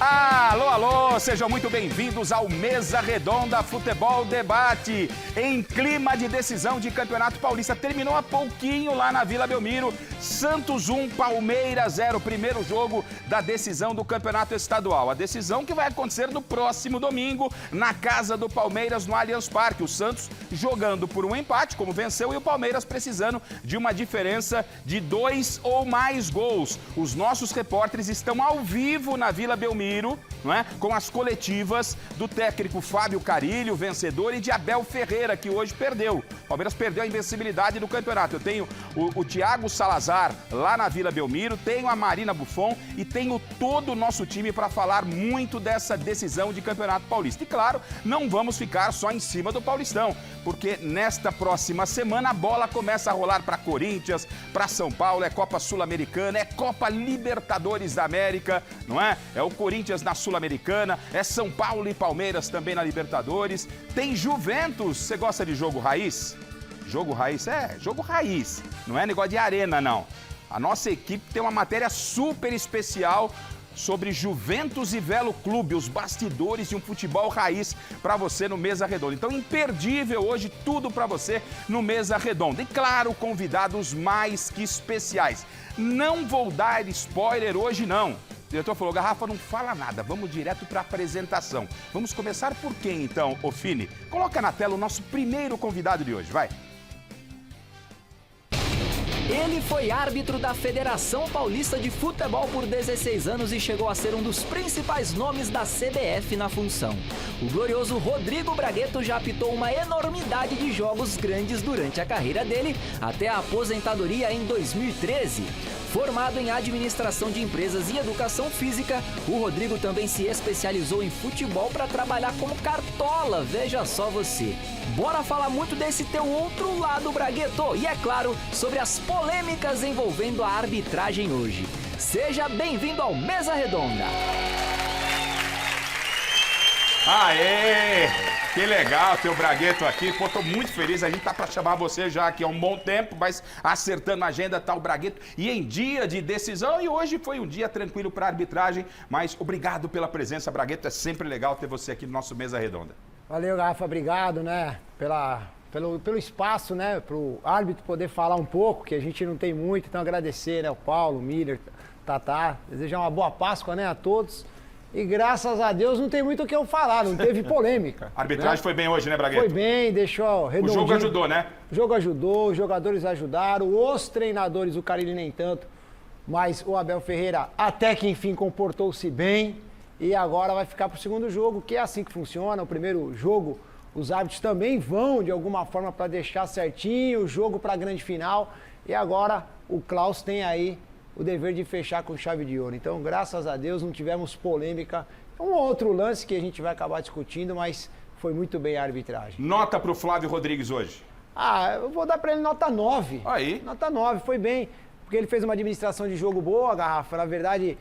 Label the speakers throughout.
Speaker 1: Alô, alô, sejam muito bem-vindos ao Mesa Redonda Futebol Debate. Em clima de decisão de Campeonato Paulista, terminou há pouquinho lá na Vila Belmiro. Santos 1, Palmeiras 0, primeiro jogo da decisão do Campeonato Estadual. A decisão que vai acontecer no próximo domingo, na casa do Palmeiras, no Allianz Parque. O Santos jogando por um empate, como venceu, e o Palmeiras precisando de uma diferença de 2 ou mais gols. Os nossos repórteres estão ao vivo na Vila Belmiro, não é? Com as coletivas do técnico Fábio Carilho, vencedor, e de Abel Ferreira, que hoje perdeu. O Palmeiras perdeu a invencibilidade do campeonato. Eu tenho o Thiago Salazar lá na Vila Belmiro, tenho a Marina Buffon e tenho todo o nosso time para falar muito dessa decisão de Campeonato Paulista. E claro, não vamos ficar só em cima do Paulistão, porque nesta próxima semana a bola começa a rolar para Corinthians, para São Paulo, é Copa Sul-Americana, é Copa Libertadores da América, não é? É o Corinthians na Sul-Americana, é São Paulo e Palmeiras também na Libertadores, tem Juventus. Você gosta de jogo raiz? Jogo raiz? É, jogo raiz, não é negócio de arena, não. A nossa equipe tem uma matéria super especial sobre Juventus e Velo Clube, os bastidores de um futebol raiz para você no Mesa Redonda. Então, imperdível hoje, tudo para você no Mesa Redonda. E claro, convidados mais que especiais. Não vou dar spoiler hoje, não. O diretor falou, Garrafa, não fala nada, vamos direto para a apresentação. Vamos começar por quem, então, Ofini? Coloca na tela o nosso primeiro convidado de hoje, vai.
Speaker 2: Ele foi árbitro da Federação Paulista de Futebol por 16 anos e chegou a ser um dos principais nomes da CBF na função. O glorioso Rodrigo Braguetto já apitou uma enormidade de jogos grandes durante a carreira dele, até a aposentadoria em 2013. Formado em administração de empresas e educação física, o Rodrigo também se especializou em futebol para trabalhar como cartola, veja só você. Bora falar muito desse teu outro lado, Braguetto, e é claro, sobre as polêmicas envolvendo a arbitragem hoje. Seja bem-vindo ao Mesa Redonda.
Speaker 1: Aê! Que legal ter o Braguetto aqui. Pô, tô muito feliz. A gente tá para chamar você já aqui há um bom tempo, mas acertando a agenda tá o Braguetto. E em dia de decisão, e hoje foi um dia tranquilo para arbitragem, mas obrigado pela presença, Braguetto. É sempre legal ter você aqui no nosso Mesa Redonda.
Speaker 3: Valeu, Garrafa, obrigado, né, pelo espaço, né, pro árbitro poder falar um pouco, que a gente não tem muito, então agradecer, né, o Paulo, o Miller, Tatá, desejar uma boa Páscoa, né, a todos. E graças a Deus não tem muito o que eu falar, não teve polêmica.
Speaker 1: A arbitragem, né? Foi bem hoje, né, Braguetto?
Speaker 3: Foi bem, deixou redondinho.
Speaker 1: O jogo ajudou, né?
Speaker 3: O jogo ajudou, os jogadores ajudaram, os treinadores, o Carilli nem tanto, mas o Abel Ferreira até que enfim comportou-se bem e agora vai ficar pro segundo jogo, que é assim que funciona. O primeiro jogo, os árbitros também vão de alguma forma para deixar certinho o jogo para a grande final e agora o Klaus tem aí o dever de fechar com chave de ouro. Então, graças a Deus, não tivemos polêmica. Um outro lance que a gente vai acabar discutindo, mas foi muito bem a arbitragem.
Speaker 1: Nota para o Flávio Rodrigues hoje?
Speaker 3: Eu vou dar para ele nota 9.
Speaker 1: Aí.
Speaker 3: Nota 9, foi bem. Porque ele fez uma administração de jogo boa, Garrafa. Na verdade,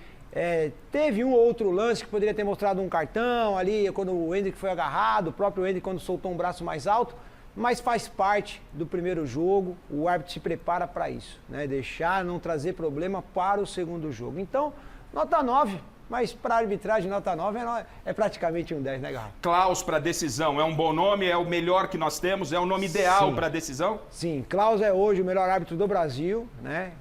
Speaker 3: teve um ou outro lance que poderia ter mostrado um cartão ali, quando o Hendrick foi agarrado, o próprio Hendrick quando soltou um braço mais alto. Mas faz parte do primeiro jogo, o árbitro se prepara para isso, né? Deixar, não trazer problema para o segundo jogo. Então, nota 9, mas para a arbitragem, nota 9 é praticamente um 10, né, Garrafa?
Speaker 1: Klaus para decisão, é um bom nome, é o melhor que nós temos, é o nome ideal para decisão?
Speaker 3: Sim, Klaus é hoje o melhor árbitro do Brasil, né?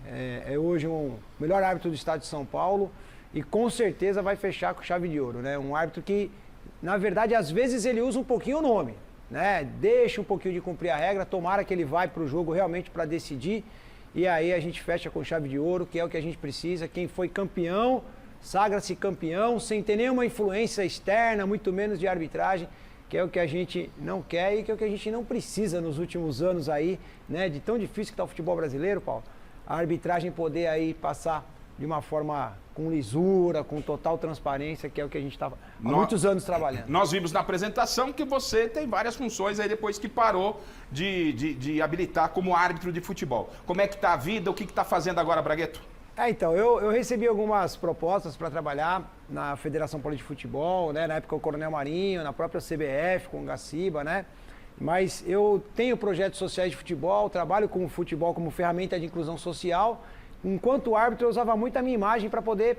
Speaker 3: É hoje o melhor árbitro do estado de São Paulo e com certeza vai fechar com chave de ouro, né? Um árbitro que, na verdade, às vezes ele usa um pouquinho o nome, né? Deixa um pouquinho de cumprir a regra, tomara que ele vai para o jogo realmente para decidir e aí a gente fecha com chave de ouro, que é o que a gente precisa. Quem foi campeão, sagra-se campeão, sem ter nenhuma influência externa, muito menos de arbitragem, que é o que a gente não quer e que é o que a gente não precisa nos últimos anos aí, né? De tão difícil que está o futebol brasileiro, Paulo, a arbitragem poder aí passar de uma forma com lisura, com total transparência, que é o que a gente está há muitos anos trabalhando.
Speaker 1: Nós vimos na apresentação que você tem várias funções aí depois que parou de habilitar como árbitro de futebol. Como é que está a vida? O que está fazendo agora, Braguetto?
Speaker 3: Então, eu recebi algumas propostas para trabalhar na Federação Paulista de Futebol, né? Na época o Coronel Marinho, na própria CBF, com o Gaciba, né? Mas eu tenho projetos sociais de futebol, trabalho com o futebol como ferramenta de inclusão social. Enquanto árbitro, eu usava muito a minha imagem para poder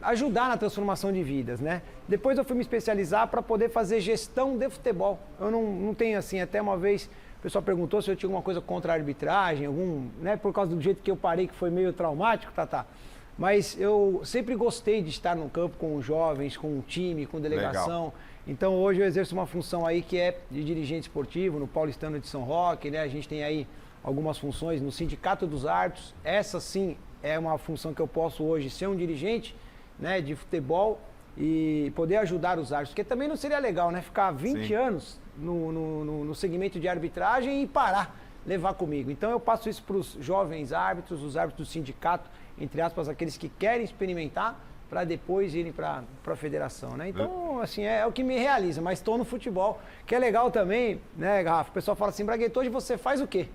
Speaker 3: ajudar na transformação de vidas, né? Depois eu fui me especializar para poder fazer gestão de futebol. Eu não tenho assim, até uma vez o pessoal perguntou se eu tinha alguma coisa contra a arbitragem, né? Por causa do jeito que eu parei, que foi meio traumático, tá. Mas eu sempre gostei de estar no campo com os jovens, com o time, com delegação. Legal. Então hoje eu exerço uma função aí que é de dirigente esportivo no Paulistano de São Roque, né? A gente tem aí algumas funções no Sindicato dos Árbitros. Essa sim é uma função que eu posso hoje ser um dirigente, né, de futebol e poder ajudar os árbitros, porque também não seria legal, né, ficar 20 anos no segmento de arbitragem e parar, levar comigo. Então eu passo isso para os jovens árbitros, os árbitros do sindicato, entre aspas, aqueles que querem experimentar, para depois irem para a federação, né? Então, assim, é o que me realiza, mas estou no futebol, que é legal também, né, Rafa? O pessoal fala assim, Bragueto, hoje você faz o quê?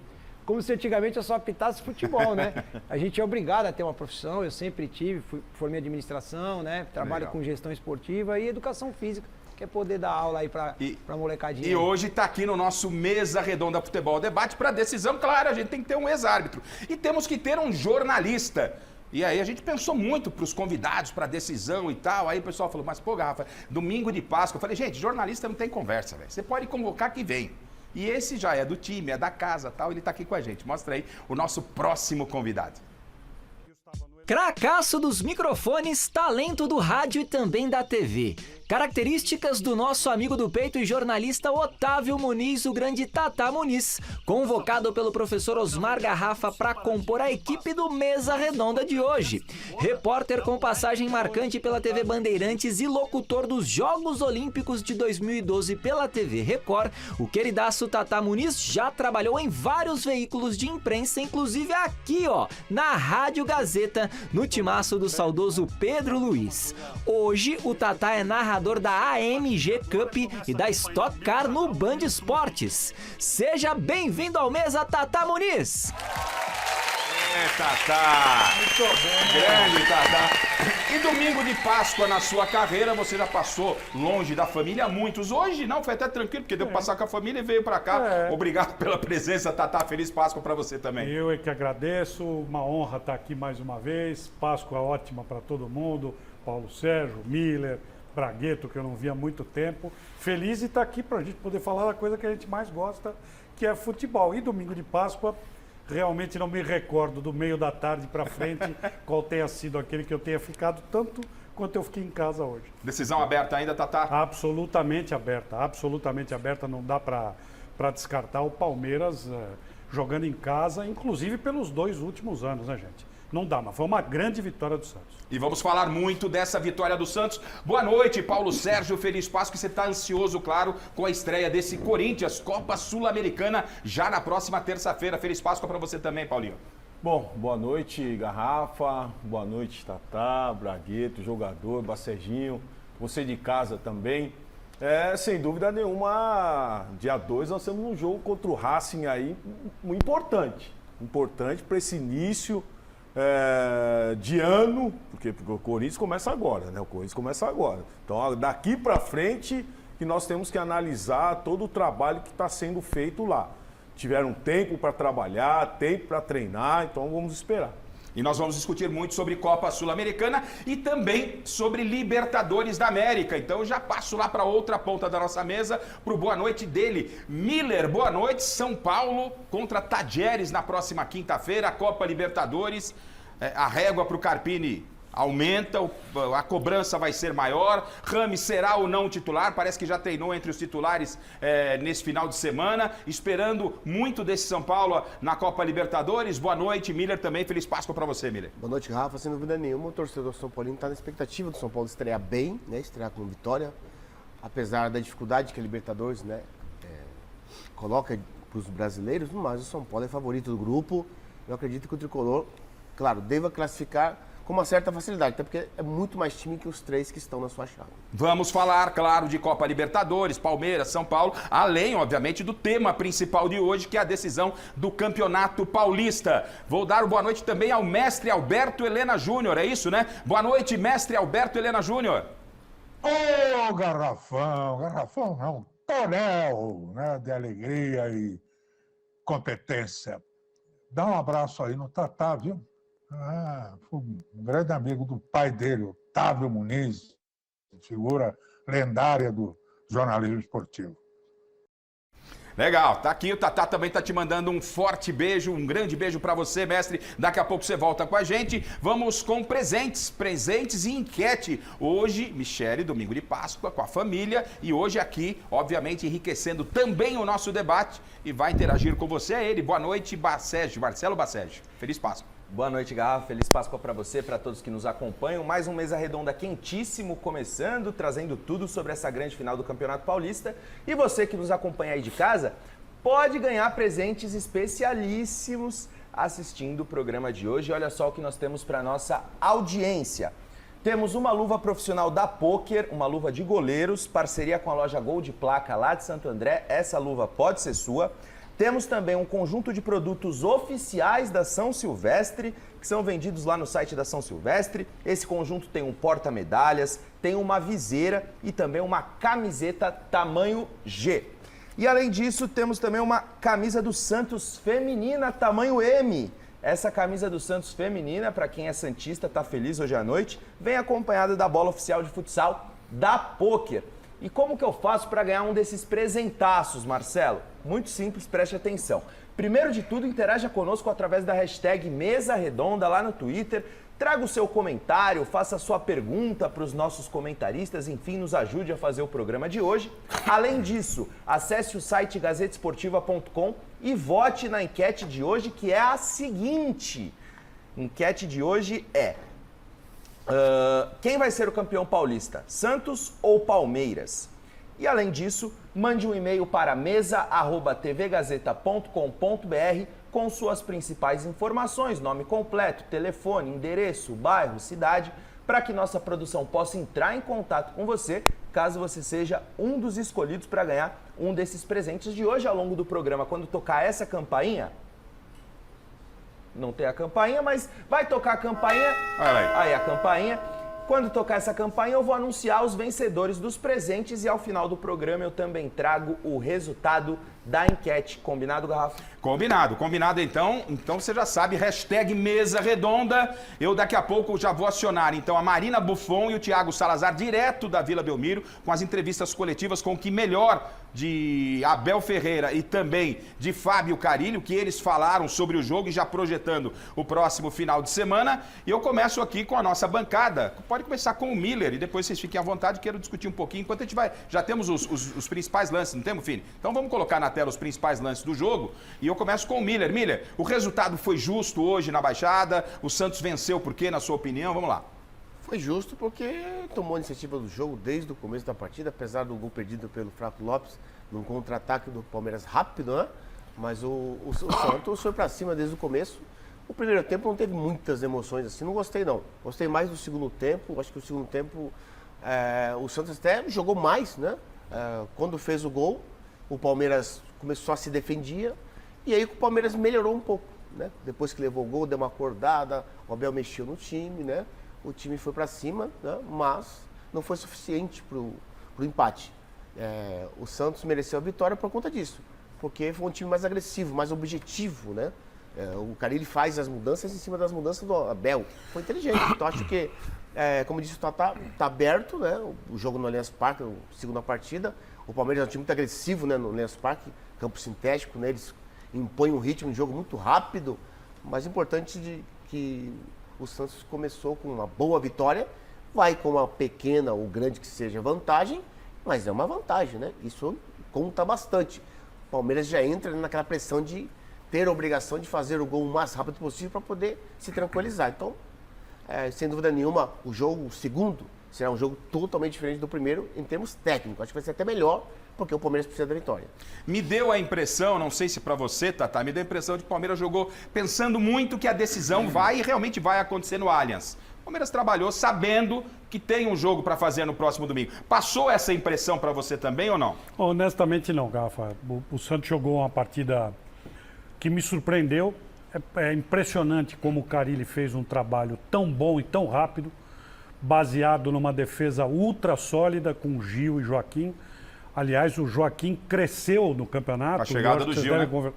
Speaker 3: Como se antigamente eu só apitasse futebol, né? A gente é obrigado a ter uma profissão, eu sempre tive, formei administração, né? Trabalho com gestão esportiva e educação física, que é poder dar aula aí pra molecadinha.
Speaker 1: E hoje tá aqui no nosso Mesa Redonda Futebol Debate para decisão, claro, a gente tem que ter um ex-árbitro. E temos que ter um jornalista. E aí a gente pensou muito para os convidados, para decisão e tal. Aí o pessoal falou, mas pô, Rafa, domingo de Páscoa. Eu falei, gente, jornalista não tem conversa, velho. Você pode convocar que vem. E esse já é do time, é da casa, tal, ele tá aqui com a gente. Mostra aí o nosso próximo convidado.
Speaker 2: Cracaço dos microfones, talento do rádio e também da TV. Características do nosso amigo do peito e jornalista Otávio Muniz, o grande Tatá Muniz, convocado pelo professor Osmar Garrafa para compor a equipe do Mesa Redonda de hoje. Repórter com passagem marcante pela TV Bandeirantes e locutor dos Jogos Olímpicos de 2012 pela TV Record, o queridaço Tatá Muniz já trabalhou em vários veículos de imprensa, inclusive aqui, ó, na Rádio Gazeta, no timaço do saudoso Pedro Luiz. Hoje, o Tatá é narrador da AMG Cup e da Stock Car no Band Esportes. Seja bem-vindo ao Mesa, Tatá Muniz!
Speaker 1: Tatá! Muito bem! Grande Tatá! E domingo de Páscoa na sua carreira, você já passou longe da família muitos. Hoje não, foi até tranquilo, porque deu pra passar com a família e veio pra cá. Obrigado pela presença, Tatá. Feliz Páscoa pra você também.
Speaker 4: Eu é que agradeço, uma honra estar aqui mais uma vez. Páscoa ótima pra todo mundo. Paulo Sérgio, Miller, Bragueto, que eu não via há muito tempo. Feliz de estar aqui pra gente poder falar da coisa que a gente mais gosta, que é futebol. E domingo de Páscoa, realmente não me recordo do meio da tarde para frente qual tenha sido aquele que eu tenha ficado tanto quanto eu fiquei em casa hoje.
Speaker 1: Decisão aberta ainda, Tatá?
Speaker 4: Absolutamente aberta, não dá para descartar o Palmeiras jogando em casa, inclusive pelos 2 últimos anos, né, gente? Não dá, mas foi uma grande vitória do Santos.
Speaker 1: E vamos falar muito dessa vitória do Santos. Boa noite, Paulo Sérgio, feliz Páscoa. Você está ansioso, claro, com a estreia desse Corinthians, Copa Sul-Americana, já na próxima terça-feira. Feliz Páscoa para você também, Paulinho.
Speaker 5: Bom, boa noite, Garrafa, boa noite, Tatá, Bragueto, jogador, Baceginho, você de casa também. Sem dúvida nenhuma, dia 2 nós temos um jogo contra o Racing aí, importante para esse início de ano, porque o Corinthians começa agora, né? Então, daqui para frente, que nós temos que analisar todo o trabalho que está sendo feito lá. Tiveram tempo para trabalhar, tempo para treinar, então vamos esperar.
Speaker 1: E nós vamos discutir muito sobre Copa Sul-Americana e também sobre Libertadores da América. Então eu já passo lá para outra ponta da nossa mesa, para o boa noite dele. Miller, boa noite. São Paulo contra Tajeres na próxima quinta-feira, Copa Libertadores. A régua para o Carpini aumenta, a cobrança vai ser maior. Rames será ou não titular? Parece que já treinou entre os titulares nesse final de semana. Esperando muito desse São Paulo na Copa Libertadores. Boa noite, Miller também. Feliz Páscoa para você, Miller.
Speaker 6: Boa noite, Rafa. Sem dúvida nenhuma, o torcedor São Paulino está na expectativa do São Paulo estrear bem, né? Estrear com vitória. Apesar da dificuldade que a Libertadores, né, coloca para os brasileiros, mas o São Paulo é favorito do grupo. Eu acredito que o Tricolor, claro, deva classificar com uma certa facilidade, até porque é muito mais time que os 3 que estão na sua chave.
Speaker 1: Vamos falar, claro, de Copa Libertadores, Palmeiras, São Paulo, além, obviamente, do tema principal de hoje, que é a decisão do Campeonato Paulista. Vou dar boa noite também ao mestre Alberto Helena Júnior, é isso, né? Boa noite, mestre Alberto Helena Júnior.
Speaker 7: Ô, Garrafão é um tonel, né, de alegria e competência. Dá um abraço aí no Tatá, viu? Foi um grande amigo do pai dele, Otávio Muniz, figura lendária do jornalismo esportivo.
Speaker 1: Legal, tá aqui, o Tatá também tá te mandando um forte beijo, um grande beijo pra você, mestre. Daqui a pouco você volta com a gente. Vamos com presentes e enquete. Hoje, Michele, domingo de Páscoa, com a família. E hoje aqui, obviamente, enriquecendo também o nosso debate. E vai interagir com você, ele. Boa noite, Marcelo Bassege. Feliz Páscoa.
Speaker 8: Boa noite, Garrafa. Feliz Páscoa para você, para todos que nos acompanham. Mais um Mesa Redonda quentíssimo começando, trazendo tudo sobre essa grande final do Campeonato Paulista. E você que nos acompanha aí de casa, pode ganhar presentes especialíssimos assistindo o programa de hoje. Olha só o que nós temos para nossa audiência. Temos uma luva profissional da Poker, uma luva de goleiros, parceria com a loja Gol de Placa lá de Santo André. Essa luva pode ser sua. Temos também um conjunto de produtos oficiais da São Silvestre, que são vendidos lá no site da São Silvestre. Esse conjunto tem um porta-medalhas, tem uma viseira e também uma camiseta tamanho G. E além disso, temos também uma camisa do Santos feminina tamanho M. Essa camisa do Santos feminina, para quem é santista, tá feliz hoje à noite, vem acompanhada da bola oficial de futsal da Poker. E como que eu faço para ganhar um desses presentaços, Marcelo? Muito simples, preste atenção. Primeiro de tudo, interaja conosco através da hashtag Mesa Redonda lá no Twitter. Traga o seu comentário, faça a sua pergunta para os nossos comentaristas, enfim, nos ajude a fazer o programa de hoje. Além disso, acesse o site gazetesportiva.com e vote na enquete de hoje, que é a seguinte. Enquete de hoje é... quem vai ser o campeão paulista, Santos ou Palmeiras? E além disso, mande um e-mail para mesa@tvgazeta.com.br com suas principais informações, nome completo, telefone, endereço, bairro, cidade, para que nossa produção possa entrar em contato com você, caso você seja um dos escolhidos para ganhar um desses presentes de hoje. Ao longo do programa, quando tocar essa campainha, não tem a campainha, mas vai tocar a campainha. Aí a campainha. Quando tocar essa campainha, eu vou anunciar os vencedores dos presentes e ao final do programa eu também trago o resultado da enquete. Combinado, Garrafa?
Speaker 1: Combinado então. Então você já sabe, hashtag Mesa Redonda. Eu daqui a pouco já vou acionar então a Marina Buffon e o Thiago Salazar, direto da Vila Belmiro, com as entrevistas coletivas com o que melhor de Abel Ferreira e também de Fábio Carilho, que eles falaram sobre o jogo e já projetando o próximo final de semana. E eu começo aqui com a nossa bancada. Pode começar com o Miller e depois vocês fiquem à vontade, quero discutir um pouquinho. Enquanto a gente vai, já temos os principais lances, não temos, Fini? Então vamos colocar na tela os principais lances do jogo e eu começo com o Miller. Miller, o resultado foi justo hoje na Baixada? O Santos venceu por quê, na sua opinião? Vamos lá.
Speaker 6: Foi justo porque tomou a iniciativa do jogo desde o começo da partida, apesar do gol perdido pelo Fraco Lopes, num contra-ataque do Palmeiras rápido, né? Mas o Santos foi pra cima desde o começo. O primeiro tempo não teve muitas emoções assim, não gostei não. Gostei mais do segundo tempo, acho que o segundo tempo o Santos até jogou mais, né? Quando fez o gol, o Palmeiras começou a se defendia e aí o Palmeiras melhorou um pouco, né? Depois que levou o gol, deu uma acordada, o Abel mexeu no time, né? O time foi para cima, né? Mas não foi suficiente pro empate. O Santos mereceu a vitória por conta disso, porque foi um time mais agressivo, mais objetivo, né? O Carille faz as mudanças em cima das mudanças do Abel. Foi inteligente. Então acho que, como disse o Tatá, tá aberto, né? O jogo no Allianz Parque, a segunda partida. O Palmeiras é um time muito agressivo, né? No Allianz Parque, campo sintético, né? Eles impõem um ritmo de jogo muito rápido. Mas importante que o Santos começou com uma boa vitória, vai com uma pequena ou grande que seja vantagem, mas é uma vantagem, né? Isso conta bastante. O Palmeiras já entra naquela pressão de ter a obrigação de fazer o gol o mais rápido possível para poder se tranquilizar. Então, sem dúvida nenhuma, o segundo, será um jogo totalmente diferente do primeiro em termos técnicos. Acho que vai ser até melhor, porque o Palmeiras precisa da vitória.
Speaker 1: Me deu a impressão, não sei se para você, Tatá, me deu a impressão de que o Palmeiras jogou pensando muito que a decisão vai e realmente vai acontecer no Allianz. O Palmeiras trabalhou sabendo que tem um jogo para fazer no próximo domingo. Passou essa impressão para você também ou não?
Speaker 4: Honestamente não, Garrafa. O Santos jogou uma partida que me surpreendeu. É impressionante como o Carille fez um trabalho tão bom e tão rápido, baseado numa defesa ultra sólida com Gil e Joaquim. Aliás, o Joaquim cresceu no campeonato.
Speaker 1: A chegada do Gil, né?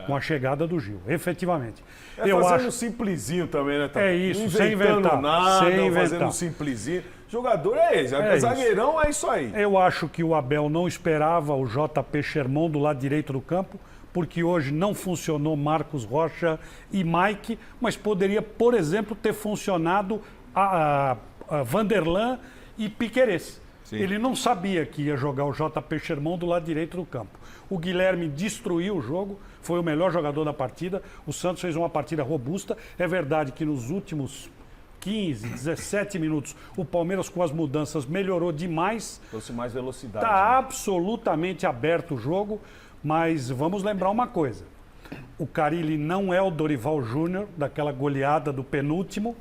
Speaker 4: com a chegada do Gil, efetivamente.
Speaker 5: Eu fazendo um simplesinho também, né?
Speaker 4: É isso,
Speaker 5: não
Speaker 4: sem inventar.
Speaker 5: Nada,
Speaker 4: sem inventar.
Speaker 5: fazendo um simplesinho. Jogador é esse, zagueirão é isso aí.
Speaker 4: Eu acho que o Abel não esperava o JP Sherman do lado direito do campo, porque hoje não funcionou Marcos Rocha e Mike, mas poderia, por exemplo, ter funcionado a Vanderlan e Piquerez.
Speaker 1: Sim.
Speaker 4: Ele não sabia que ia jogar o JP Sherman do lado direito do campo. O Guilherme destruiu o jogo, foi o melhor jogador da partida. O Santos fez uma partida robusta. É verdade que nos últimos 15, 17 minutos, o Palmeiras com as mudanças melhorou demais.
Speaker 5: Trouxe mais velocidade.
Speaker 4: Está absolutamente aberto o jogo, mas vamos lembrar uma coisa. O Carille não é o Dorival Júnior, daquela goleada do penúltimo,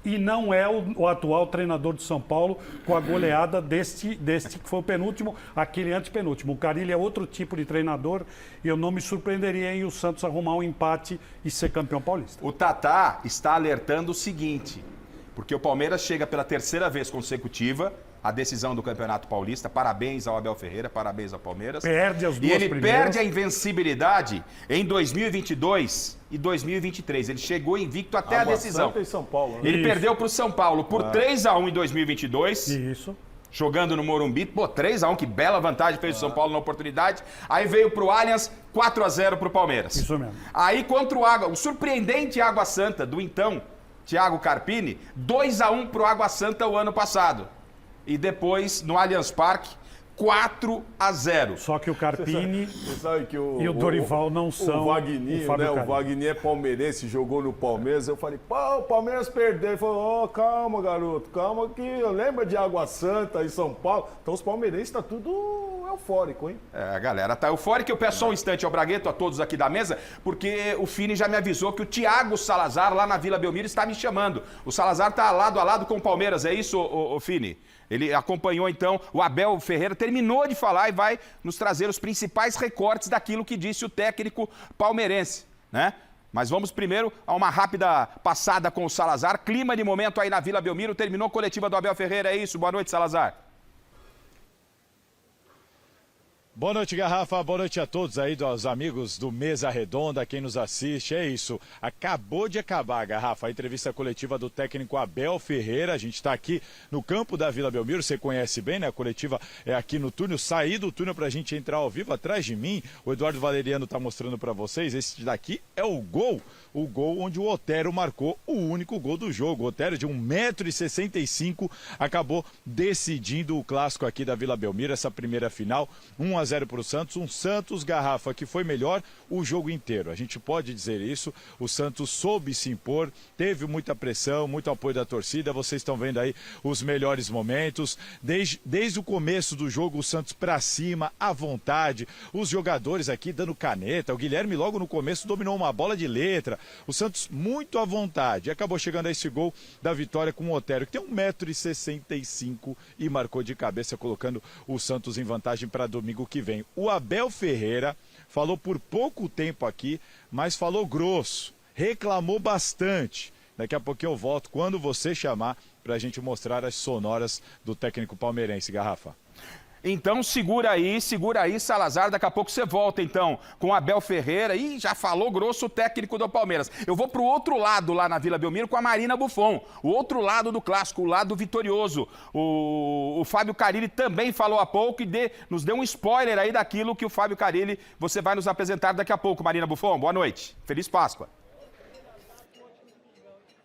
Speaker 4: e não é o atual treinador de São Paulo com a goleada deste que foi o penúltimo, aquele antepenúltimo. O Carille é outro tipo de treinador e eu não me surpreenderia em o Santos arrumar um empate e ser campeão paulista.
Speaker 1: O Tatá está alertando o seguinte, porque o Palmeiras chega pela terceira vez consecutiva à decisão do Campeonato Paulista. Parabéns ao Abel Ferreira, parabéns ao Palmeiras.
Speaker 4: Perde as duas
Speaker 1: E ele
Speaker 4: primeiras.
Speaker 1: perde a invencibilidade em 2022 e 2023. Ele chegou invicto até a decisão.
Speaker 5: Santa e São Paulo, né?
Speaker 1: Ele
Speaker 4: Isso.
Speaker 1: perdeu para o São Paulo por 3-1 em 2022.
Speaker 4: Isso.
Speaker 1: Jogando no Morumbi, 3-1, que bela vantagem fez o São Paulo na oportunidade. Aí veio pro Allianz, 4-0 pro Palmeiras.
Speaker 4: Isso mesmo.
Speaker 1: Aí contra o surpreendente Água Santa, do então Thiago Carpini, 2-1 pro Água Santa o ano passado. E depois, no Allianz Parque, 4-0.
Speaker 4: Só que o Carpini
Speaker 5: Você sabe que
Speaker 4: e o Dorival não são
Speaker 5: o Wagninho,
Speaker 4: Fábio
Speaker 5: né? O
Speaker 4: Carille.
Speaker 5: Wagninho é palmeirense, jogou no Palmeiras. Eu falei, pô, o Palmeiras perdeu. Ele falou, calma, garoto, calma que eu lembro de Água Santa e São Paulo. Então os palmeirenses estão tudo eufórico, hein?
Speaker 1: A galera tá eufórica. Eu peço só um instante ao Bragueto, a todos aqui da mesa, porque o Fini já me avisou que o Thiago Salazar, lá na Vila Belmiro, está me chamando. O Salazar tá lado a lado com o Palmeiras, é isso, o Fini? Ele acompanhou, então, o Abel Ferreira, terminou de falar e vai nos trazer os principais recortes daquilo que disse o técnico palmeirense, né? Mas vamos primeiro a uma rápida passada com o Salazar. Clima de momento aí na Vila Belmiro, terminou a coletiva do Abel Ferreira, é isso? Boa noite, Salazar.
Speaker 9: Boa noite, Garrafa. Boa noite a todos aí, aos amigos do Mesa Redonda, quem nos assiste. É isso, acabou de acabar, Garrafa, a entrevista coletiva do técnico Abel Ferreira. A gente está aqui no campo da Vila Belmiro, você conhece bem, né? A coletiva é aqui no túnel. Saí do túnel para a gente entrar ao vivo. Atrás de mim, o Eduardo Valeriano está mostrando para vocês. Esse daqui é o gol onde o Otero marcou o único gol do jogo. O Otero, de 1,65 m, acabou decidindo o clássico aqui da Vila Belmiro, essa primeira final, 1-0 para o Santos. Um Santos, Garrafa, que foi melhor o jogo inteiro. A gente pode dizer isso. O Santos soube se impor, teve muita pressão, muito apoio da torcida. Vocês estão vendo aí os melhores momentos. Desde o começo do jogo, o Santos para cima, à vontade. Os jogadores aqui dando caneta. O Guilherme, logo no começo, dominou uma bola de letra. O Santos muito à vontade. Acabou chegando a esse gol da vitória com o Otero, que tem 1,65 m e marcou de cabeça, colocando o Santos em vantagem para domingo que vem. O Abel Ferreira falou por pouco tempo aqui, mas falou grosso, reclamou bastante. Daqui a pouquinho eu volto quando você chamar para a gente mostrar as sonoras do técnico palmeirense, Garrafa.
Speaker 1: Então segura aí, Salazar, daqui a pouco você volta então com o Abel Ferreira. E já falou grosso o técnico do Palmeiras. Eu vou pro outro lado lá na Vila Belmiro com a Marina Buffon, o outro lado do clássico, o lado vitorioso. O Fábio Carille também falou há pouco e nos deu um spoiler aí daquilo que o Fábio Carille, você vai nos apresentar daqui a pouco. Marina Buffon, boa noite, feliz Páscoa.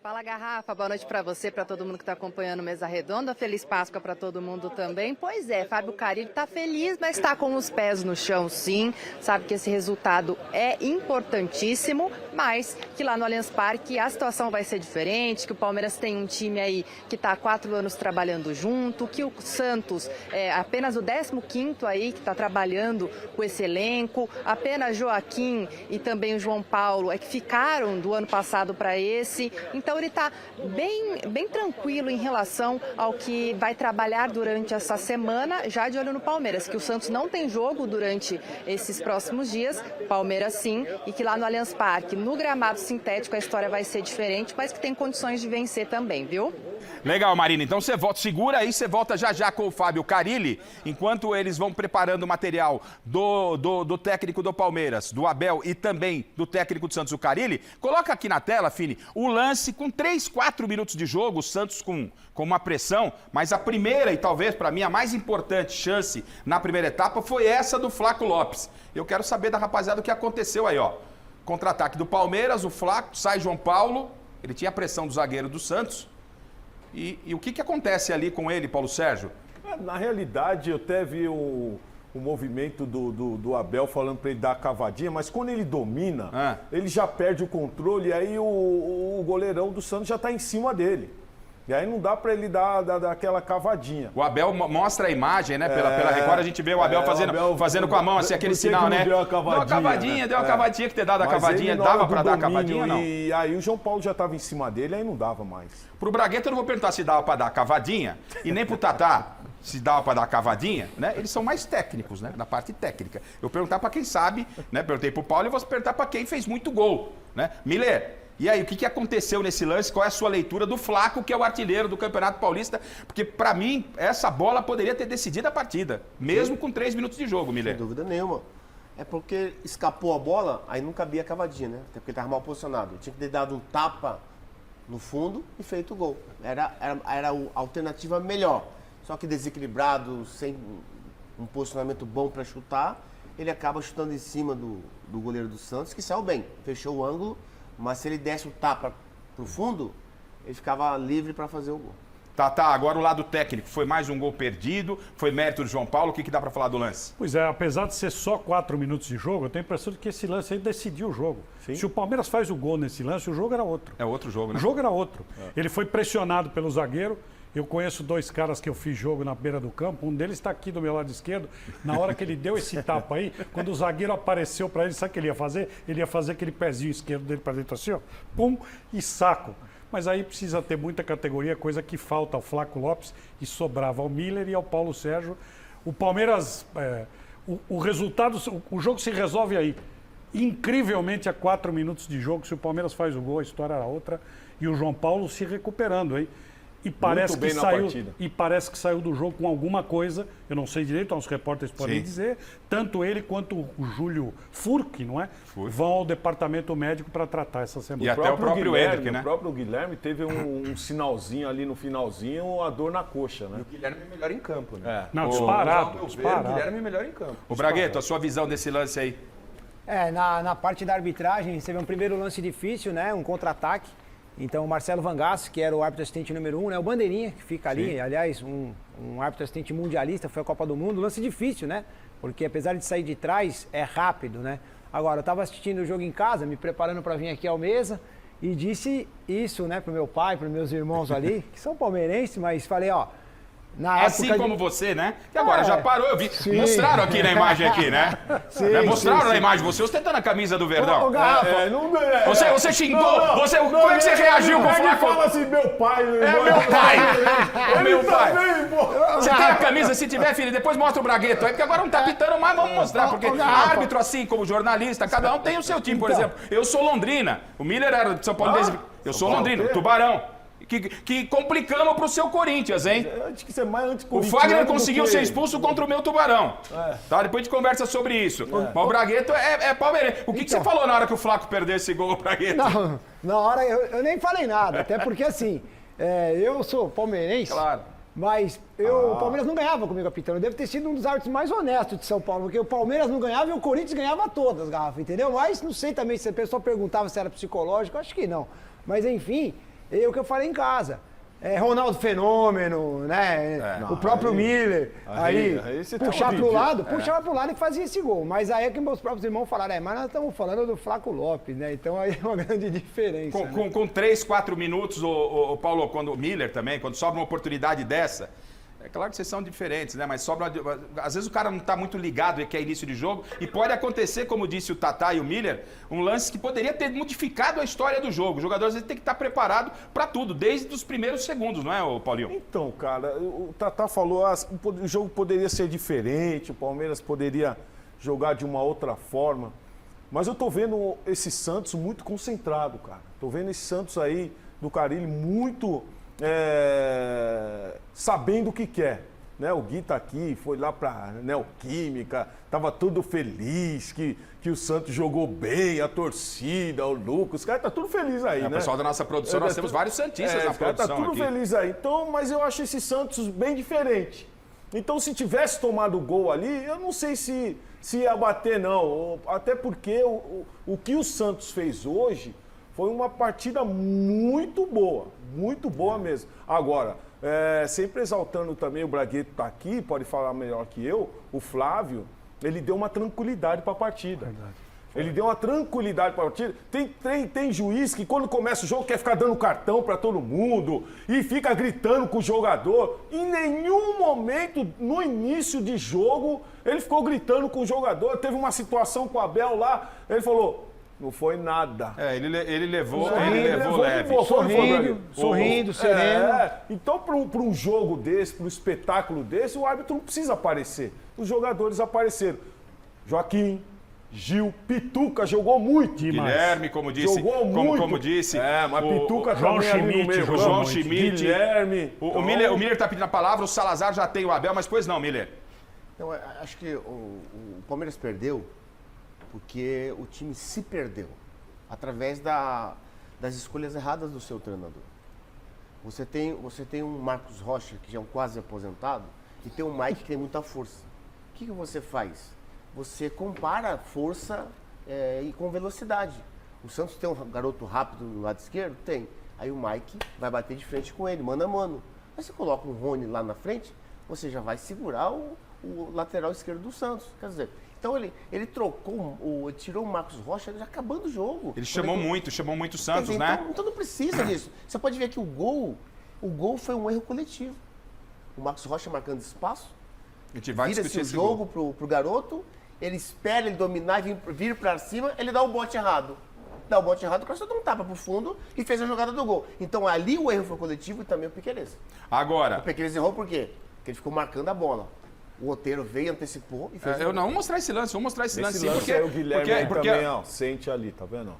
Speaker 10: Fala, Garrafa, boa noite para você, para todo mundo que está acompanhando Mesa Redonda, feliz Páscoa para todo mundo também. Pois é, Fábio Carille está feliz, mas está com os pés no chão, sim, sabe que esse resultado é importantíssimo, mas que lá no Allianz Parque a situação vai ser diferente, que o Palmeiras tem um time aí que está há 4 anos trabalhando junto, que o Santos é apenas o 15º aí que está trabalhando com esse elenco, apenas Joaquim e também o João Paulo é que ficaram do ano passado para esse, então ele está bem tranquilo em relação ao que vai trabalhar durante essa semana, já de olho no Palmeiras, que o Santos não tem jogo durante esses próximos dias, Palmeiras sim, e que lá no Allianz Parque, no gramado sintético, a história vai ser diferente, mas que tem condições de vencer também, viu?
Speaker 1: Legal, Marina. Então você volta, segura aí, você volta já já com o Fábio Carilli, enquanto eles vão preparando o material do técnico do Palmeiras, do Abel e também do técnico do Santos, o Carilli. Coloca aqui na tela, Fini, o lance com 3, 4 minutos de jogo, o Santos com uma pressão, mas a primeira e talvez para mim a mais importante chance na primeira etapa foi essa do Flaco Lopes. Eu quero saber da rapaziada o que aconteceu aí, ó. Contra-ataque do Palmeiras, o Flaco, sai João Paulo, ele tinha a pressão do zagueiro do Santos. E o que acontece ali com ele, Paulo Sérgio?
Speaker 5: Na realidade, eu até vi o movimento do Abel falando para ele dar a cavadinha, mas quando ele domina, ele já perde o controle e aí o goleirão do Santos já está em cima dele. E aí não dá para ele dar aquela cavadinha.
Speaker 1: O Abel mostra a imagem, né? Pela Record a gente vê o Abel fazendo com a mão assim, aquele sinal, né?
Speaker 5: Deu uma cavadinha,
Speaker 1: deu uma cavadinha, que ter dado a cavadinha, dava para dar a cavadinha, não?
Speaker 5: E aí o João Paulo já estava em cima dele, aí não dava mais.
Speaker 1: Pro Bragueta eu não vou perguntar se dava para dar a cavadinha, e nem pro Tatá se dava para dar a cavadinha, né? Eles são mais técnicos, né? Na parte técnica. Eu vou perguntar para quem sabe, né? Perguntei pro Paulo e vou perguntar para quem fez muito gol, né? Miller, e aí, o que aconteceu nesse lance? Qual é a sua leitura do Flaco, que é o artilheiro do Campeonato Paulista? Porque, para mim, essa bola poderia ter decidido a partida, mesmo com 3 minutos de jogo, Miller.
Speaker 6: Sem dúvida nenhuma. É porque escapou a bola, aí não cabia a cavadinha, né? Até porque ele estava mal posicionado. Tinha que ter dado um tapa no fundo e feito o gol. Era a alternativa melhor. Só que desequilibrado, sem um posicionamento bom para chutar, ele acaba chutando em cima do goleiro do Santos, que saiu bem. Fechou o ângulo. Mas se ele desse o tapa pro fundo, ele ficava livre para fazer o gol.
Speaker 1: Tá, agora o lado técnico. Foi mais um gol perdido, foi mérito do João Paulo. O que dá para falar do lance?
Speaker 4: Pois é, apesar de ser só 4 minutos de jogo, eu tenho a impressão de que esse lance aí decidiu o jogo. Sim. Se o Palmeiras faz o gol nesse lance, o jogo era outro.
Speaker 1: É outro jogo, né?
Speaker 4: O jogo era outro. Ele foi pressionado pelo zagueiro. Eu conheço 2 caras que eu fiz jogo na beira do campo. Um deles está aqui do meu lado esquerdo. Na hora que ele deu esse tapa aí, quando o zagueiro apareceu para ele, sabe o que ele ia fazer? Ele ia fazer aquele pezinho esquerdo dele para dentro assim, ó, pum, e saco. Mas aí precisa ter muita categoria, coisa que falta ao Flaco Lopes e sobrava ao Miller e ao Paulo Sérgio. O Palmeiras, o resultado, o jogo se resolve aí. Incrivelmente, a 4 minutos de jogo, se o Palmeiras faz o gol, a história era outra. E o João Paulo se recuperando aí. E parece que saiu do jogo com alguma coisa, eu não sei direito, os repórteres podem dizer, tanto ele quanto o Júlio Furque, não é? Vão ao departamento médico para tratar essa semana.
Speaker 1: E até o próprio Eric, né?
Speaker 5: O próprio Guilherme teve um sinalzinho ali no finalzinho, a dor na coxa, né?
Speaker 8: E o Guilherme é melhor em campo, né?
Speaker 4: Não, disparado.
Speaker 8: O Guilherme é melhor em campo.
Speaker 1: O Bragueto, a sua visão desse lance aí?
Speaker 3: Na parte da arbitragem, você vê um primeiro lance difícil, né? Um contra-ataque. Então, o Marcelo Vangassi, que era o árbitro assistente número 1, né? O Bandeirinha, que fica ali, sim. Aliás, um árbitro assistente mundialista, foi a Copa do Mundo. Lance difícil, né? Porque apesar de sair de trás, é rápido, né? Agora, eu estava assistindo o jogo em casa, me preparando para vir aqui ao mesa, e disse isso, né, pro meu pai, pros meus irmãos ali, que são palmeirenses, mas falei, ó, na época
Speaker 1: assim como você, né? Que agora já parou, eu vi. Sim. Mostraram aqui na imagem aqui, né? Sim, mostraram na imagem, você ostentando a camisa do Verdão. Você xingou, como é que você reagiu com o Flaco?
Speaker 5: Fala assim, meu pai.
Speaker 1: Meu pai. Você tem a camisa, se tiver, filho, depois mostra o Bragueto aí, porque agora não tá pitando mais, vamos mostrar, porque árbitro assim, como jornalista, cada um tem o seu time, por exemplo. Eu sou Londrina, o Miller era de São Paulo desde... Eu sou Londrina, Tubarão. Que complicamos pro seu Corinthians, hein?
Speaker 5: Acho que isso é mais
Speaker 1: o Fagner conseguiu ser expulso contra o meu Tubarão. Tá? Depois a gente conversa sobre isso. Mas o Bragueto é palmeirense. O que você falou na hora que o Flaco perdeu esse gol, Bragueto?
Speaker 3: Não, na hora eu nem falei nada. Até porque, assim, eu sou palmeirense.
Speaker 1: Claro.
Speaker 3: Mas o Palmeiras não ganhava comigo apitando. Deve ter sido um dos árbitros mais honestos de São Paulo, porque o Palmeiras não ganhava e o Corinthians ganhava todas as garrafas, entendeu? Mas não sei também se a pessoa perguntava se era psicológico, acho que não. Mas enfim, o que eu falei em casa. Ronaldo Fenômeno, né? O próprio Miller. Aí puxar pro lado, puxava pro lado e fazia esse gol. Mas aí é que meus próprios irmãos falaram, mas nós estamos falando do Flaco Lopes, né? Então aí é uma grande diferença.
Speaker 1: Com 3, 4 minutos, o Paulo, quando o Miller também, quando sobra uma oportunidade dessa. É claro que vocês são diferentes, né? Mas sobra. Às vezes o cara não está muito ligado que é início de jogo. E pode acontecer, como disse o Tatá e o Miller, um lance que poderia ter modificado a história do jogo. O jogador às vezes tem que estar preparado para tudo, desde os primeiros segundos, não é, Paulinho?
Speaker 5: Então, cara, o Tatá falou, o jogo poderia ser diferente, o Palmeiras poderia jogar de uma outra forma. Mas eu tô vendo esse Santos muito concentrado, cara. Tô vendo esse Santos aí do Carille muito sabendo o que quer. Né? O Gui tá aqui, foi lá para Neoquímica, tava todo feliz que o Santos jogou bem, a torcida, o Lucas, os caras tá tudo feliz aí, né?
Speaker 1: O pessoal da nossa produção, nós temos vários santistas na produção
Speaker 5: tá tudo
Speaker 1: aqui.
Speaker 5: feliz aí. Então, mas eu acho esse Santos bem diferente. Então, se tivesse tomado o gol ali, eu não sei se ia bater, não. Até porque o que o Santos fez hoje foi uma partida muito boa mesmo. Agora, sempre exaltando também, o Bragueto tá aqui, pode falar melhor que eu, o Flávio, ele deu uma tranquilidade para a partida. Ele deu uma tranquilidade para a partida. Tem juiz que quando começa o jogo quer ficar dando cartão para todo mundo e fica gritando com o jogador. Em nenhum momento, no início de jogo, ele ficou gritando com o jogador. Teve uma situação com o Abel lá, ele falou... Não foi nada.
Speaker 1: Ele levou leve.
Speaker 3: Sorrindo, sereno.
Speaker 5: Então, para um jogo desse, para um espetáculo desse, o árbitro não precisa aparecer. Os jogadores apareceram. Joaquim, Gil, Pituca jogou muito.
Speaker 1: Guilherme, como disse.
Speaker 5: Jogou muito.
Speaker 1: Como disse.
Speaker 5: Mas Pituca
Speaker 4: João
Speaker 5: também ali no
Speaker 4: Schmidt
Speaker 5: meio.
Speaker 4: jogou
Speaker 1: João
Speaker 4: muito.
Speaker 1: Schmidt.
Speaker 5: Guilherme.
Speaker 1: O Miller está pedindo a palavra, o Salazar já tem o Abel, mas pois não, Miller.
Speaker 6: Não, acho que o Palmeiras perdeu porque o time se perdeu através das escolhas erradas do seu treinador. Você tem um Marcos Rocha, que já é um quase aposentado, e tem um Mike que tem muita força. O que você faz? Você compara força e com velocidade. O Santos tem um garoto rápido no lado esquerdo? Tem. Aí o Mike vai bater de frente com ele, mano a mano. Mas você coloca um Rony lá na frente, você já vai segurar o lateral esquerdo do Santos. Quer dizer, então ele tirou o Marcos Rocha já acabando o jogo.
Speaker 1: Ele chamou muito o Santos,
Speaker 6: dizer,
Speaker 1: né?
Speaker 6: Então não precisa disso. Você pode ver que o gol foi um erro coletivo. O Marcos Rocha marcando espaço, vira-se o jogo pro garoto, ele espera ele dominar, vir para cima, ele dá o bote errado. Dá o bote errado, o Costa dá um tapa pro fundo e fez a jogada do gol. Então ali o erro foi coletivo e também o Piquerez.
Speaker 1: Agora...
Speaker 6: O Piquerez errou por quê? Porque ele ficou marcando a bola. O Otero veio, antecipou e fez.
Speaker 1: Vamos mostrar esse lance, sim,
Speaker 5: porque o Guilherme também, ó, sente ali, tá vendo?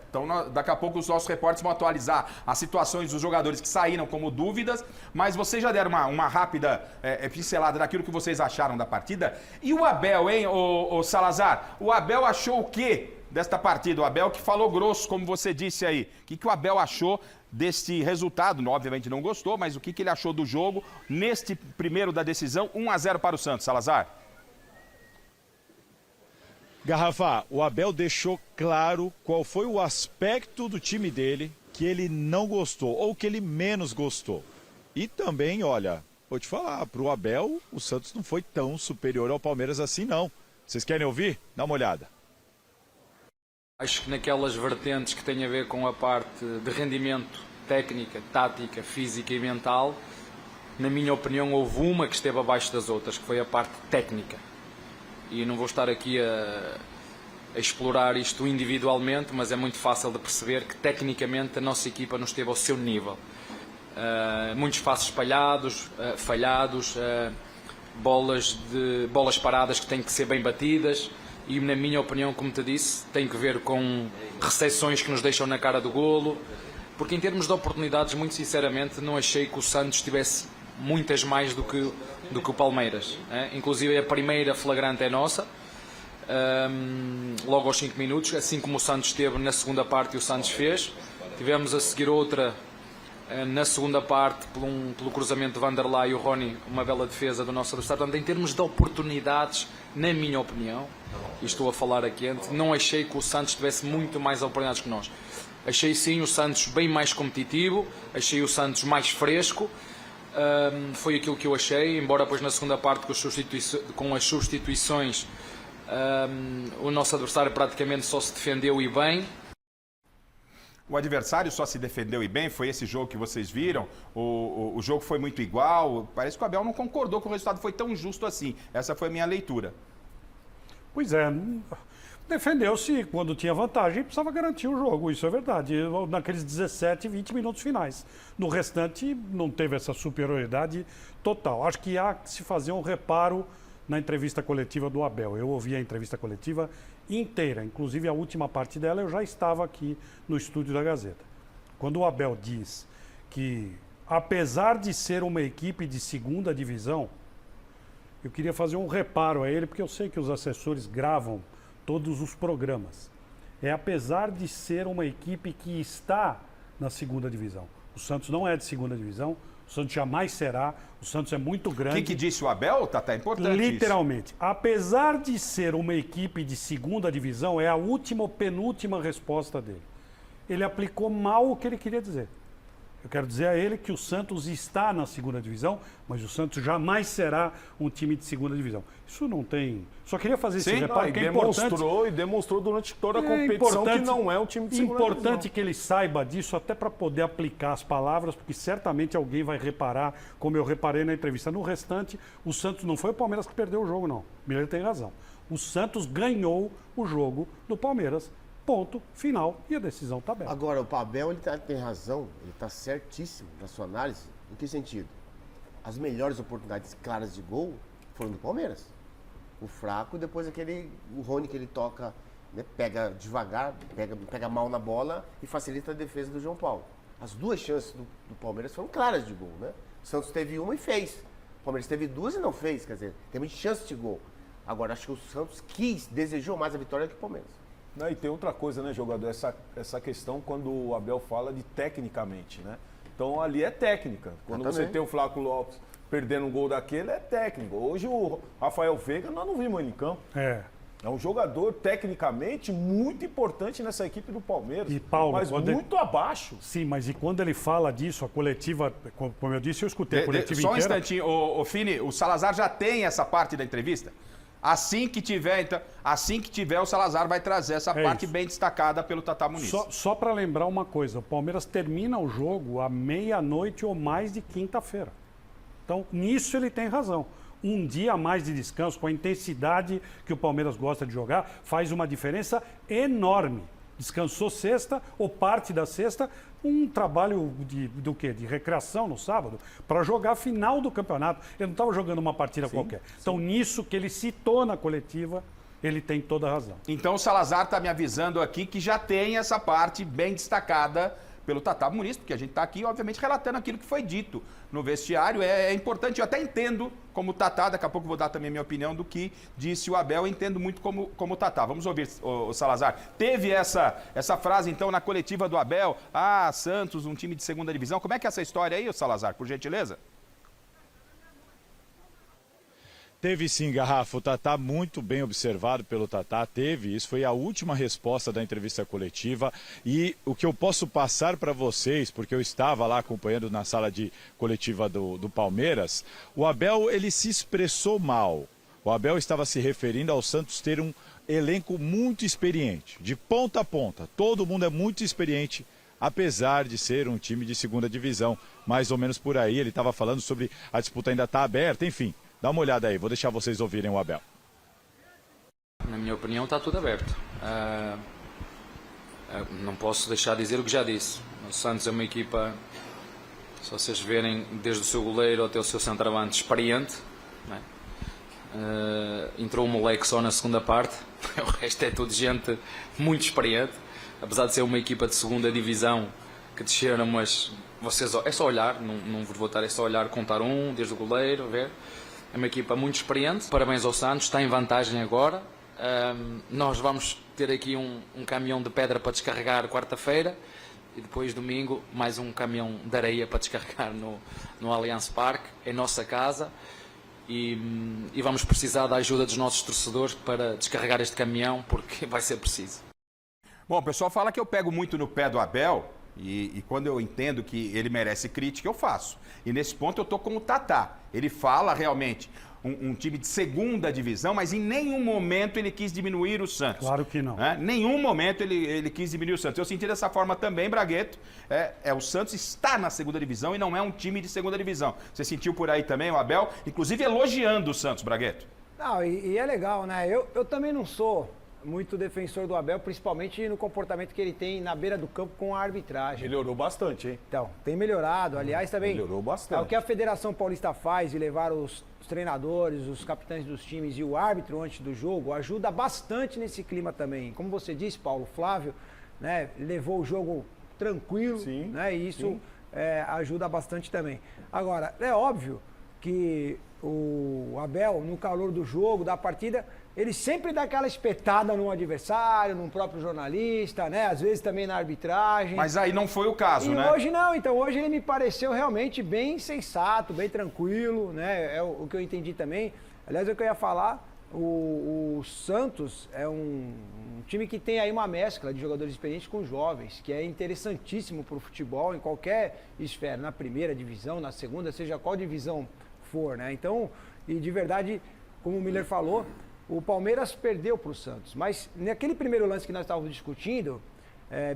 Speaker 1: Então daqui a pouco os nossos repórteres vão atualizar as situações dos jogadores que saíram como dúvidas, mas vocês já deram uma rápida pincelada daquilo que vocês acharam da partida. E o Abel, hein, o Salazar? O Abel achou o quê desta partida? O Abel que falou grosso, como você disse aí. O que o Abel achou deste resultado? Obviamente não gostou, mas o que ele achou do jogo neste primeiro da decisão, 1-0 para o Santos, Salazar?
Speaker 9: Garrafa, o Abel deixou claro qual foi o aspecto do time dele que ele não gostou, ou que ele menos gostou. E também, olha, vou te falar, para o Abel, o Santos não foi tão superior ao Palmeiras assim, não. Vocês querem ouvir? Dá uma olhada.
Speaker 11: Acho que naquelas vertentes que têm a ver com a parte de rendimento, técnica, tática, física e mental, na minha opinião houve uma que esteve abaixo das outras, que foi a parte técnica. E não vou estar aqui a explorar isto individualmente, mas é muito fácil de perceber que tecnicamente a nossa equipa não esteve ao seu nível. Muitos passos falhados, bolas paradas que têm que ser bem batidas. E, na minha opinião, como te disse, tem que ver com recepções que nos deixam na cara do golo, porque em termos de oportunidades, muito sinceramente, não achei que o Santos tivesse muitas mais do que o Palmeiras. Inclusive a primeira flagrante é nossa, logo aos 5 minutos, assim como o Santos teve na segunda parte e o Santos fez. Tivemos a seguir outra na segunda parte pelo cruzamento de Vanderlei e o Rony, uma bela defesa do nosso adversário. Portanto, em termos de oportunidades, na minha opinião, e estou a falar aqui antes, não achei que o Santos tivesse muito mais oportunidades que nós. Achei sim o Santos bem mais competitivo, achei o Santos mais fresco, foi aquilo que eu achei, embora depois na segunda parte com as substituições o nosso adversário praticamente só se defendeu e bem.
Speaker 1: O adversário só se defendeu e bem, foi esse jogo que vocês viram, o jogo foi muito igual, parece que o Abel não concordou que o resultado foi tão justo assim, essa foi a minha leitura.
Speaker 4: Pois é, defendeu-se quando tinha vantagem, precisava garantir o jogo, isso é verdade, naqueles 17, 20 minutos finais. No restante, não teve essa superioridade total. Acho que há que se fazer um reparo na entrevista coletiva do Abel. Eu ouvi a entrevista coletiva inteira, inclusive a última parte dela eu já estava aqui no estúdio da Gazeta. Quando o Abel diz que apesar de ser uma equipe de segunda divisão, eu queria fazer um reparo a ele, porque eu sei que os assessores gravam todos os programas. Apesar de ser uma equipe que está na segunda divisão. O Santos não é de segunda divisão, o Santos jamais será, o Santos é muito grande.
Speaker 1: O que disse o Abel, Tatá? É importante
Speaker 4: literalmente.
Speaker 1: isso.
Speaker 4: Apesar de ser uma equipe de segunda divisão, é a última ou penúltima resposta dele. Ele aplicou mal o que ele queria dizer. Eu quero dizer a ele que o Santos está na segunda divisão, mas o Santos jamais será um time de segunda divisão. Isso não tem... Só queria fazer esse reparo, que é importante.
Speaker 5: E demonstrou durante toda a competição que não é um time de segunda divisão.
Speaker 4: Importante que ele saiba disso, até para poder aplicar as palavras, porque certamente alguém vai reparar, como eu reparei na entrevista. No restante, o Santos não foi o Palmeiras que perdeu o jogo, não. O Miller tem razão. O Santos ganhou o jogo do Palmeiras. Ponto, final, e a decisão está aberta.
Speaker 6: Agora, o Abel tem razão, ele está certíssimo na sua análise. Em que sentido? As melhores oportunidades claras de gol foram do Palmeiras. O fraco, depois o Rony que ele toca, né, pega devagar, pega mal na bola e facilita a defesa do João Paulo. As duas chances do Palmeiras foram claras de gol, né? O Santos teve uma e fez. O Palmeiras teve duas e não fez, quer dizer, tem muita chance de gol. Agora, acho que o Santos desejou mais a vitória que o Palmeiras.
Speaker 5: Não, e tem outra coisa, né, jogador? Essa questão quando o Abel fala de tecnicamente, né? Então ali é técnica. Quando você tem o Flávio Lopes perdendo um gol daquele, é técnico. Hoje o Rafael Veiga, nós não vimos ele em campo.
Speaker 4: É
Speaker 5: um jogador tecnicamente muito importante nessa equipe do Palmeiras.
Speaker 4: E Paulo,
Speaker 5: mas muito abaixo.
Speaker 4: Sim, mas e quando ele fala disso, a coletiva, como eu disse, eu escutei a coletiva
Speaker 1: inteira.
Speaker 4: Só
Speaker 1: um instantinho, ô Fini, o Salazar já tem essa parte da entrevista? Assim que tiver, o Salazar vai trazer essa parte bem destacada pelo Tatá Muniz.
Speaker 4: Só para lembrar uma coisa, o Palmeiras termina o jogo à meia-noite ou mais de quinta-feira. Então, nisso ele tem razão. Um dia a mais de descanso, com a intensidade que o Palmeiras gosta de jogar, faz uma diferença enorme. Descansou sexta ou parte da sexta, um trabalho de recreação no sábado, para jogar a final do campeonato. Ele não estava jogando uma partida qualquer. Então, nisso que ele citou na coletiva, ele tem toda a razão.
Speaker 1: Então, o Salazar está me avisando aqui que já tem essa parte bem destacada pelo Tatá Muniz, porque a gente está aqui, obviamente, relatando aquilo que foi dito no vestiário. É importante, eu até entendo como o Tatá, daqui a pouco vou dar também a minha opinião do que disse o Abel, eu entendo muito como o Tatá. Vamos ouvir, o Salazar. Teve essa frase, então, na coletiva do Abel, Santos, um time de segunda divisão. Como é que é essa história aí, Salazar, por gentileza?
Speaker 9: Teve sim, Garrafa. O Tatá, muito bem observado pelo Tatá, teve. Isso foi a última resposta da entrevista coletiva. E o que eu posso passar para vocês, porque eu estava lá acompanhando na sala de coletiva do Palmeiras, o Abel, ele se expressou mal. O Abel estava se referindo ao Santos ter um elenco muito experiente, de ponta a ponta. Todo mundo é muito experiente, apesar de ser um time de segunda divisão. Mais ou menos por aí, ele estava falando sobre a disputa ainda está aberta, enfim. Dá uma olhada aí, vou deixar vocês ouvirem o Abel.
Speaker 11: Na minha opinião está tudo aberto. Não posso deixar de dizer o que já disse. O Santos é uma equipa, se vocês verem, desde o seu goleiro até o seu centroavante, experiente. Não é? Entrou um moleque só na segunda parte, o resto é tudo gente muito experiente. Apesar de ser uma equipa de segunda divisão que desceram, mas vocês, é só olhar, não vos vou estar, é só olhar, contar desde o goleiro, ver. É uma equipa muito experiente. Parabéns ao Santos, está em vantagem agora. Nós vamos ter aqui um caminhão de pedra para descarregar quarta-feira e depois domingo mais um caminhão de areia para descarregar no Allianz Parque, em nossa casa. E vamos precisar da ajuda dos nossos torcedores para descarregar este caminhão, porque vai ser preciso.
Speaker 1: Bom, o pessoal fala que eu pego muito no pé do Abel. E quando eu entendo que ele merece crítica, eu faço. E nesse ponto eu estou com o Tatá. Ele fala realmente um time de segunda divisão, mas em nenhum momento ele quis diminuir o Santos.
Speaker 4: Claro que não.
Speaker 1: Nenhum momento ele quis diminuir o Santos. Eu senti dessa forma também, Bragueto. O Santos está na segunda divisão e não é um time de segunda divisão. Você sentiu por aí também o Abel, inclusive elogiando o Santos, Bragueto?
Speaker 3: Não, e é legal, né? Eu também não sou muito defensor do Abel, principalmente no comportamento que ele tem na beira do campo com a arbitragem.
Speaker 5: Melhorou bastante, hein?
Speaker 3: Então, tem melhorado. Aliás, também...
Speaker 5: Melhorou bastante.
Speaker 3: O que a Federação Paulista faz de levar os treinadores, os capitães dos times e o árbitro antes do jogo, ajuda bastante nesse clima também. Como você disse, Paulo, Flávio, né, levou o jogo tranquilo, né? E isso ajuda bastante também. Agora, é óbvio que o Abel, no calor do jogo, da partida, ele sempre dá aquela espetada no adversário, no próprio jornalista, né? Às vezes também na arbitragem.
Speaker 1: Mas aí não foi o caso,
Speaker 3: E
Speaker 1: né?
Speaker 3: hoje não, então hoje ele me pareceu realmente bem sensato, bem tranquilo, né? É o que eu entendi também. Aliás, é o que eu ia falar, o Santos é um time que tem aí uma mescla de jogadores experientes com jovens, que é interessantíssimo para o futebol em qualquer esfera, na primeira divisão, na segunda, seja qual divisão for, né? Então, e de verdade, como o Miller falou, o Palmeiras perdeu para o Santos, mas naquele primeiro lance que nós estávamos discutindo,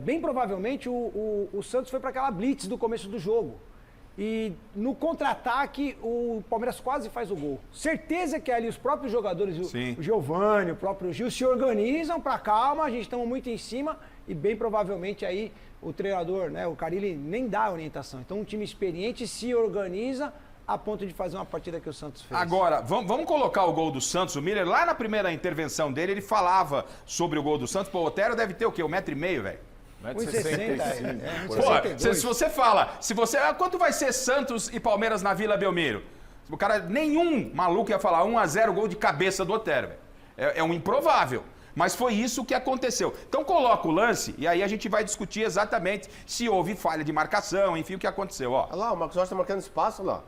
Speaker 3: bem provavelmente o Santos foi para aquela blitz do começo do jogo. E no contra-ataque, o Palmeiras quase faz o gol. Certeza que ali os próprios jogadores, o Giovani, o próprio Gil, se organizam para calma, a gente estamos muito em cima e bem provavelmente aí o treinador, né, o Carille, nem dá orientação. Então um time experiente se organiza a ponto de fazer uma partida que o Santos fez.
Speaker 1: Agora, vamos colocar o gol do Santos. O Miller, lá na primeira intervenção dele, ele falava sobre o gol do Santos. Pô, o Otero deve ter o quê? 1,5 m, velho?
Speaker 3: 1,60 m.
Speaker 1: Pô, se você fala, quanto vai ser Santos e Palmeiras na Vila Belmiro? O cara, nenhum maluco ia falar 1-0 gol de cabeça do Otero, velho. É um improvável. Mas foi isso que aconteceu. Então coloca o lance e aí a gente vai discutir exatamente se houve falha de marcação, enfim, o que aconteceu, ó.
Speaker 6: Olha lá, o Marcos Rocha tá marcando espaço, olha lá.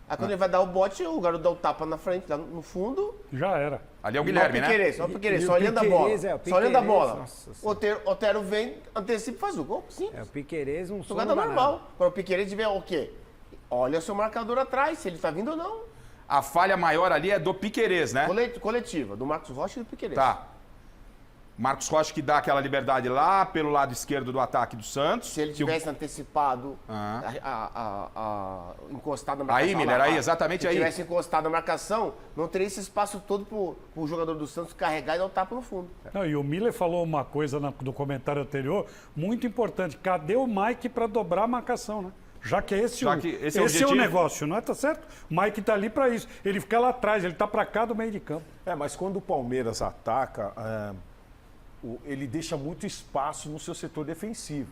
Speaker 6: Aí quando ele vai dar o bote, o garoto dá o tapa na frente, lá no fundo.
Speaker 4: Já era.
Speaker 1: Ali é o Guilherme, né?
Speaker 6: Olha o Piquerez, só olhando a bola. Só olhando a bola. O Otero vem, antecipa e faz o gol. Sim.
Speaker 3: O Piquerez não
Speaker 6: jogada normal. Para o Piquerez tiver o quê? Olha o seu marcador atrás, se ele tá vindo ou não.
Speaker 1: A falha maior ali é do Piquerez, né?
Speaker 6: Coletiva, do Marcos Rocha e do Piquerez.
Speaker 1: Tá. Marcos Rocha que dá aquela liberdade lá pelo lado esquerdo do ataque do Santos.
Speaker 6: Se ele tivesse antecipado, encostado na marcação.
Speaker 1: Aí, Miller, aí, exatamente aí.
Speaker 6: Se tivesse encostado na marcação, não teria esse espaço todo pro jogador do Santos carregar e dar o tapa no fundo.
Speaker 4: Não, e o Miller falou uma coisa no comentário anterior, muito importante. Cadê o Mike para dobrar a marcação, né? Já que esse é o negócio, não é? Tá certo? O Mike tá ali para isso. Ele fica lá atrás, ele tá para cá do meio de campo.
Speaker 5: Mas quando o Palmeiras ataca, ele deixa muito espaço no seu setor defensivo.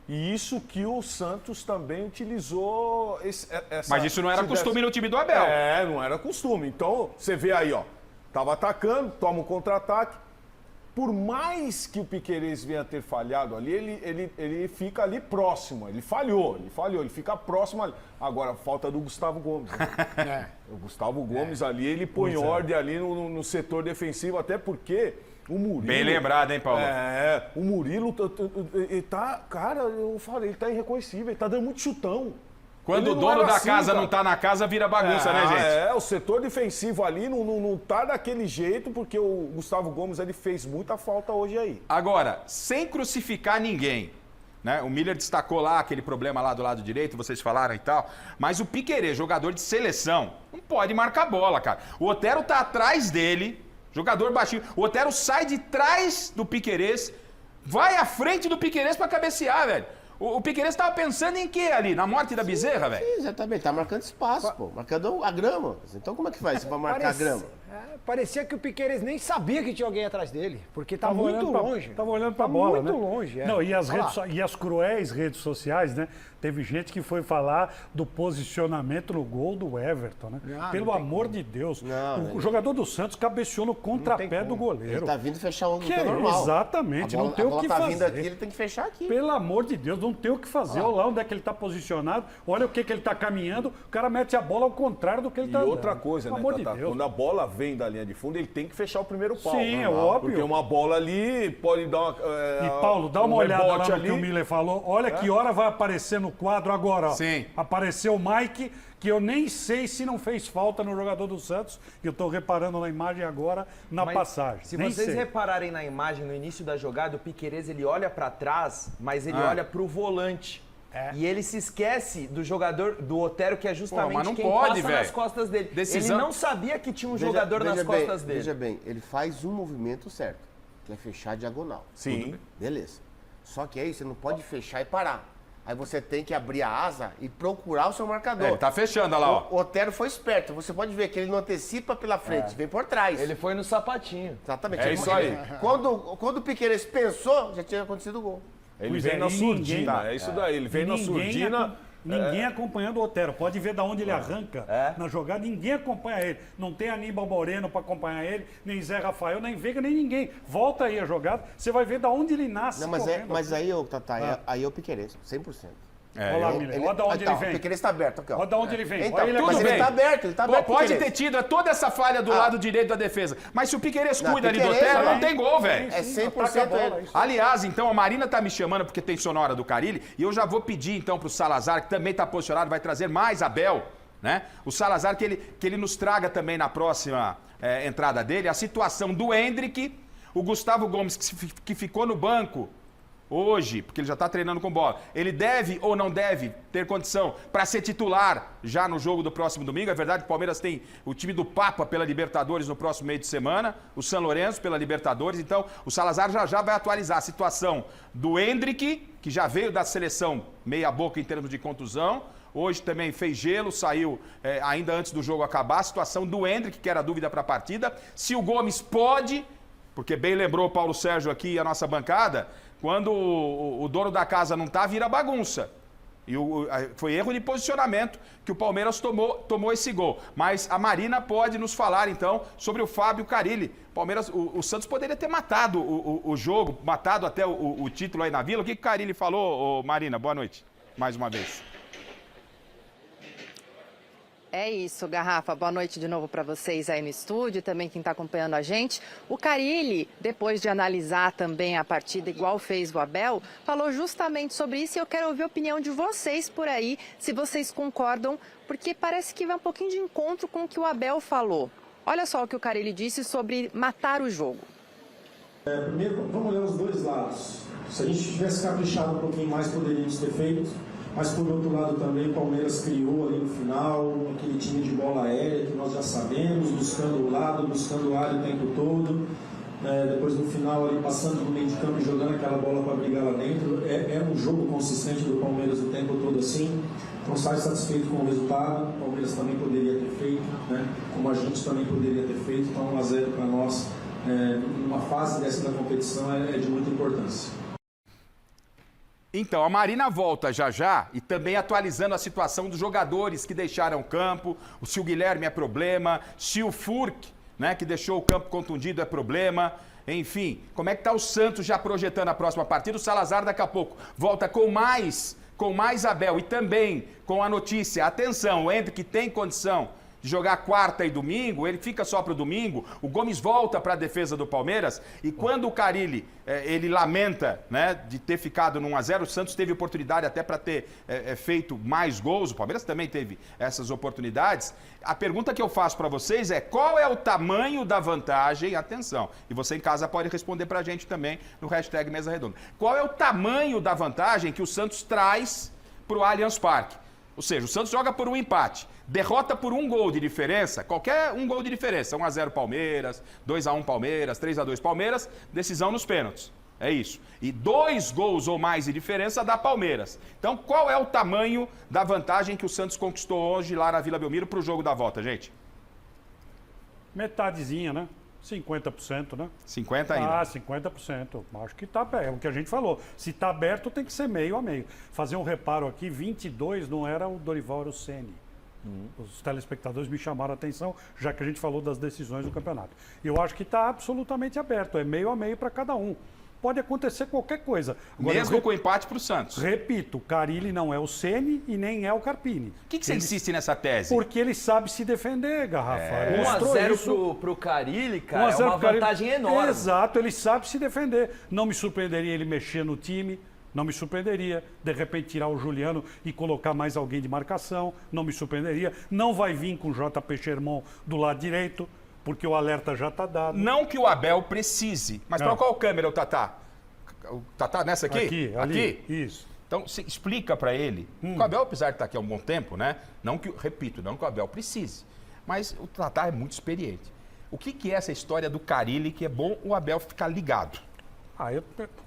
Speaker 5: E isso que o Santos também utilizou.
Speaker 1: Mas isso não era costume no time do Abel.
Speaker 5: Não era costume. Então, você vê aí, ó. Tava atacando, toma um contra-ataque. Por mais que o Piquerez venha ter falhado ali, ele fica ali próximo. Ele falhou, ele fica próximo ali. Agora, falta do Gustavo Gomes. Né? O Gustavo Gomes ali, ele põe ordem ali no setor defensivo, até porque o Murilo...
Speaker 1: Bem lembrado, hein, Paulo?
Speaker 5: O Murilo, ele tá... Cara, eu falei, ele tá irreconhecível, ele tá dando muito chutão.
Speaker 1: Quando o dono da casa não tá na casa, vira bagunça, né, gente?
Speaker 5: O setor defensivo ali não tá daquele jeito, porque o Gustavo Gomes, ele fez muita falta hoje aí.
Speaker 1: Agora, sem crucificar ninguém, né? O Miller destacou lá aquele problema lá do lado direito, vocês falaram e tal, mas o Piquerez, jogador de seleção, não pode marcar bola, cara. O Otero tá atrás dele, jogador baixinho. O Otero sai de trás do Piquerez, vai à frente do Piquerez pra cabecear, velho. O Piquerez tava pensando em quê ali? Na morte da bezerra, velho?
Speaker 6: Sim, exatamente. Tá marcando espaço, pô. Marcando a grama. Então como é que faz se vai marcar a grama?
Speaker 3: Parecia que o Piquerez nem sabia que tinha alguém atrás dele, porque tá muito longe.
Speaker 4: Tava olhando pra bola,
Speaker 3: muito longe,
Speaker 4: Não, e as cruéis redes sociais, né? Teve gente que foi falar do posicionamento no gol do Everton, né? Pelo amor de Deus. O jogador do Santos cabeceou no contrapé do goleiro.
Speaker 6: Ele tá vindo fechar o que é normal.
Speaker 4: Exatamente, não tem o que fazer.
Speaker 6: Tá vindo aqui, ele tem que fechar aqui.
Speaker 4: Pelo amor de Deus, não tem o que fazer. Olha lá onde é que ele tá posicionado, olha o que ele tá caminhando, o cara mete a bola ao contrário do que ele tá
Speaker 5: dando.
Speaker 4: E
Speaker 5: outra coisa, né, Tata? Quando a bola vem da linha de fundo, ele tem que fechar o primeiro pau.
Speaker 4: Sim, é óbvio.
Speaker 5: Porque uma bola ali pode dar uma...
Speaker 4: E Paulo, dá uma olhada lá no que o Miller falou. Olha que hora vai aparecer no quadro agora, ó.
Speaker 1: Sim.
Speaker 4: Apareceu o Mike, que eu nem sei se não fez falta no jogador do Santos, que eu estou reparando na imagem agora, na passagem.
Speaker 8: Se vocês repararem na imagem, no início da jogada, o Piquerez, ele olha para trás, mas ele olha para o volante. E ele se esquece do jogador, do Otero, que é justamente quem passa nas costas dele. Ele não sabia que tinha um jogador nas costas dele.
Speaker 6: Veja bem, ele faz um movimento certo, que é fechar a diagonal.
Speaker 5: Sim.
Speaker 6: Beleza. Só que aí você não pode fechar e parar. Aí você tem que abrir a asa e procurar o seu marcador.
Speaker 1: Ele tá fechando, olha lá, ó.
Speaker 6: O Otero foi esperto. Você pode ver que ele não antecipa pela frente, vem por trás.
Speaker 8: Ele foi no sapatinho.
Speaker 6: Exatamente.
Speaker 1: É isso aí.
Speaker 6: Quando o Piquerez pensou, já tinha acontecido o gol.
Speaker 5: Ele vem na surdina, é isso daí. Ele vem na surdina,
Speaker 4: Ninguém acompanhando o Otero. Pode ver de onde ele arranca na jogada. Ninguém acompanha ele. Não tem Aníbal Moreno para acompanhar ele, nem Zé Rafael, nem Veiga, nem ninguém. Volta aí a jogada, você vai ver de onde ele nasce.
Speaker 6: Não, mas aí, Tatá, aí é o Piquerez, 100%.
Speaker 4: Olha lá, Miller. Olha de onde ele vem.
Speaker 6: O Piquerez está aberto aqui, ó.
Speaker 4: Olha de onde ele vem.
Speaker 6: Então,
Speaker 4: Olha
Speaker 6: mas ele está aberto,
Speaker 1: Pode ter tido toda essa falha do lado direito da defesa. Mas se o Piquerez cuida ali do Otero, não tem gol, velho.
Speaker 6: É 100% ele.
Speaker 1: Aliás, então, a Marina tá me chamando porque tem sonora do Carille. E eu já vou pedir, então, pro Salazar, que também tá posicionado, vai trazer mais Abel, né? O Salazar, que ele nos traga também na próxima entrada dele a situação do Hendrick, o Gustavo Gomes, que ficou no banco hoje, porque ele já está treinando com bola, ele deve ou não deve ter condição para ser titular já no jogo do próximo domingo? É verdade que o Palmeiras tem o time do Papa pela Libertadores no próximo meio de semana, o São Lourenço pela Libertadores, então o Salazar já vai atualizar a situação do Hendrick, que já veio da seleção meia boca em termos de contusão, hoje também fez gelo, saiu ainda antes do jogo acabar, a situação do Hendrick, que era dúvida para a partida, se o Gomes pode, porque bem lembrou o Paulo Sérgio aqui e a nossa bancada, quando o dono da casa não tá, vira bagunça. E foi erro de posicionamento que o Palmeiras tomou esse gol. Mas a Marina pode nos falar, então, sobre o Fábio Carille. O Santos poderia ter matado o jogo, matado até o título aí na Vila. O que o Carille falou, Marina? Boa noite, mais uma vez.
Speaker 10: É isso, Garrafa. Boa noite de novo para vocês aí no estúdio e também quem está acompanhando a gente. O Carille, depois de analisar também a partida, igual fez o Abel, falou justamente sobre isso e eu quero ouvir a opinião de vocês por aí, se vocês concordam, porque parece que vai um pouquinho de encontro com o que o Abel falou. Olha só o que o Carille disse sobre matar o jogo.
Speaker 12: Primeiro, vamos olhar os dois lados. Se a gente tivesse caprichado um pouquinho mais, poderíamos ter feito. Mas, por outro lado, também o Palmeiras criou ali no final aquele time de bola aérea que nós já sabemos, buscando o lado, buscando a área o tempo todo. Depois, no final, ali passando no meio de campo e jogando aquela bola para brigar lá dentro. É um jogo consistente do Palmeiras o tempo todo assim. Não sai satisfeito com o resultado. O Palmeiras também poderia ter feito, né? Como a gente também poderia ter feito. Então, 1-0 para nós, numa fase dessa da competição, é de muita importância.
Speaker 1: Então, a Marina volta já e também atualizando a situação dos jogadores que deixaram o campo, se o Guilherme é problema, se o Furk, né, que deixou o campo contundido é problema, enfim, como é que está o Santos já projetando a próxima partida? O Salazar daqui a pouco volta com mais Abel e também com a notícia, atenção, o Hendrick tem condição de jogar quarta e domingo, ele fica só para o domingo, o Gomes volta para a defesa do Palmeiras, e quando o Carille, ele lamenta, né, de ter ficado no 1-0, o Santos teve oportunidade até para ter feito mais gols, o Palmeiras também teve essas oportunidades. A pergunta que eu faço para vocês é, qual é o tamanho da vantagem, atenção, e você em casa pode responder para a gente também no hashtag Mesa Redonda, qual é o tamanho da vantagem que o Santos traz para o Allianz Parque? Ou seja, o Santos joga por um empate, derrota por um gol de diferença, qualquer um gol de diferença, 1-0 Palmeiras, 2-1 Palmeiras, 3-2 Palmeiras, decisão nos pênaltis. É isso. E 2 gols ou mais de diferença dá Palmeiras. Então, qual é o tamanho da vantagem que o Santos conquistou hoje lá na Vila Belmiro para o jogo da volta, gente?
Speaker 4: Metadezinha, né? 50%, né?
Speaker 1: 50% ainda?
Speaker 4: 50%. Acho que tá é o que a gente falou. Se tá aberto, tem que ser meio a meio. Fazer um reparo aqui, 22 não era o Dorival, era o Ceni. Os telespectadores me chamaram a atenção, já que a gente falou das decisões do campeonato. Eu acho que está absolutamente aberto, é meio a meio para cada um. Pode acontecer qualquer coisa. Agora,
Speaker 1: mesmo com empate para o Santos.
Speaker 4: Repito, Carille não é o Ceni e nem é o Carpini.
Speaker 1: Por que você insiste nessa tese?
Speaker 4: Porque ele sabe se defender, Garrafa.
Speaker 8: 1-0 pro Carille, cara, é uma vantagem enorme.
Speaker 4: Exato, ele sabe se defender. Não me surpreenderia ele mexer no time. Não me surpreenderia, de repente, tirar o Juliano e colocar mais alguém de marcação. Não me surpreenderia. Não vai vir com o JP Sherman do lado direito, porque o alerta já está dado.
Speaker 1: Não que o Abel precise. Mas para qual câmera o Tatá? O Tatá nessa aqui?
Speaker 4: Aqui, ali. Isso.
Speaker 1: Então, você explica para ele. O Abel, apesar de estar aqui há um bom tempo, né? Não que, repito, não que o Abel precise. Mas o Tatá é muito experiente. O que é essa história do Carille que é bom o Abel ficar ligado?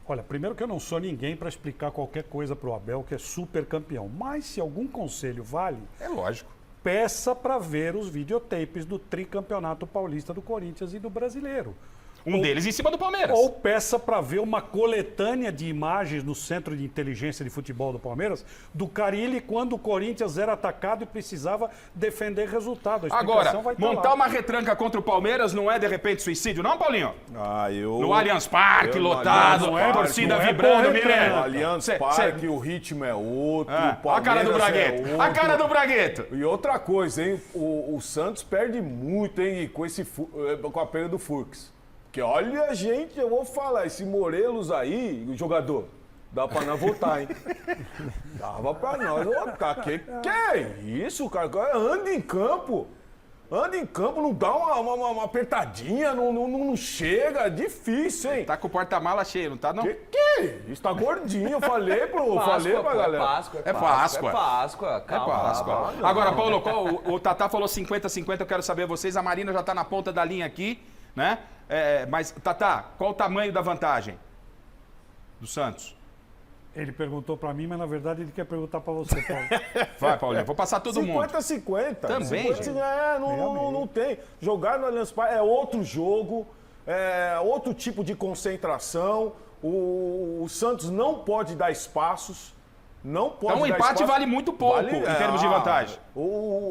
Speaker 4: Olha, primeiro que eu não sou ninguém para explicar qualquer coisa para o Abel, que é super campeão. Mas se algum conselho vale...
Speaker 1: É lógico.
Speaker 4: Peça para ver os videotapes do tricampeonato paulista do Corinthians e do Brasileiro.
Speaker 1: Um deles em cima do Palmeiras.
Speaker 4: Ou peça para ver uma coletânea de imagens no Centro de Inteligência de Futebol do Palmeiras do Carille quando o Corinthians era atacado e precisava defender resultado. A
Speaker 1: Agora,
Speaker 4: explicação vai estar
Speaker 1: montar
Speaker 4: lá.
Speaker 1: uma retranca contra o Palmeiras não é de repente suicídio, não, Paulinho?
Speaker 5: Eu...
Speaker 1: No Allianz Parque, lotado,
Speaker 4: não é,
Speaker 1: torcida
Speaker 4: não é
Speaker 1: vibrando,
Speaker 4: bom
Speaker 1: Miller.
Speaker 4: retranca.
Speaker 5: No Allianz Parque, o ritmo é outro, o Palmeiras
Speaker 1: a cara do Bragueto,
Speaker 5: é outro.
Speaker 1: a cara do Bragueto.
Speaker 5: E outra coisa, hein? O Santos perde muito, hein? Com a perda do Furques. Porque olha, gente, eu vou falar, esse Morelos aí, o jogador, dá pra nós votar, hein? Dava pra nós votar. Que é isso, cara? Anda em campo. Anda em campo, não dá uma apertadinha, não chega, é difícil, hein?
Speaker 1: Tá com o porta-mala cheio, não tá, não?
Speaker 5: Que? Isso tá gordinho, eu falei pra galera.
Speaker 1: É Páscoa.
Speaker 8: Calma.
Speaker 1: É Páscoa. Agora, Paulo, o Tatá falou 50-50, eu quero saber vocês. A Marina já tá na ponta da linha aqui, né? Mas, Tatá, qual o tamanho da vantagem do Santos?
Speaker 4: Ele perguntou para mim, mas na verdade ele quer perguntar para você, Paulo.
Speaker 1: Vai, Paulinho, vou passar todo mundo.
Speaker 5: 50-50.
Speaker 1: Também, gente.
Speaker 5: Não tem. Jogar no Allianz Parque é outro jogo, é outro tipo de concentração. O Santos não pode dar espaços. Não pode
Speaker 1: então o empate vale muito pouco em termos de vantagem.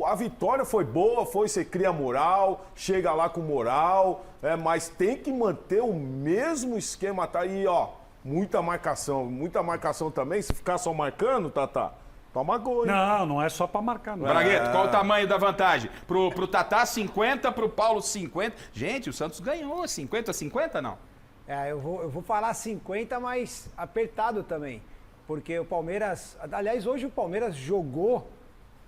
Speaker 5: A vitória foi boa, você cria moral, chega lá com moral, mas tem que manter o mesmo esquema. Tá aí, ó, muita marcação também. Se ficar só marcando, Tatá, toma gol.
Speaker 4: Não é só para marcar. Não.
Speaker 1: Bragueto, qual o tamanho da vantagem? Pro Tatá, 50, pro Paulo, 50. Gente, o Santos ganhou 50-50, não?
Speaker 3: Eu vou falar 50, mas apertado também. Porque o Palmeiras... Aliás, hoje o Palmeiras jogou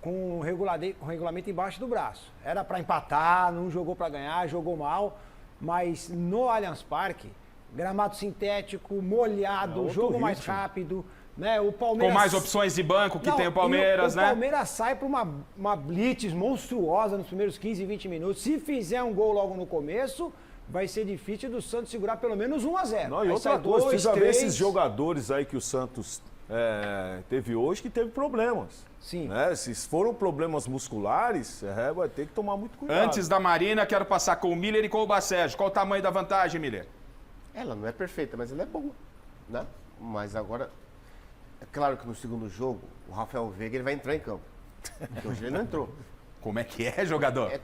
Speaker 3: com o regulamento embaixo do braço. Era para empatar, não jogou para ganhar, jogou mal. Mas no Allianz Parque, gramado sintético, molhado, jogo mais rápido, né? O Palmeiras...
Speaker 1: Com mais opções de banco que tem o Palmeiras, né?
Speaker 3: O Palmeiras sai para uma blitz monstruosa nos primeiros 15, 20 minutos. Se fizer um gol logo no começo... vai ser difícil do Santos segurar pelo menos 1-0.
Speaker 5: Não, e outra coisa, precisa ver esses jogadores aí que o Santos teve hoje que teve problemas.
Speaker 3: Sim.
Speaker 5: Né? Se foram problemas musculares, vai ter que tomar muito cuidado.
Speaker 1: Antes da Marina, quero passar com o Miller e com o Bacérgio. Qual o tamanho da vantagem, Miller?
Speaker 6: Ela não é perfeita, mas ela é boa, né? Mas agora, é claro que no segundo jogo, o Rafael Veiga ele vai entrar em campo. Porque hoje ele não entrou.
Speaker 1: Como é que é, jogador?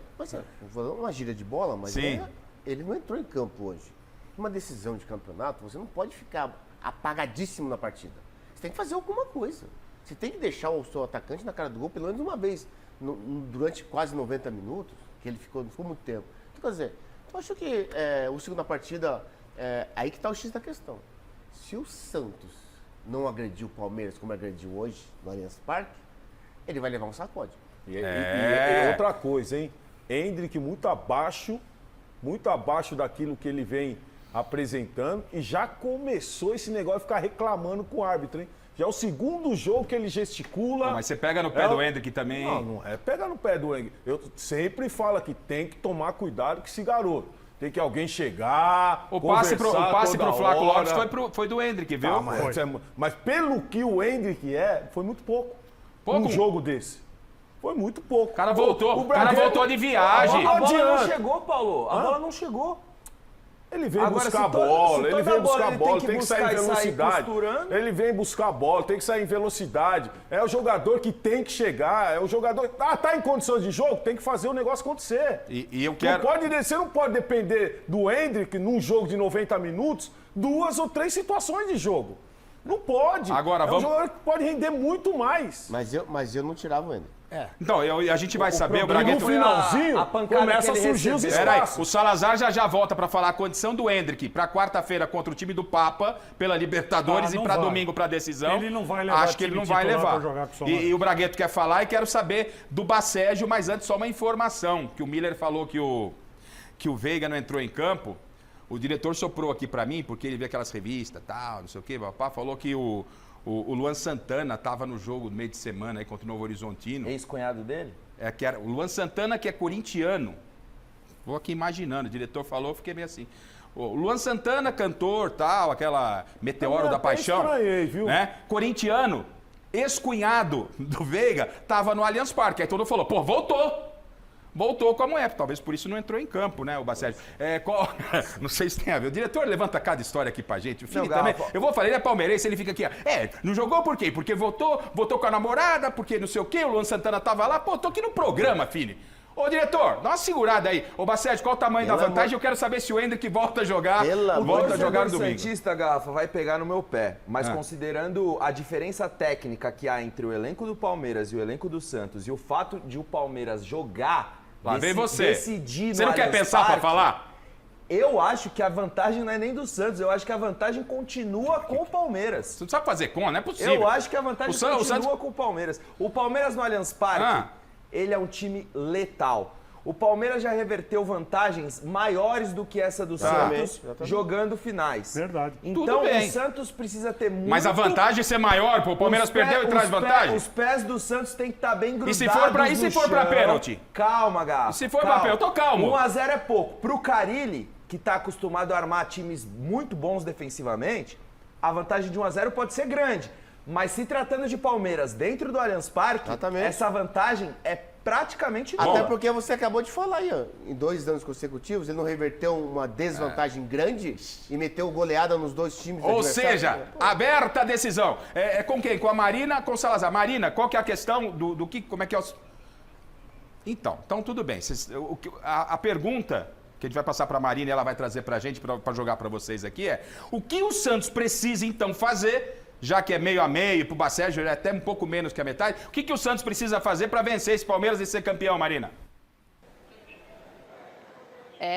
Speaker 6: Vou dar uma gira de bola, mas
Speaker 1: Sim.
Speaker 6: Ele não entrou em campo hoje. Uma decisão de campeonato, você não pode ficar apagadíssimo na partida. Você tem que fazer alguma coisa. Você tem que deixar o seu atacante na cara do gol pelo menos uma vez durante quase 90 minutos, que ele ficou muito tempo. O que quer dizer? Eu acho que o segunda partida, aí que está o X da questão. Se o Santos não agrediu o Palmeiras como agrediu hoje no Allianz Parque, ele vai levar um sacode.
Speaker 5: E outra coisa, hein? Endrick muito abaixo daquilo que ele vem apresentando e já começou esse negócio de ficar reclamando com o árbitro, hein? Já é o segundo jogo que ele gesticula.
Speaker 1: Mas você pega no pé do Endrick também.
Speaker 5: Não é pega no pé do Endrick. Eu sempre falo que tem que tomar cuidado com esse garoto. Tem que alguém chegar,
Speaker 1: o passe pro Flaco Lopes foi do Endrick, viu?
Speaker 5: Mas pelo que o Endrick foi muito pouco. Um jogo desse. Foi muito pouco.
Speaker 1: O cara voltou, o cara voltou de viagem.
Speaker 8: A bola não chegou, Paulo. A bola não chegou.
Speaker 5: Ele vem buscar a bola, tem que sair em velocidade. Ele vem buscar a bola, tem que sair em velocidade. É o jogador que tem que chegar, é o jogador... tá em condições de jogo, tem que fazer o negócio acontecer.
Speaker 1: E eu quero...
Speaker 5: Você não pode depender do Endrick num jogo de 90 minutos, 2 ou 3 situações de jogo. Não pode.
Speaker 1: Agora,
Speaker 5: um jogador que pode render muito mais.
Speaker 6: Mas eu não tirava o Endrick.
Speaker 1: Então, a gente vai saber, o Bragueto...
Speaker 5: No finalzinho, começa a surgir os espaços.
Speaker 1: O Salazar já volta para falar a condição do Endrick para quarta-feira contra o time do Papa, pela Libertadores, e para domingo para decisão.
Speaker 4: Ele não vai levar.
Speaker 1: Acho que ele não vai levar. E o Bragueto quer falar e quero saber do Bacérgio, mas antes só uma informação, que o Miller falou que o Veiga não entrou em campo. O diretor soprou aqui para mim, porque ele vê aquelas revistas, tal, não sei o quê, papá, falou que o Luan Santana estava no jogo no meio de semana aí contra o Novo Horizontino.
Speaker 8: Ex-cunhado dele?
Speaker 1: Que era o Luan Santana, que é corintiano. Vou aqui imaginando, o diretor falou, fiquei meio assim. O Luan Santana, cantor, tal, aquela Meteoro da Paixão.
Speaker 5: Estranhei, viu?
Speaker 1: Né? Corintiano, ex-cunhado do Veiga, estava no Allianz Parque. Aí todo mundo falou, voltou. voltou como é. Talvez por isso não entrou em campo, né, o Bacete? Não sei se tem a ver. O diretor levanta cada história aqui pra gente. O Fili também. Eu vou falar, ele é palmeirense, ele fica aqui, ó. Não jogou por quê? Porque votou com a namorada, porque não sei o quê, o Luan Santana tava lá. Pô, tô aqui no programa, Fili. Ô, diretor, dá uma segurada aí. Ô, Bacete, qual o tamanho da vantagem? Eu quero saber se o Hendrick volta a jogar. Volta a jogar no domingo.
Speaker 8: O Santista, Garrafa, vai pegar no meu pé. Mas considerando a diferença técnica que há entre o elenco do Palmeiras e o elenco do Santos e o fato de o Palmeiras jogar,
Speaker 1: lá vem você.
Speaker 8: Decidir
Speaker 1: Você não quer pensar pra falar?
Speaker 8: Eu acho que a vantagem não é nem do Santos, eu acho que a vantagem continua com o Palmeiras.
Speaker 1: Você não sabe fazer conta, não é possível.
Speaker 8: Eu acho que a vantagem continua com o Palmeiras. O Palmeiras no Allianz Parque, ele é um time letal. O Palmeiras já reverteu vantagens maiores do que essa do Santos jogando finais.
Speaker 4: Verdade.
Speaker 8: Então o Santos precisa ter muito...
Speaker 1: Mas a vantagem é ser maior, pô. O Palmeiras perdeu e traz vantagem.
Speaker 8: Os pés do Santos tem que estar bem grudados.
Speaker 1: E se for pra pênalti?
Speaker 8: Calma, Garrafa.
Speaker 1: E se for pra pênalti? Eu tô calmo.
Speaker 8: 1-0 é pouco. Pro Carille, que tá acostumado a armar times muito bons defensivamente, a vantagem de 1-0 pode ser grande. Mas se tratando de Palmeiras dentro do Allianz Parque, essa vantagem é praticamente nula.
Speaker 6: Até porque você acabou de falar aí, ó, em 2 anos consecutivos, ele não reverteu uma desvantagem grande e meteu goleada nos 2 times.
Speaker 1: Ou seja, aberta a decisão. É com quem? Com a Marina, com o Salazar. Marina, qual que é a questão do que... Como é que é o... Então tudo bem. A pergunta que a gente vai passar para a Marina e ela vai trazer para a gente, para jogar para vocês aqui, é o que o Santos precisa então fazer, já que é meio a meio, pro Bacete é até um pouco menos que a metade, o que o Santos precisa fazer para vencer esse Palmeiras e ser campeão, Marina?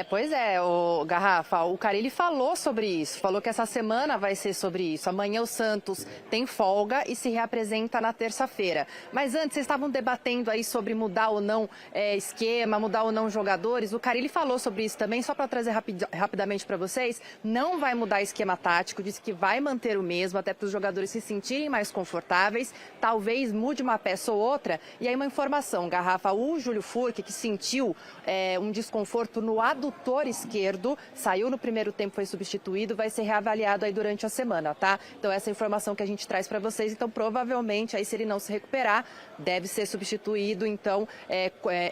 Speaker 10: Pois é, o Garrafa, o Carille falou sobre isso, falou que essa semana vai ser sobre isso. Amanhã o Santos tem folga e se reapresenta na terça-feira. Mas antes, vocês estavam debatendo aí sobre mudar ou não esquema, mudar ou não jogadores. O Carille falou sobre isso também, só para trazer rapidamente para vocês. Não vai mudar esquema tático, disse que vai manter o mesmo, até para os jogadores se sentirem mais confortáveis. Talvez mude uma peça ou outra. E aí uma informação, Garrafa, o Júlio Furque, que sentiu um desconforto no adutor esquerdo, saiu no primeiro tempo, foi substituído, vai ser reavaliado aí durante a semana, tá? Então essa é a informação que a gente traz para vocês, então provavelmente aí se ele não se recuperar, deve ser substituído, então,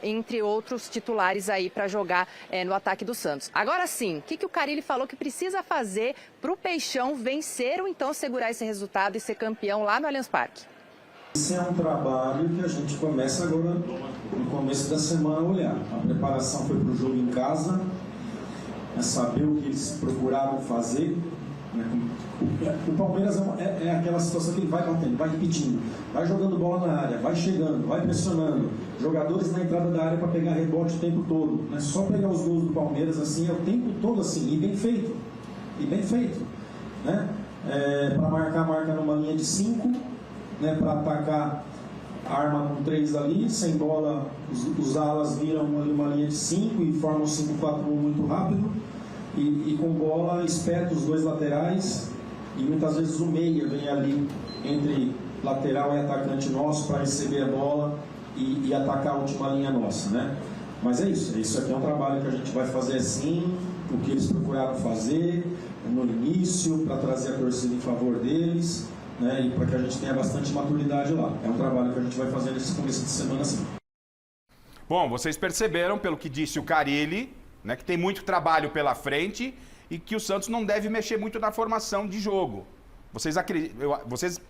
Speaker 10: entre outros titulares aí para jogar no ataque do Santos. Agora sim, o que o Carille falou que precisa fazer para o Peixão vencer ou então segurar esse resultado e ser campeão lá no Allianz Parque?
Speaker 12: Esse é um trabalho que a gente começa agora, no começo da semana, a olhar. A preparação foi para o jogo em casa, saber o que eles procuraram fazer. O Palmeiras é aquela situação que ele vai batendo, vai repetindo, vai jogando bola na área, vai chegando, vai pressionando. Jogadores na entrada da área para pegar rebote o tempo todo. Não é só pegar os gols do Palmeiras assim, é o tempo todo assim, e bem feito. E bem feito. Né? Para marcar, marca numa linha de 5. Né, para atacar a arma com 3 ali, sem bola os alas viram uma linha de 5 e formam um 5-4-1 muito rápido e com bola esperta os 2 laterais e muitas vezes o meia vem ali entre lateral e atacante nosso para receber a bola e atacar a última linha nossa, né? Mas isso aqui é um trabalho que a gente vai fazer assim, o que eles procuraram fazer no início para trazer a torcida em favor deles. Né, e para que a gente tenha bastante maturidade lá. É um trabalho que a gente vai fazer nesse começo de semana, sim.
Speaker 1: Bom, vocês perceberam, pelo que disse o Carille, né, que tem muito trabalho pela frente e que o Santos não deve mexer muito na formação de jogo. Vocês,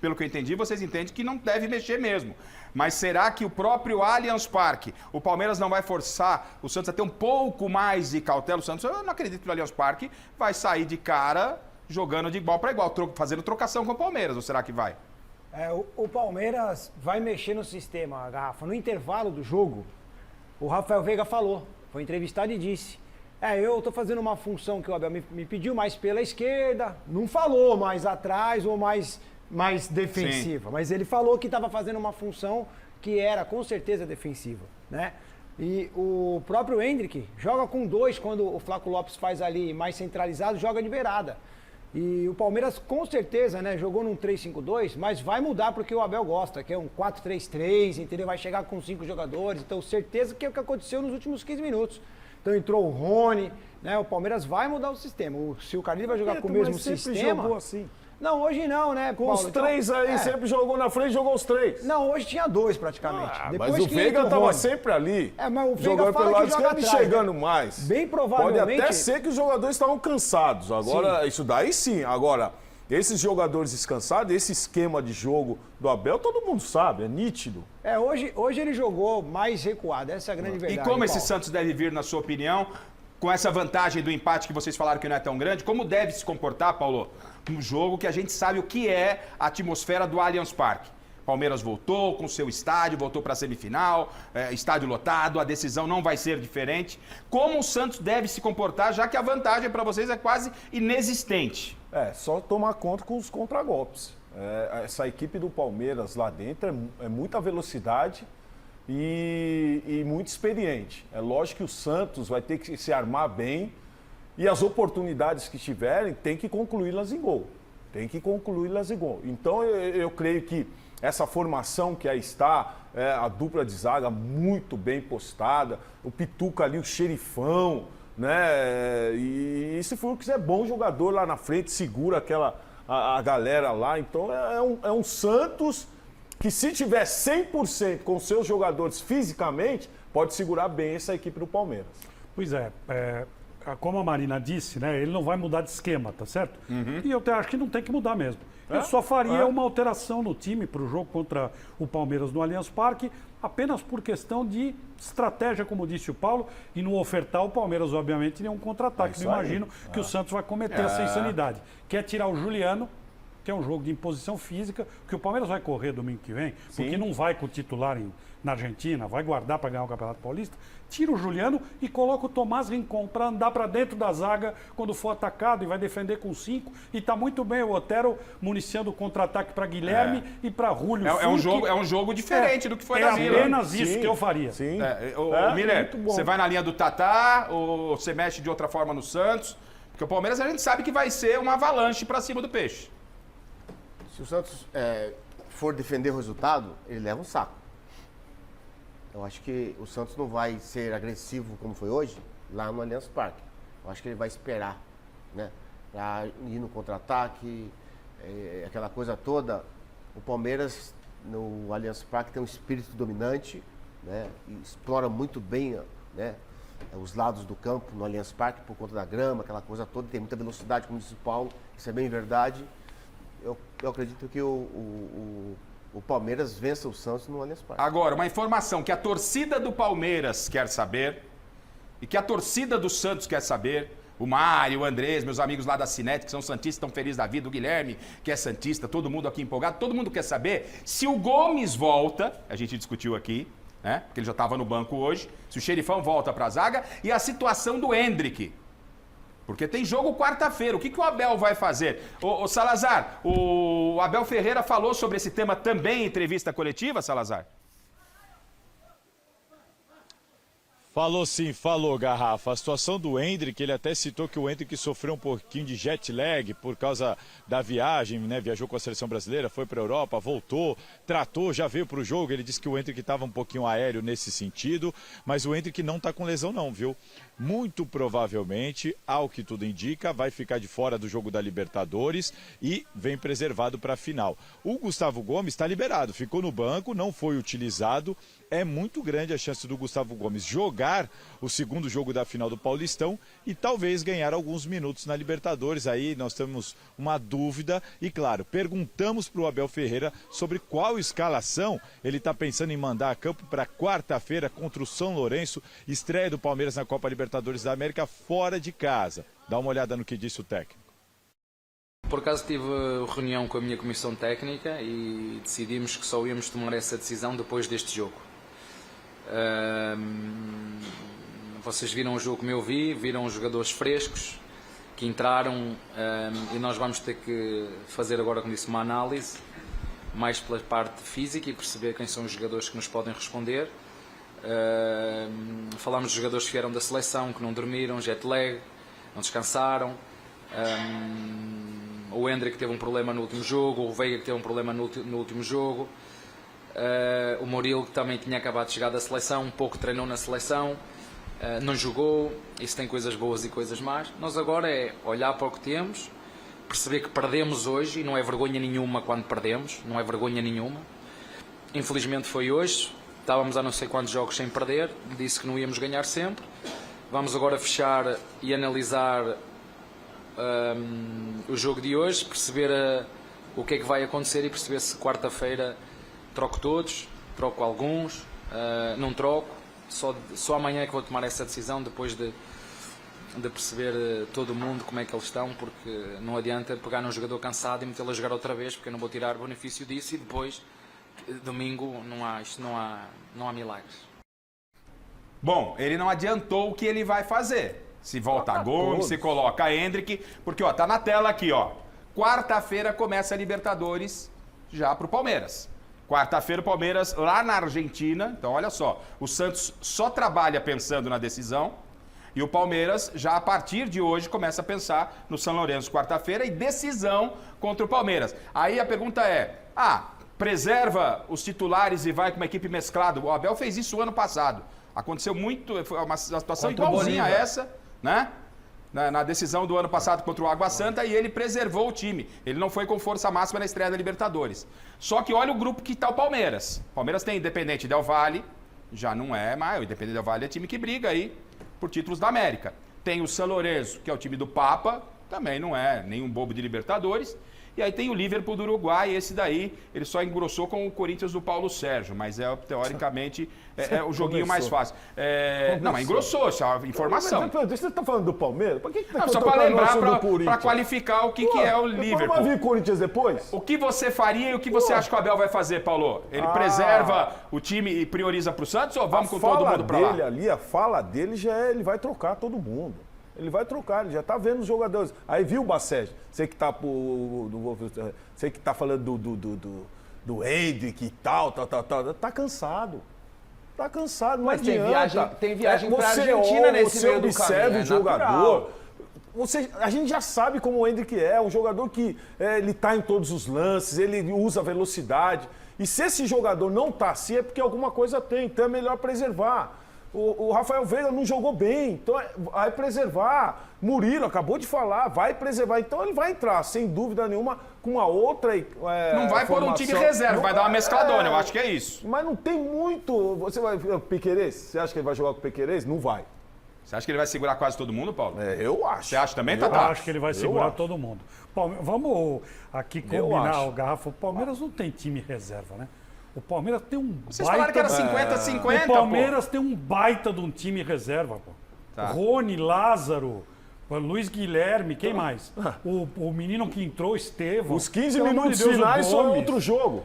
Speaker 1: pelo que eu entendi, vocês entendem que não deve mexer mesmo. Mas será que o próprio Allianz Parque, o Palmeiras não vai forçar o Santos a ter um pouco mais de cautela? O Santos, eu não acredito que o Allianz Parque vai sair de cara jogando de igual para igual, fazendo trocação com o Palmeiras, ou será que vai?
Speaker 3: O Palmeiras vai mexer no sistema, Garrafa. No intervalo do jogo, o Rafael Veiga falou, foi entrevistado e disse, eu tô fazendo uma função que o Abel me pediu mais pela esquerda, não falou mais atrás ou mais defensiva, mas ele falou que estava fazendo uma função que era com certeza defensiva, né? E o próprio Hendrick joga com 2 quando o Flaco Lopes faz ali mais centralizado, joga de beirada. E o Palmeiras, com certeza, né, jogou num 3-5-2, mas vai mudar porque o Abel gosta, que é um 4-3-3, entendeu? Vai chegar com 5 jogadores, então certeza que é o que aconteceu nos últimos 15 minutos. Então entrou o Rony, né? O Palmeiras vai mudar o sistema. Se o Carille vai jogar com o mesmo sistema...
Speaker 4: jogou assim.
Speaker 3: Não, hoje não, né,
Speaker 5: Com
Speaker 3: Paulo?
Speaker 5: os três aí, sempre jogou na frente, jogou os três.
Speaker 3: Não, hoje tinha 2 praticamente.
Speaker 5: Mas o Veiga estava sempre ali.
Speaker 3: Mas o Veiga
Speaker 5: jogando
Speaker 3: fala
Speaker 5: pelo lado
Speaker 3: que joga
Speaker 5: esquerdo e
Speaker 3: atrás,
Speaker 5: chegando
Speaker 3: né?
Speaker 5: mais.
Speaker 3: Bem provavelmente...
Speaker 5: Pode até ser que os jogadores estavam cansados. Agora, isso daí sim. Agora, esses jogadores descansados, esse esquema de jogo do Abel, todo mundo sabe, é nítido.
Speaker 3: Hoje ele jogou mais recuado, essa é a grande verdade.
Speaker 1: E como esse
Speaker 3: Paulo.
Speaker 1: Santos deve vir, na sua opinião, com essa vantagem do empate que vocês falaram que não é tão grande, como deve se comportar, Paulo, um jogo que a gente sabe o que é a atmosfera do Allianz Parque? Palmeiras voltou com seu estádio, voltou para a semifinal, estádio lotado, a decisão não vai ser diferente. Como o Santos deve se comportar, já que a vantagem para vocês é quase inexistente?
Speaker 5: Só tomar conta com os contragolpes. Essa equipe do Palmeiras lá dentro é muita velocidade e muito experiente. É lógico que o Santos vai ter que se armar bem e as oportunidades que tiverem tem que concluí-las em gol. Então eu creio que essa formação que aí está, a dupla de zaga muito bem postada, o Pituca ali, o xerifão, né? E se for que é bom jogador lá na frente, segura a galera lá. Então é um Santos que, se tiver 100% com seus jogadores fisicamente, pode segurar bem essa equipe do Palmeiras.
Speaker 4: Pois como a Marina disse, né, ele não vai mudar de esquema, tá certo? E eu acho que não tem que mudar mesmo. Eu só faria uma alteração no time para o jogo contra o Palmeiras no Allianz Parque, apenas por questão de estratégia, como disse o Paulo, e não ofertar o Palmeiras, obviamente, nenhum contra-ataque. Não imagino que o Santos vai cometer essa insanidade. Quer tirar o Juliano, que é um jogo de imposição física, que o Palmeiras vai correr domingo que vem, porque não vai com o titular na Argentina, vai guardar para ganhar o Campeonato Paulista. Tira o Juliano e coloca o Tomás Rincon para andar para dentro da zaga quando for atacado e vai defender com 5. E está muito bem o Otero municiando o contra-ataque para Guilherme e para Julio.
Speaker 1: É um jogo diferente do que foi na Vila.
Speaker 4: É apenas isso que eu faria.
Speaker 1: Miller, você vai na linha do Tatá ou você mexe de outra forma no Santos? Porque o Palmeiras a gente sabe que vai ser uma avalanche para cima do Peixe.
Speaker 6: Se o Santos for defender o resultado, ele leva um saco. Eu acho que o Santos não vai ser agressivo como foi hoje, lá no Allianz Parque. Eu acho que ele vai esperar, né? Pra ir no contra-ataque, aquela coisa toda. O Palmeiras, no Allianz Parque, tem um espírito dominante, né? E explora muito bem, né, os lados do campo no Allianz Parque, por conta da grama, aquela coisa toda. Tem muita velocidade, como disse o Paulo. Isso é bem verdade. Eu acredito que o Palmeiras vença o Santos no Allianz Parque.
Speaker 1: Agora, uma informação que a torcida do Palmeiras quer saber e que a torcida do Santos quer saber. O Mário, o Andrés, meus amigos lá da Cinete, que são santistas, estão felizes da vida. O Guilherme, que é santista, todo mundo aqui empolgado. Todo mundo quer saber se o Gomes volta, a gente discutiu aqui, né? Porque ele já estava no banco hoje. Se o Xerifão volta para a zaga e a situação do Hendrick. Porque tem jogo quarta-feira. O que o Abel vai fazer? Ô Salazar, o Abel Ferreira falou sobre esse tema também em entrevista coletiva, Salazar?
Speaker 9: Falou sim, falou, Garrafa. A situação do Hendrick, ele até citou que o Hendrick sofreu um pouquinho de jet lag por causa da viagem, né? Viajou com a seleção brasileira, foi para a Europa, voltou, tratou, já veio para o jogo. Ele disse que o Hendrick estava um pouquinho aéreo nesse sentido, mas o Hendrick não está com lesão não, viu? Muito provavelmente, ao que tudo indica, vai ficar de fora do jogo da Libertadores e vem preservado para a final. O Gustavo Gomes está liberado, ficou no banco, não foi utilizado. É muito grande a chance do Gustavo Gomes jogar o segundo jogo da final do Paulistão e talvez ganhar alguns minutos na Libertadores. Aí nós temos uma dúvida e, claro, perguntamos para o Abel Ferreira sobre qual escalação ele está pensando em mandar a campo para quarta-feira contra o São Lourenço, estreia do Palmeiras na Copa Libertadores da América fora de casa. Dá uma olhada no que disse o técnico.
Speaker 11: Por acaso tive reunião com a minha comissão técnica e decidimos que só íamos tomar essa decisão depois deste jogo. Vocês viram o jogo como eu vi, viram os jogadores frescos que entraram e nós vamos ter que fazer agora, como disse, uma análise mais pela parte física e perceber quem são os jogadores que nos podem responder. Falámos dos jogadores que vieram da seleção, que não dormiram, jet lag, não descansaram. O Hendrick teve um problema no último jogo, o Veiga que teve um problema no último jogo. O Murilo, que também tinha acabado de chegar da seleção, um pouco treinou na seleção, não jogou. Isso tem coisas boas e coisas más. Nós agora é olhar para o que temos, perceber que perdemos hoje, e não é vergonha nenhuma quando perdemos, não é vergonha nenhuma. Infelizmente foi hoje, estávamos há não sei quantos jogos sem perder, disse que não íamos ganhar sempre. Vamos agora fechar e analisar o jogo de hoje, perceber o que é que vai acontecer e perceber se quarta-feira troco todos, troco alguns, não troco. Só amanhã é que vou tomar essa decisão, depois de perceber todo o mundo como é que eles estão, porque não adianta pegar num jogador cansado e metê-lo a jogar outra vez, porque eu não vou tirar benefício disso, e depois, domingo, não há milagres.
Speaker 1: Bom, ele não adiantou o que ele vai fazer. Se volta a Gomes, se coloca Hendrick, porque ó, tá na tela aqui, ó. Quarta-feira começa a Libertadores já pro Palmeiras. Quarta-feira o Palmeiras lá na Argentina. Então olha só, o Santos só trabalha pensando na decisão e o Palmeiras já a partir de hoje começa a pensar no São Lourenço quarta-feira e decisão contra o Palmeiras. Aí a pergunta é, preserva os titulares e vai com uma equipe mesclada. O Abel fez isso o ano passado. Aconteceu muito, foi uma situação
Speaker 8: Contra
Speaker 1: igualzinha a essa, né? Na decisão do ano passado contra o Água Santa, e ele preservou o time. Ele não foi com força máxima na estreia da Libertadores. Só que olha o grupo que está o Palmeiras. O Palmeiras tem Independente Del Valle, já não é mais. O Independente Del Valle é time que briga aí por títulos da América. Tem o São Lourenço, que é o time do Papa, também não é nenhum bobo de Libertadores. E aí tem o Liverpool do Uruguai, esse daí ele só engrossou com o Corinthians do Paulo Sérgio, mas teoricamente é o joguinho mais fácil. Não, mas engrossou, essa informação.
Speaker 5: Mas você está falando do Palmeiras? Por que tá
Speaker 1: só para lembrar, para qualificar o que é o Liverpool.
Speaker 5: Vai vir o Corinthians depois?
Speaker 1: O que você faria e o que você acha que o Abel vai fazer, Paulo? Ele preserva o time e prioriza para o Santos ou vamos com todo mundo para lá?
Speaker 5: A fala dele já é, ele vai trocar todo mundo. Ele vai trocar, ele já tá vendo os jogadores. Aí viu o Bacete, você que tá falando do Hendrick e tal, tá cansado. Tá cansado, não
Speaker 8: Mas
Speaker 5: adianta.
Speaker 8: tem viagem pra Argentina nesse meio do caminho.
Speaker 5: Você observa o jogador. A gente já sabe como o Hendrick é, um jogador que ele tá em todos os lances, ele usa velocidade. E se esse jogador não tá assim, é porque alguma coisa tem, então é melhor preservar. O Rafael Veiga não jogou bem, então vai preservar. Murilo acabou de falar, vai preservar. Então ele vai entrar, sem dúvida nenhuma, com uma outra
Speaker 1: não vai pôr um time reserva, vai dar uma mescladona, eu acho que é isso.
Speaker 5: Mas não tem muito... Você vai... Piquerez, você acha que ele vai jogar com o Piquerez? Não vai.
Speaker 1: Você acha que ele vai segurar quase todo mundo, Paulo?
Speaker 5: Eu acho.
Speaker 1: Você acha também,
Speaker 4: Eu
Speaker 1: Tatá?
Speaker 4: acho que ele vai segurar todo mundo. Vamos aqui combinar o Garrafa. O Palmeiras não tem time reserva, né? O Palmeiras tem um
Speaker 1: Vocês falaram que era 50-50,
Speaker 4: O Palmeiras tem um baita de um time reserva, pô.
Speaker 1: Tá.
Speaker 4: Rony, Lázaro, Luiz Guilherme, quem mais? O menino que entrou, Estevão.
Speaker 5: Os 15
Speaker 4: Pelo amor
Speaker 5: minutos
Speaker 4: de Deus,
Speaker 5: finais
Speaker 4: o
Speaker 5: foi
Speaker 4: Gomes.
Speaker 5: outro jogo.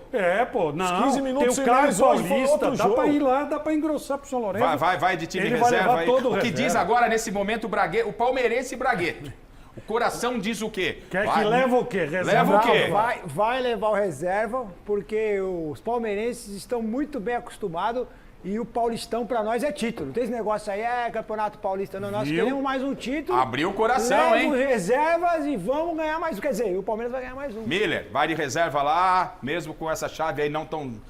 Speaker 4: Não.
Speaker 5: Os 15 minutos
Speaker 4: tem o Caio
Speaker 5: finais hoje foi
Speaker 4: Paulista,
Speaker 5: outro
Speaker 4: dá
Speaker 5: jogo.
Speaker 4: pra ir lá, dá pra engrossar pro São Lourenço.
Speaker 1: Vai de time
Speaker 4: Ele
Speaker 1: reserva
Speaker 4: vai levar
Speaker 1: aí.
Speaker 4: todo
Speaker 1: O que
Speaker 4: reserva.
Speaker 1: diz agora, nesse momento, o palmeirense Bragueto. O coração diz o quê?
Speaker 4: Quer que leva o quê? Reserva
Speaker 1: Leva o quê?
Speaker 3: Vai levar o reserva, porque os palmeirenses estão muito bem acostumados e o Paulistão pra nós é título. Não tem esse negócio aí, Campeonato Paulista. Não, nós queremos mais um título.
Speaker 1: Abriu o coração, hein?
Speaker 3: Reservas e vamos ganhar mais um. Quer dizer, o Palmeiras vai ganhar mais um.
Speaker 1: Miller, vai de reserva lá, mesmo com essa chave aí não tão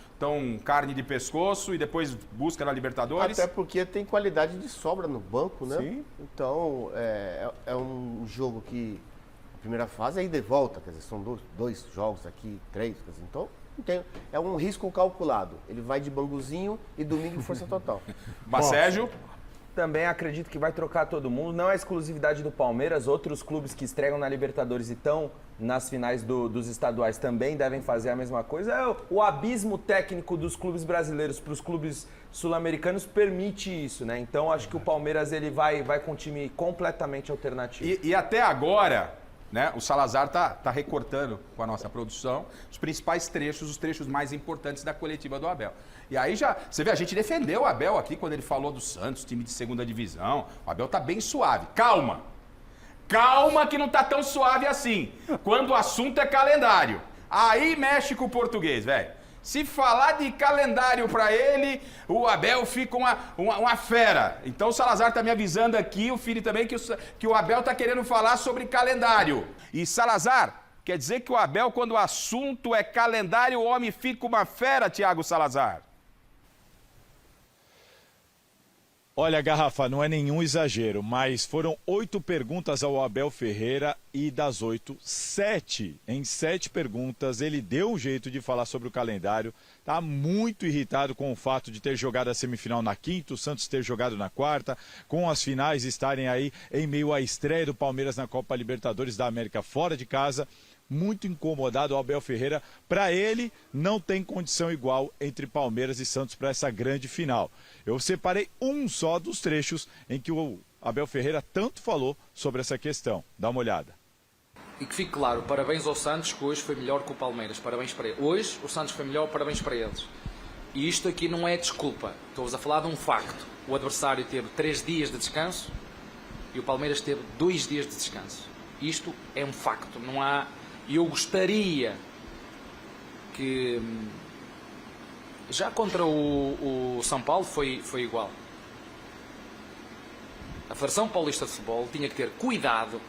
Speaker 1: carne de pescoço, e depois busca na Libertadores.
Speaker 6: Até porque tem qualidade de sobra no banco, né?
Speaker 5: Sim.
Speaker 6: Então, é um jogo que, a primeira fase é ida e volta, quer dizer, são dois jogos aqui, 3, quer dizer, então é um risco calculado. Ele vai de Banguzinho e domingo força total.
Speaker 1: Sérgio?
Speaker 8: Também acredito que vai trocar todo mundo. Não é exclusividade do Palmeiras. Outros clubes que estregam na Libertadores e estão nas finais dos estaduais também devem fazer a mesma coisa. O abismo técnico dos clubes brasileiros para os clubes sul-americanos permite isso, né? Então acho que o Palmeiras ele vai com um time completamente alternativo.
Speaker 1: E até agora, né, o Salazar tá recortando com a nossa produção os principais trechos, os trechos mais importantes da coletiva do Abel. E aí você vê, a gente defendeu o Abel aqui quando ele falou do Santos, time de segunda divisão. O Abel tá bem suave. Calma que não tá tão suave assim. Quando o assunto é calendário. Aí mexe com o português, velho. Se falar de calendário pra ele, o Abel fica uma fera. Então o Salazar tá me avisando aqui, o filho também, que o Abel tá querendo falar sobre calendário. E Salazar, quer dizer que o Abel, quando o assunto é calendário, o homem fica uma fera, Thiago Salazar?
Speaker 9: Olha, Garrafa, não é nenhum exagero, mas foram 8 perguntas ao Abel Ferreira e das 8, 7. Em 7 perguntas, ele deu um jeito de falar sobre o calendário. Está muito irritado com o fato de ter jogado a semifinal na quinta, o Santos ter jogado na quarta, com as finais estarem aí em meio à estreia do Palmeiras na Copa Libertadores da América fora de casa. Muito incomodado o Abel Ferreira. Para ele, não tem condição igual entre Palmeiras e Santos para essa grande final. Eu separei um só dos trechos em que o Abel Ferreira tanto falou sobre essa questão. Dá uma olhada.
Speaker 11: E que fique claro, parabéns ao Santos, que hoje foi melhor que o Palmeiras. Parabéns para ele. Hoje o Santos foi melhor, parabéns para eles. E isto aqui não é desculpa. Estou-vos a falar de um facto. O adversário teve 3 dias de descanso e o Palmeiras teve 2 dias de descanso. Isto é um facto. Não há... E eu gostaria que já contra o São Paulo foi igual. A Federação Paulista de Futebol tinha que ter cuidado,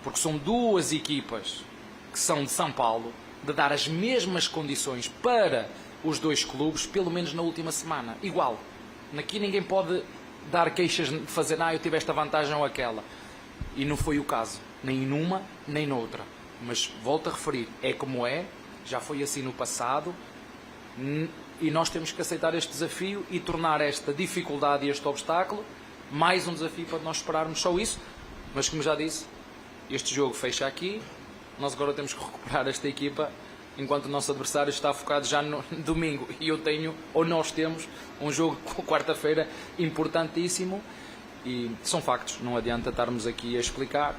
Speaker 11: porque são 2 equipas que são de São Paulo, de dar as mesmas condições para os 2 clubes, pelo menos na última semana. Igual. Aqui ninguém pode dar queixas de fazer, eu tive esta vantagem ou aquela. E não foi o caso. Nem numa, nem noutra. Mas volto a referir, é como é, já foi assim no passado, e nós temos que aceitar este desafio e tornar esta dificuldade e este obstáculo mais um desafio para nós esperarmos só isso. Mas como já disse, este jogo fecha aqui, nós agora temos que recuperar esta equipa enquanto o nosso adversário está focado já no domingo. E nós temos um jogo quarta-feira importantíssimo, e são factos, não adianta estarmos aqui a explicar.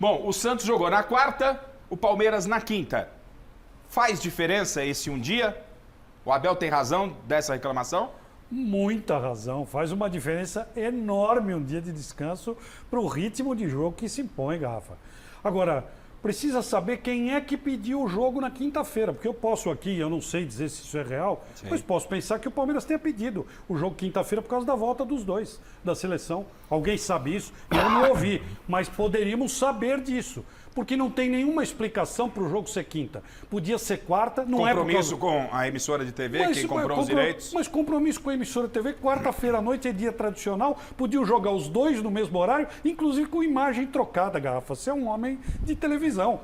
Speaker 1: Bom, o Santos jogou na quarta, o Palmeiras na quinta. Faz diferença esse um dia? O Abel tem razão dessa reclamação?
Speaker 4: Muita razão. Faz uma diferença enorme um dia de descanso para o ritmo de jogo que se impõe, Garrafa. Agora, precisa saber quem é que pediu o jogo na quinta-feira, porque eu posso aqui, eu não sei dizer se isso é real, sim, mas posso pensar que o Palmeiras tenha pedido o jogo quinta-feira por causa da volta dos 2 da seleção. Alguém sabe isso? Eu não ouvi, mas poderíamos saber disso, porque não tem nenhuma explicação para o jogo ser quinta. Podia ser quarta, não é
Speaker 1: compromisso com a emissora de TV, quem comprou os direitos?
Speaker 4: Mas compromisso com a emissora de TV, quarta-feira à noite é dia tradicional, podiam jogar os 2 no mesmo horário, inclusive com imagem trocada, Garrafa. Você é um homem de televisão.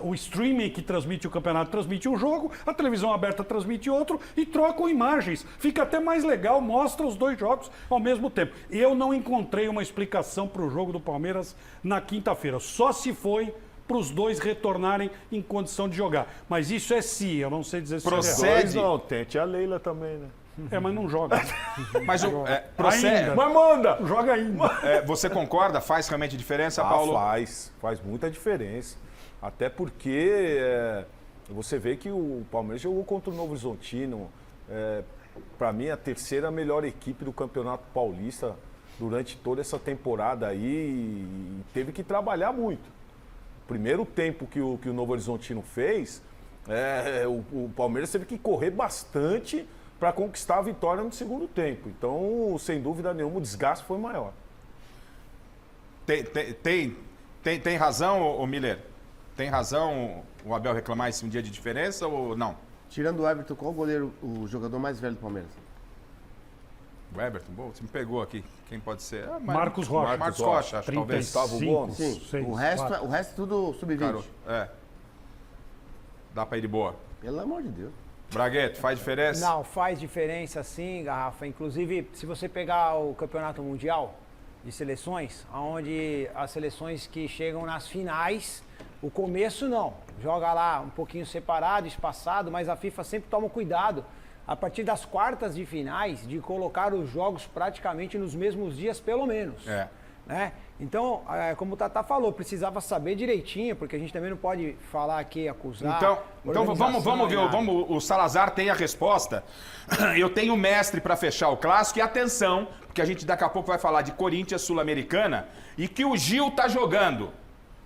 Speaker 4: O streaming que transmite o campeonato transmite um jogo, a televisão aberta transmite outro e trocam imagens. Fica até mais legal, mostra os 2 jogos ao mesmo tempo. Eu não encontrei uma explicação para o jogo do Palmeiras na quinta-feira. Só se foi para os 2 retornarem em condição de jogar. Mas isso é se, eu não sei dizer se
Speaker 5: procede. Não, tente a Leila também, né?
Speaker 4: Mas não joga.
Speaker 1: Mas procede.
Speaker 4: Ainda.
Speaker 5: Mas manda!
Speaker 4: Joga ainda.
Speaker 1: Você concorda? Faz realmente diferença, Paulo?
Speaker 5: Faz muita diferença. Até porque você vê que o Palmeiras jogou contra o Novo Horizontino. Para mim, a 3ª melhor equipe do Campeonato Paulista durante toda essa temporada aí. E teve que trabalhar muito. O primeiro tempo que o Novo Horizontino fez, o Palmeiras teve que correr bastante para conquistar a vitória no segundo tempo. Então, sem dúvida nenhuma, o desgaste foi maior.
Speaker 1: Tem razão, o Miller? Tem razão o Abel reclamar esse um dia de diferença ou não?
Speaker 6: Tirando o Everton, qual o jogador mais velho do Palmeiras?
Speaker 1: O Everton, bom, você me pegou aqui. Quem pode ser?
Speaker 4: Marcos Rocha.
Speaker 1: Marcos Rocha, acho, talvez.
Speaker 4: Gustavo Gomes.
Speaker 6: Sim,
Speaker 4: 6,
Speaker 6: o resto é tudo sub-20.
Speaker 1: Dá pra ir de boa.
Speaker 6: Pelo amor de Deus.
Speaker 1: Bragueto, faz diferença?
Speaker 3: Não, faz diferença sim, Garrafa. Inclusive, se você pegar o Campeonato Mundial de Seleções, onde as seleções que chegam nas finais, o começo não. Joga lá um pouquinho separado, espaçado, mas a FIFA sempre toma cuidado, a partir das quartas de finais, de colocar os jogos praticamente nos mesmos dias, pelo menos. Né? Então, como o Tatá falou, precisava saber direitinho, porque a gente também não pode falar aqui, acusar.
Speaker 1: Então vamos ver, o Salazar tem a resposta. Eu tenho o mestre para fechar o clássico e atenção, porque a gente daqui a pouco vai falar de Corinthians Sul-Americana e que o Gil tá jogando.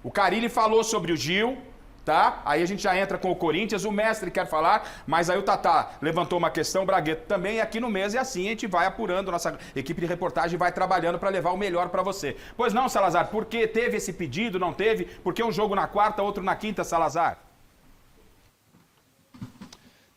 Speaker 1: O Carille falou sobre o Gil, tá? Aí a gente já entra com o Corinthians, o mestre quer falar, mas aí o Tatá levantou uma questão, o Bragueto também, e aqui no mês é assim, a gente vai apurando, nossa equipe de reportagem vai trabalhando para levar o melhor para você. Pois não, Salazar, por que teve esse pedido, não teve? Por que um jogo na quarta, outro na quinta, Salazar?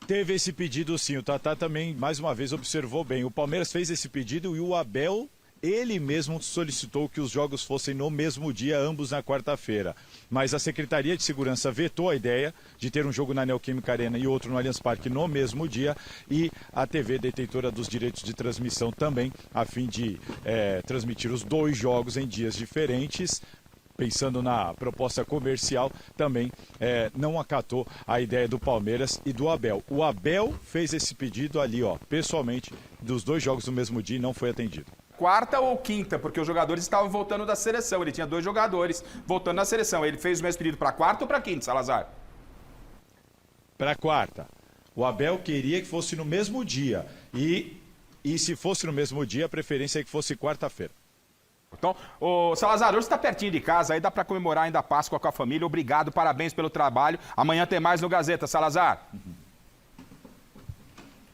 Speaker 9: Teve esse pedido sim, o Tatá também, mais uma vez, observou bem. O Palmeiras fez esse pedido e o Abel, ele mesmo solicitou que os jogos fossem no mesmo dia, ambos na quarta-feira. Mas a Secretaria de Segurança vetou a ideia de ter um jogo na Neoquímica Arena e outro no Allianz Parque no mesmo dia, e a TV, detentora dos direitos de transmissão também, a fim de transmitir os 2 jogos em dias diferentes, pensando na proposta comercial, também não acatou a ideia do Palmeiras e do Abel. O Abel fez esse pedido ali, ó, pessoalmente, dos 2 jogos no mesmo dia, e não foi atendido.
Speaker 1: Quarta ou quinta, porque os jogadores estavam voltando da seleção. Ele tinha 2 jogadores voltando da seleção. Ele fez o mesmo pedido para quarta ou para quinta, Salazar?
Speaker 9: Para quarta. O Abel queria que fosse no mesmo dia. E se fosse no mesmo dia, a preferência é que fosse quarta-feira.
Speaker 1: Então, o Salazar, hoje está pertinho de casa, aí dá para comemorar ainda a Páscoa com a família. Obrigado, parabéns pelo trabalho. Amanhã tem mais no Gazeta, Salazar.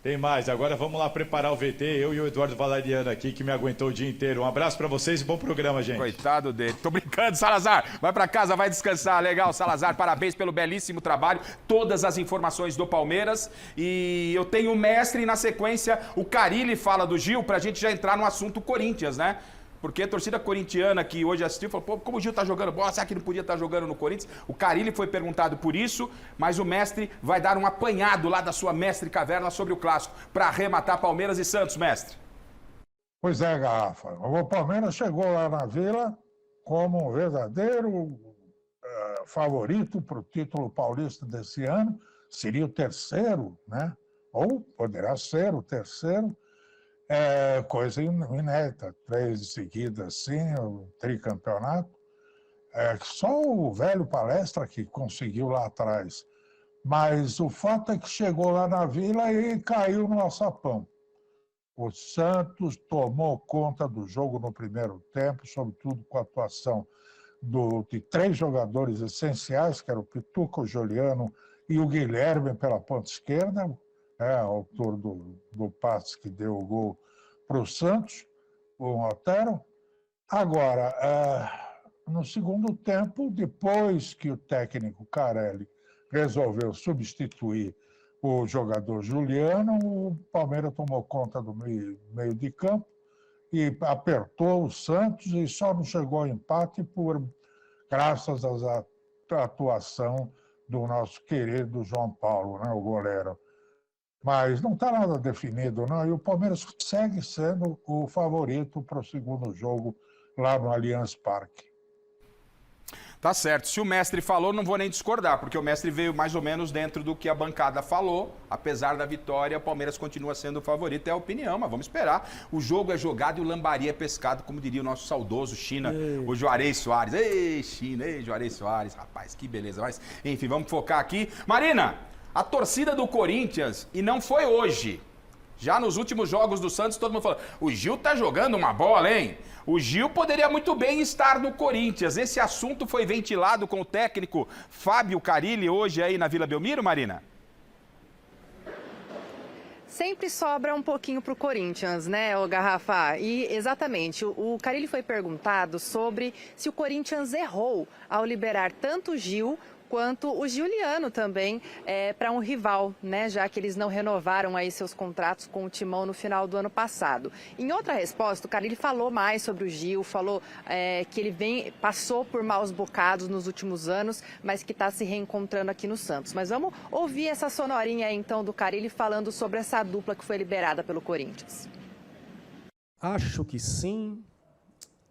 Speaker 9: Tem mais, agora vamos lá preparar o VT, eu e o Eduardo Valeriano aqui, que me aguentou o dia inteiro. Um abraço pra vocês e bom programa, gente.
Speaker 1: Coitado dele. Tô brincando, Salazar. Vai pra casa, vai descansar. Legal, Salazar, parabéns pelo belíssimo trabalho. Todas as informações do Palmeiras. E eu tenho o mestre e na sequência o Carille fala do Gil, pra gente já entrar no assunto Corinthians, né? Porque a torcida corintiana que hoje assistiu falou, pô, como o Gil tá jogando bola, será que não podia estar jogando no Corinthians? O Carille foi perguntado por isso, mas o mestre vai dar um apanhado lá da sua mestre caverna sobre o clássico, para arrematar Palmeiras e Santos, mestre.
Speaker 7: Pois é, Garrafa. O Palmeiras chegou lá na Vila como um verdadeiro favorito para o título paulista desse ano. Seria o terceiro, né? Ou poderá ser o terceiro. Coisa inédita, 3 seguidas assim, o tricampeonato. Só o velho Palestra que conseguiu lá atrás. Mas o fato é que chegou lá na Vila e caiu no alçapão. O Santos tomou conta do jogo no primeiro tempo, sobretudo com a atuação de 3 jogadores essenciais, que eram o Pituca, o Juliano e o Guilherme pela ponta esquerda, autor do passe que deu o gol para o Santos, o Otero. Agora, no segundo tempo, depois que o técnico Carelli resolveu substituir o jogador Juliano, o Palmeiras tomou conta do meio de campo e apertou o Santos e só não chegou ao empate graças à atuação do nosso querido João Paulo, né, o goleiro. Mas não está nada definido, não. E o Palmeiras segue sendo o favorito para o segundo jogo lá no Allianz Parque.
Speaker 1: Tá certo. Se o mestre falou, não vou nem discordar, porque o mestre veio mais ou menos dentro do que a bancada falou. Apesar da vitória, o Palmeiras continua sendo o favorito, é a opinião, mas vamos esperar. O jogo é jogado e o lambari é pescado, como diria o nosso saudoso China, o Juarez Soares. Ei, China, ei, Juarez Soares, rapaz, que beleza. Mas, enfim, vamos focar aqui. Marina, a torcida do Corinthians, e não foi hoje, já nos últimos jogos do Santos, todo mundo falou, o Gil tá jogando uma bola, hein? O Gil poderia muito bem estar no Corinthians. Esse assunto foi ventilado com o técnico Fábio Carille hoje aí na Vila Belmiro, Marina?
Speaker 10: Sempre sobra um pouquinho para o Corinthians, né, ô Garrafa? E exatamente, o Carille foi perguntado sobre se o Corinthians errou ao liberar tanto o Gil quanto o Juliano também para um rival, né? Já que eles não renovaram aí seus contratos com o Timão no final do ano passado. Em outra resposta, o Carille falou mais sobre o Gil, falou que ele passou por maus bocados nos últimos anos, mas que está se reencontrando aqui no Santos. Mas vamos ouvir essa sonorinha aí, então do Carille falando sobre essa dupla que foi liberada pelo Corinthians.
Speaker 13: Acho que sim,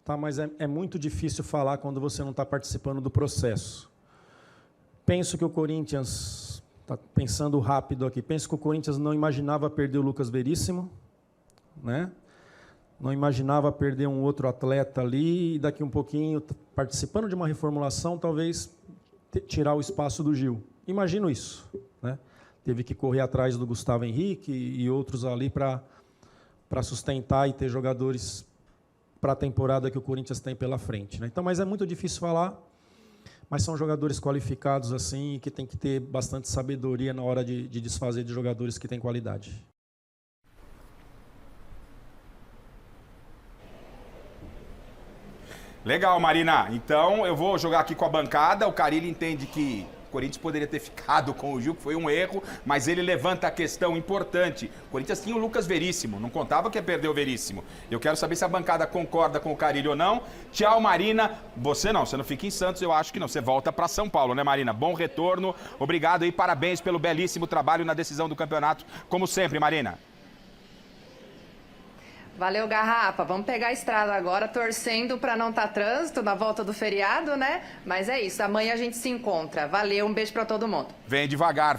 Speaker 13: tá, mas é muito difícil falar quando você não está participando do processo. Penso que o Corinthians, tá pensando rápido aqui, penso que o Corinthians não imaginava perder o Lucas Veríssimo, né? Não imaginava perder um outro atleta ali e daqui um pouquinho, participando de uma reformulação, talvez tirar o espaço do Gil. Imagino isso, né? Teve que correr atrás do Gustavo Henrique e outros ali para sustentar e ter jogadores para a temporada que o Corinthians tem pela frente, né? Então, mas é muito difícil falar. Mas são jogadores qualificados assim que tem que ter bastante sabedoria na hora de desfazer de jogadores que têm qualidade.
Speaker 1: Legal, Marina. Então eu vou jogar aqui com a bancada. O Carille entende que Corinthians poderia ter ficado com o Gil, que foi um erro, mas ele levanta a questão importante. O Corinthians tinha o Lucas Veríssimo, não contava que ia perder o Veríssimo. Eu quero saber se a bancada concorda com o Carille ou não. Tchau, Marina. Você não fica em Santos, eu acho que não. Você volta para São Paulo, né, Marina? Bom retorno. Obrigado e parabéns pelo belíssimo trabalho na decisão do campeonato, como sempre, Marina.
Speaker 10: Valeu, Garrafa. Vamos pegar a estrada agora, torcendo para não estar trânsito na volta do feriado, né? Mas é isso, amanhã a gente se encontra. Valeu, um beijo para todo mundo.
Speaker 1: Vem devagar,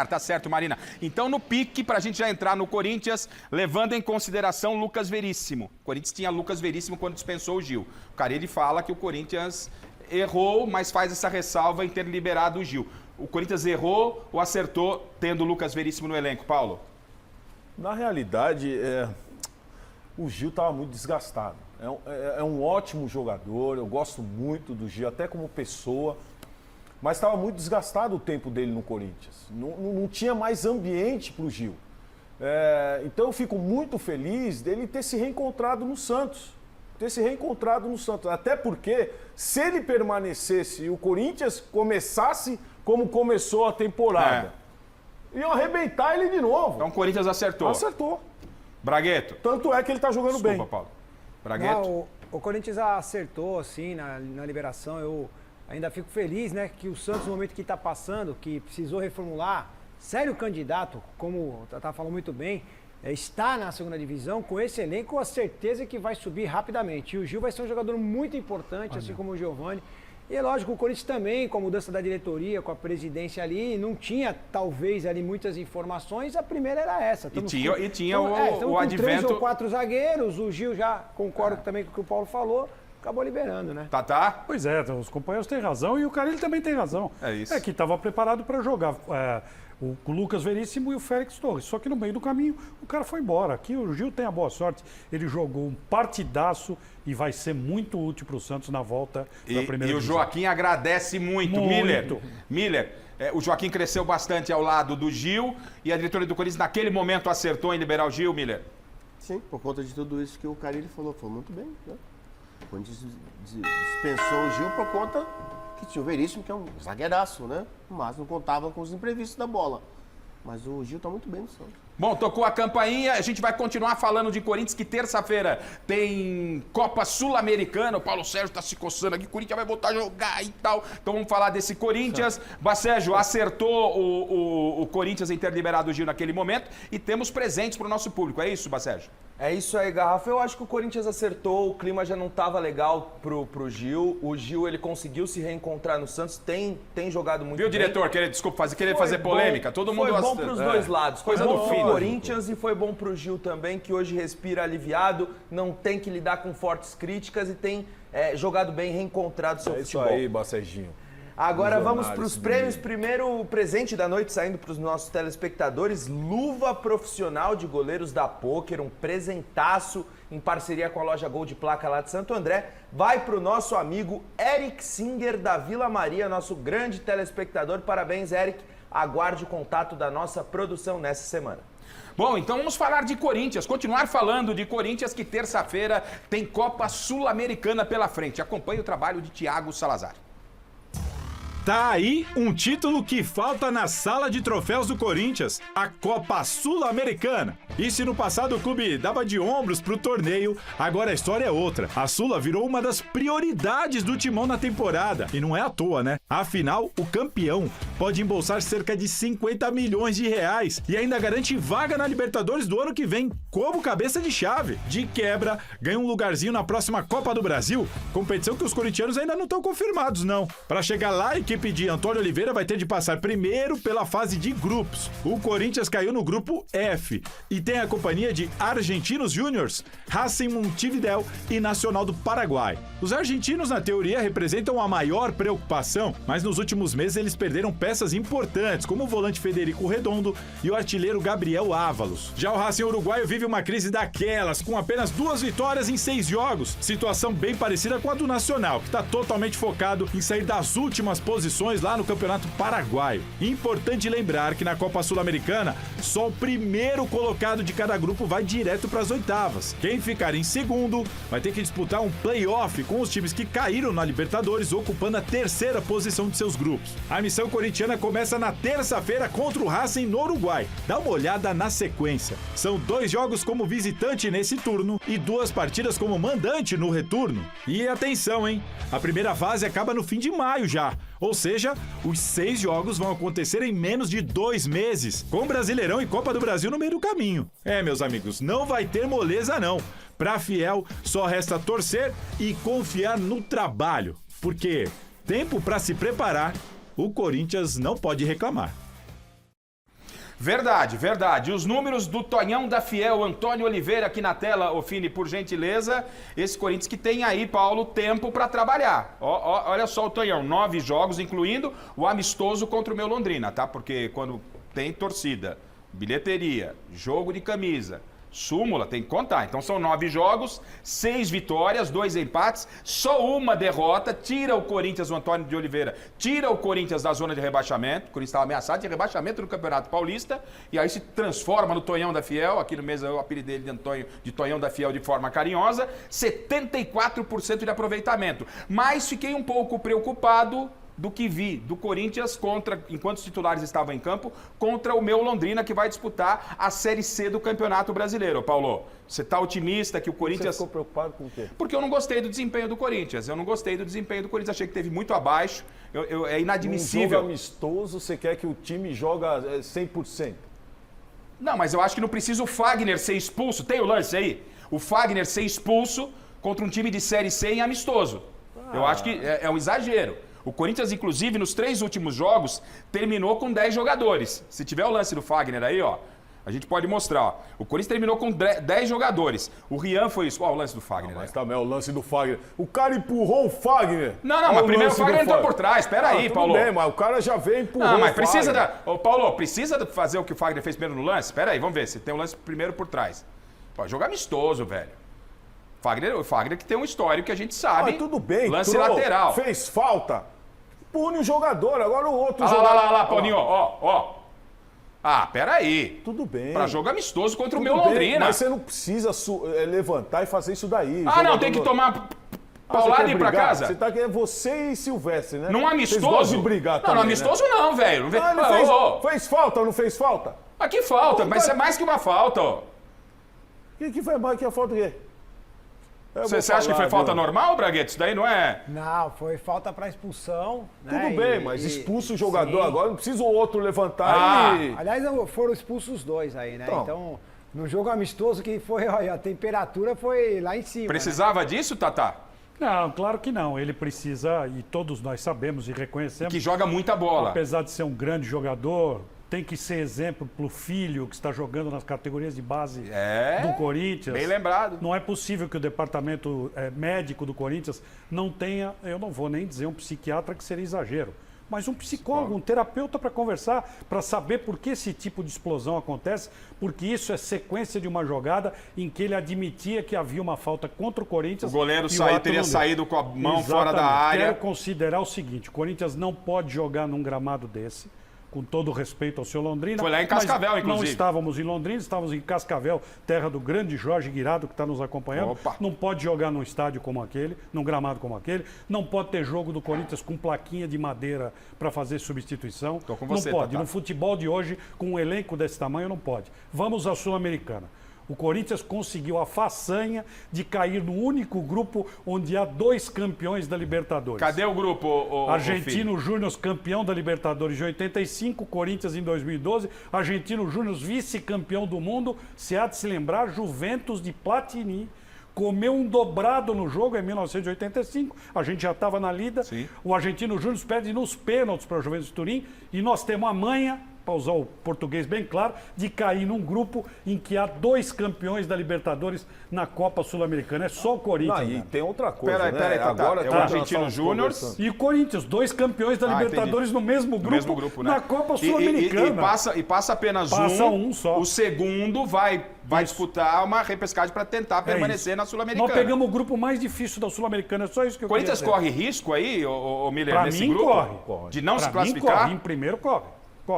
Speaker 1: tá certo, Marina. Então, no pique, pra gente já entrar no Corinthians, levando em consideração Lucas Veríssimo. O Corinthians tinha Lucas Veríssimo quando dispensou o Gil. O Carille fala que o Corinthians errou, mas faz essa ressalva em ter liberado o Gil. O Corinthians errou ou acertou tendo o Lucas Veríssimo no elenco, Paulo?
Speaker 5: Na realidade, o Gil estava muito desgastado. É um ótimo jogador, eu gosto muito do Gil, até como pessoa, mas estava muito desgastado o tempo dele no Corinthians. Não tinha mais ambiente para o Gil. Então eu fico muito feliz dele ter se reencontrado no Santos. Até porque, se ele permanecesse e o Corinthians começasse como começou a temporada, iam arrebentar ele de novo.
Speaker 1: Então o Corinthians acertou.
Speaker 5: Acertou.
Speaker 1: Bragueto.
Speaker 5: Tanto é que ele está jogando bem.
Speaker 1: Desculpa, Paulo. Bragueto.
Speaker 3: Não, o Corinthians acertou, assim, na liberação. Eu ainda fico feliz, né, que o Santos, no momento que está passando, que precisou reformular, sério candidato, como o Tatá falou muito bem, está na segunda divisão, com esse elenco, com a certeza que vai subir rapidamente. E o Gil vai ser um jogador muito importante, assim como o Giovani. E é lógico, o Corinthians também, com a mudança da diretoria, com a presidência ali, não tinha, talvez, ali muitas informações. A primeira era essa.
Speaker 1: E tinha o advento...
Speaker 3: 3 ou 4 zagueiros, o Gil já, concordo também com o que o Paulo falou, acabou liberando, né?
Speaker 1: Tatá?
Speaker 4: Pois é, os companheiros têm razão e o Carille também tem razão.
Speaker 1: É isso.
Speaker 4: É que estava preparado para jogar o Lucas Veríssimo e o Félix Torres. Só que no meio do caminho o cara foi embora. Aqui o Gil tem a boa sorte. Ele jogou um partidaço e vai ser muito útil para o Santos na volta da primeira divisão.
Speaker 1: E o Joaquim agradece muito. Miller, o Joaquim cresceu bastante ao lado do Gil e a diretoria do Corinthians naquele momento acertou em liberar o Gil, Miller?
Speaker 6: Sim, por conta de tudo isso que o Carille falou. Foi muito bem, né? O Corinthians dispensou o Gil por conta que tinha o Veríssimo, que é um zagueiraço, né? Mas não contava com os imprevistos da bola. Mas o Gil tá muito bem no Santos.
Speaker 1: Bom, tocou a campainha, a gente vai continuar falando de Corinthians, que terça-feira tem Copa Sul-Americana, o Paulo Sérgio tá se coçando aqui, o Corinthians vai voltar a jogar e tal, então vamos falar desse Corinthians. Bacégio, acertou o Corinthians em ter liberado o Gil naquele momento e temos presentes pro nosso público, é isso, Bacégio?
Speaker 8: É isso aí, Garrafa. Eu acho que o Corinthians acertou, o clima já não estava legal pro Gil. O Gil, ele conseguiu se reencontrar no Santos, tem jogado muito bem.
Speaker 1: Viu, diretor, querer fazer polêmica? Todo mundo...
Speaker 8: Foi bom pros dois lados.
Speaker 1: Coisa do fim.
Speaker 8: Corinthians e foi bom pro Gil também, que hoje respira aliviado, não tem que lidar com fortes críticas e tem jogado bem, reencontrado seu futebol.
Speaker 5: É isso aí, Baceginho.
Speaker 8: Agora vamos para os prêmios. Primeiro, o presente da noite saindo para os nossos telespectadores. Luva profissional de goleiros da Poker, um presentaço em parceria com a loja Gol de Placa lá de Santo André. Vai para o nosso amigo Eric Singer da Vila Maria, nosso grande telespectador. Parabéns, Eric. Aguarde o contato da nossa produção nessa semana.
Speaker 1: Bom, então vamos falar de Corinthians, continuar falando de Corinthians, que terça-feira tem Copa Sul-Americana pela frente. Acompanhe o trabalho de Thiago Salazar.
Speaker 14: Tá aí um título que falta na sala de troféus do Corinthians, a Copa Sul-Americana. E se no passado o clube dava de ombros pro torneio, agora a história é outra. A Sula virou uma das prioridades do Timão na temporada. E não é à toa, né? Afinal, o campeão pode embolsar cerca de 50 milhões de reais e ainda garante vaga na Libertadores do ano que vem, como cabeça de chave. De quebra, ganha um lugarzinho na próxima Copa do Brasil, competição que os corintianos ainda não estão confirmados, não. Para chegar lá, a equipe de Antônio Oliveira vai ter de passar primeiro pela fase de grupos. O Corinthians caiu no grupo F e tem a companhia de Argentinos Júniors, Racing Montevidéu e Nacional do Paraguai. Os argentinos, na teoria, representam a maior preocupação, mas nos últimos meses eles perderam peças importantes, como o volante Federico Redondo e o artilheiro Gabriel Ávalos. Já o Racing uruguaio vive uma crise daquelas, com apenas 2 vitórias em 6 jogos, situação bem parecida com a do Nacional, que está totalmente focado em sair das últimas posições posições lá no Campeonato Paraguaio. Importante lembrar que na Copa Sul-Americana, só o primeiro colocado de cada grupo vai direto para as oitavas. Quem ficar em segundo vai ter que disputar um play-off com os times que caíram na Libertadores, ocupando a terceira posição de seus grupos. A missão corintiana começa na terça-feira contra o Racing no Uruguai. Dá uma olhada na sequência. São 2 jogos como visitante nesse turno e 2 partidas como mandante no retorno. E atenção, hein? A primeira fase acaba no fim de maio já. Ou seja, os 6 jogos vão acontecer em menos de 2 meses, com Brasileirão e Copa do Brasil no meio do caminho. Meus amigos, não vai ter moleza não. Pra fiel, só resta torcer e confiar no trabalho. Porque tempo pra se preparar, o Corinthians não pode reclamar.
Speaker 1: Verdade, verdade. Os números do Tonhão da Fiel, Antônio Oliveira, aqui na tela, ô Fini, por gentileza. Esse Corinthians que tem aí, Paulo, tempo para trabalhar. Olha só o Tonhão, 9 jogos, incluindo o amistoso contra o meu Londrina, tá? Porque quando tem torcida, bilheteria, jogo de camisa, súmula, tem que contar. Então são 9 jogos, 6 vitórias, 2 empates, só uma derrota. Tira o Corinthians, o Antônio de Oliveira, tira o Corinthians da zona de rebaixamento. O Corinthians estava ameaçado de rebaixamento no Campeonato Paulista. E aí se transforma no Tonhão da Fiel. Aqui no mês eu apelidei ele de Tonhão da Fiel de forma carinhosa. 74% de aproveitamento. Mas fiquei um pouco preocupado do que vi do Corinthians enquanto os titulares estavam em campo, contra o meu Londrina, que vai disputar a Série C do Campeonato Brasileiro. Paulo, você está otimista que o Corinthians...
Speaker 5: Você ficou preocupado com o quê?
Speaker 1: Porque eu não gostei do desempenho do Corinthians. Achei que teve muito abaixo. É inadmissível.
Speaker 5: Um jogo amistoso, você quer que o time joga 100%?
Speaker 1: Não, mas eu acho que não precisa o Fagner ser expulso. Tem o lance aí? O Fagner ser expulso contra um time de Série C em amistoso. Eu acho que é um exagero. O Corinthians, inclusive, nos 3 últimos jogos, terminou com 10 jogadores. Se tiver o lance do Fagner aí, ó, a gente pode mostrar. Ó. O Corinthians terminou com 10 jogadores. O Rian foi isso. Ó, o lance do Fagner.
Speaker 5: Mas também é o lance do Fagner. O cara empurrou o Fagner.
Speaker 1: Não, mas primeiro o Fagner entrou por trás. Espera aí, Paulo.
Speaker 5: Tudo bem, mas o cara já veio e empurrou
Speaker 1: Não, mas
Speaker 5: o
Speaker 1: precisa
Speaker 5: Fagner.
Speaker 1: Ô, Paulo, precisa fazer o que o Fagner fez primeiro no lance? Espera aí, vamos ver se tem o lance primeiro por trás. Ó, jogo amistoso, velho. O Fagner que tem um histórico que a gente sabe.
Speaker 5: Tudo bem.
Speaker 1: Lance lateral.
Speaker 5: Fez falta. Pune o jogador, agora o outro jogador.
Speaker 1: Lá, Paulinho, ó. Ah, peraí.
Speaker 5: Tudo bem.
Speaker 1: Pra jogo amistoso contra o meu Londrina.
Speaker 5: Mas você não precisa levantar e fazer isso daí.
Speaker 1: Não, tem que tomar paulada e ir pra casa?
Speaker 5: Você tá querendo você e Silvestre, né?
Speaker 1: Num amistoso?
Speaker 5: Vocês gostam de brigar também,
Speaker 1: no amistoso
Speaker 5: né?
Speaker 1: não, velho.
Speaker 5: Fez falta ou não fez falta?
Speaker 1: Mas que falta? Mas é mais que uma falta, ó.
Speaker 5: O que foi mais que a falta o quê?
Speaker 1: Você acha que foi falta normal, Bragueto? Isso daí não é...
Speaker 3: Não, foi falta para expulsão.
Speaker 5: Tudo bem, mas expulsa o jogador agora, não precisa o outro levantar e...
Speaker 3: Aliás, foram expulsos os 2 aí, né? Então, no jogo amistoso que foi, olha, a temperatura foi lá em cima.
Speaker 1: Precisava disso, Tatá?
Speaker 4: Não, claro que não. Ele precisa, e todos nós sabemos e reconhecemos...
Speaker 1: Que joga muita bola.
Speaker 4: Apesar de ser um grande jogador... Tem que ser exemplo para o filho que está jogando nas categorias de base do Corinthians.
Speaker 1: Bem lembrado.
Speaker 4: Não é possível que o departamento médico do Corinthians não tenha, eu não vou nem dizer um psiquiatra, que seria exagero, mas um psicólogo, um terapeuta para conversar, para saber por que esse tipo de explosão acontece, porque isso é sequência de uma jogada em que ele admitia que havia uma falta contra o Corinthians.
Speaker 1: O goleiro teria saído com a mão fora da área.
Speaker 4: Quero considerar o seguinte, o Corinthians não pode jogar num gramado desse, com todo o respeito ao seu Londrina.
Speaker 1: Foi lá em Cascavel, inclusive.
Speaker 4: Não estávamos em Londrina, estávamos em Cascavel, terra do grande Jorge Guirado, que está nos acompanhando.
Speaker 1: Opa.
Speaker 4: Não pode jogar num estádio como aquele, num gramado como aquele. Não pode ter jogo do Corinthians com plaquinha de madeira para fazer substituição.
Speaker 1: Tô com você,
Speaker 4: não pode.
Speaker 1: Tatá.
Speaker 4: No futebol de hoje, com um elenco desse tamanho, não pode. Vamos à Sul-Americana. O Corinthians conseguiu a façanha de cair no único grupo onde há 2 campeões da Libertadores.
Speaker 1: Cadê o grupo,
Speaker 4: Argentino Júnior, campeão da Libertadores de 85, Corinthians em 2012, Argentino Júnior, vice-campeão do mundo, se há de se lembrar, Juventus de Platini. Comeu um dobrado no jogo em 1985, a gente já estava na lida.
Speaker 1: Sim.
Speaker 4: O Argentino Júnior perde nos pênaltis para o Juventus de Turim e nós temos a manha para usar o português bem claro, de cair num grupo em que há 2 campeões da Libertadores na Copa Sul-Americana. É só o Corinthians.
Speaker 5: Não, e tem outra coisa,
Speaker 1: Peraí,
Speaker 5: Agora
Speaker 1: é o Argentino Júnior
Speaker 4: e o Corinthians, 2 campeões da Libertadores no mesmo grupo,
Speaker 1: né?
Speaker 4: na Copa Sul-Americana.
Speaker 1: E passa apenas
Speaker 4: um só.
Speaker 1: O segundo vai disputar uma repescagem para tentar permanecer na Sul-Americana.
Speaker 4: Nós pegamos o grupo mais difícil da Sul-Americana, é só isso que eu
Speaker 1: Corinthians
Speaker 4: queria dizer.
Speaker 1: corre risco aí, ô Miller,
Speaker 4: Pra
Speaker 1: nesse
Speaker 4: mim,
Speaker 1: grupo?
Speaker 4: corre.
Speaker 1: De não
Speaker 4: Pra
Speaker 1: se
Speaker 4: mim,
Speaker 1: classificar?
Speaker 4: corre. Em primeiro, corre.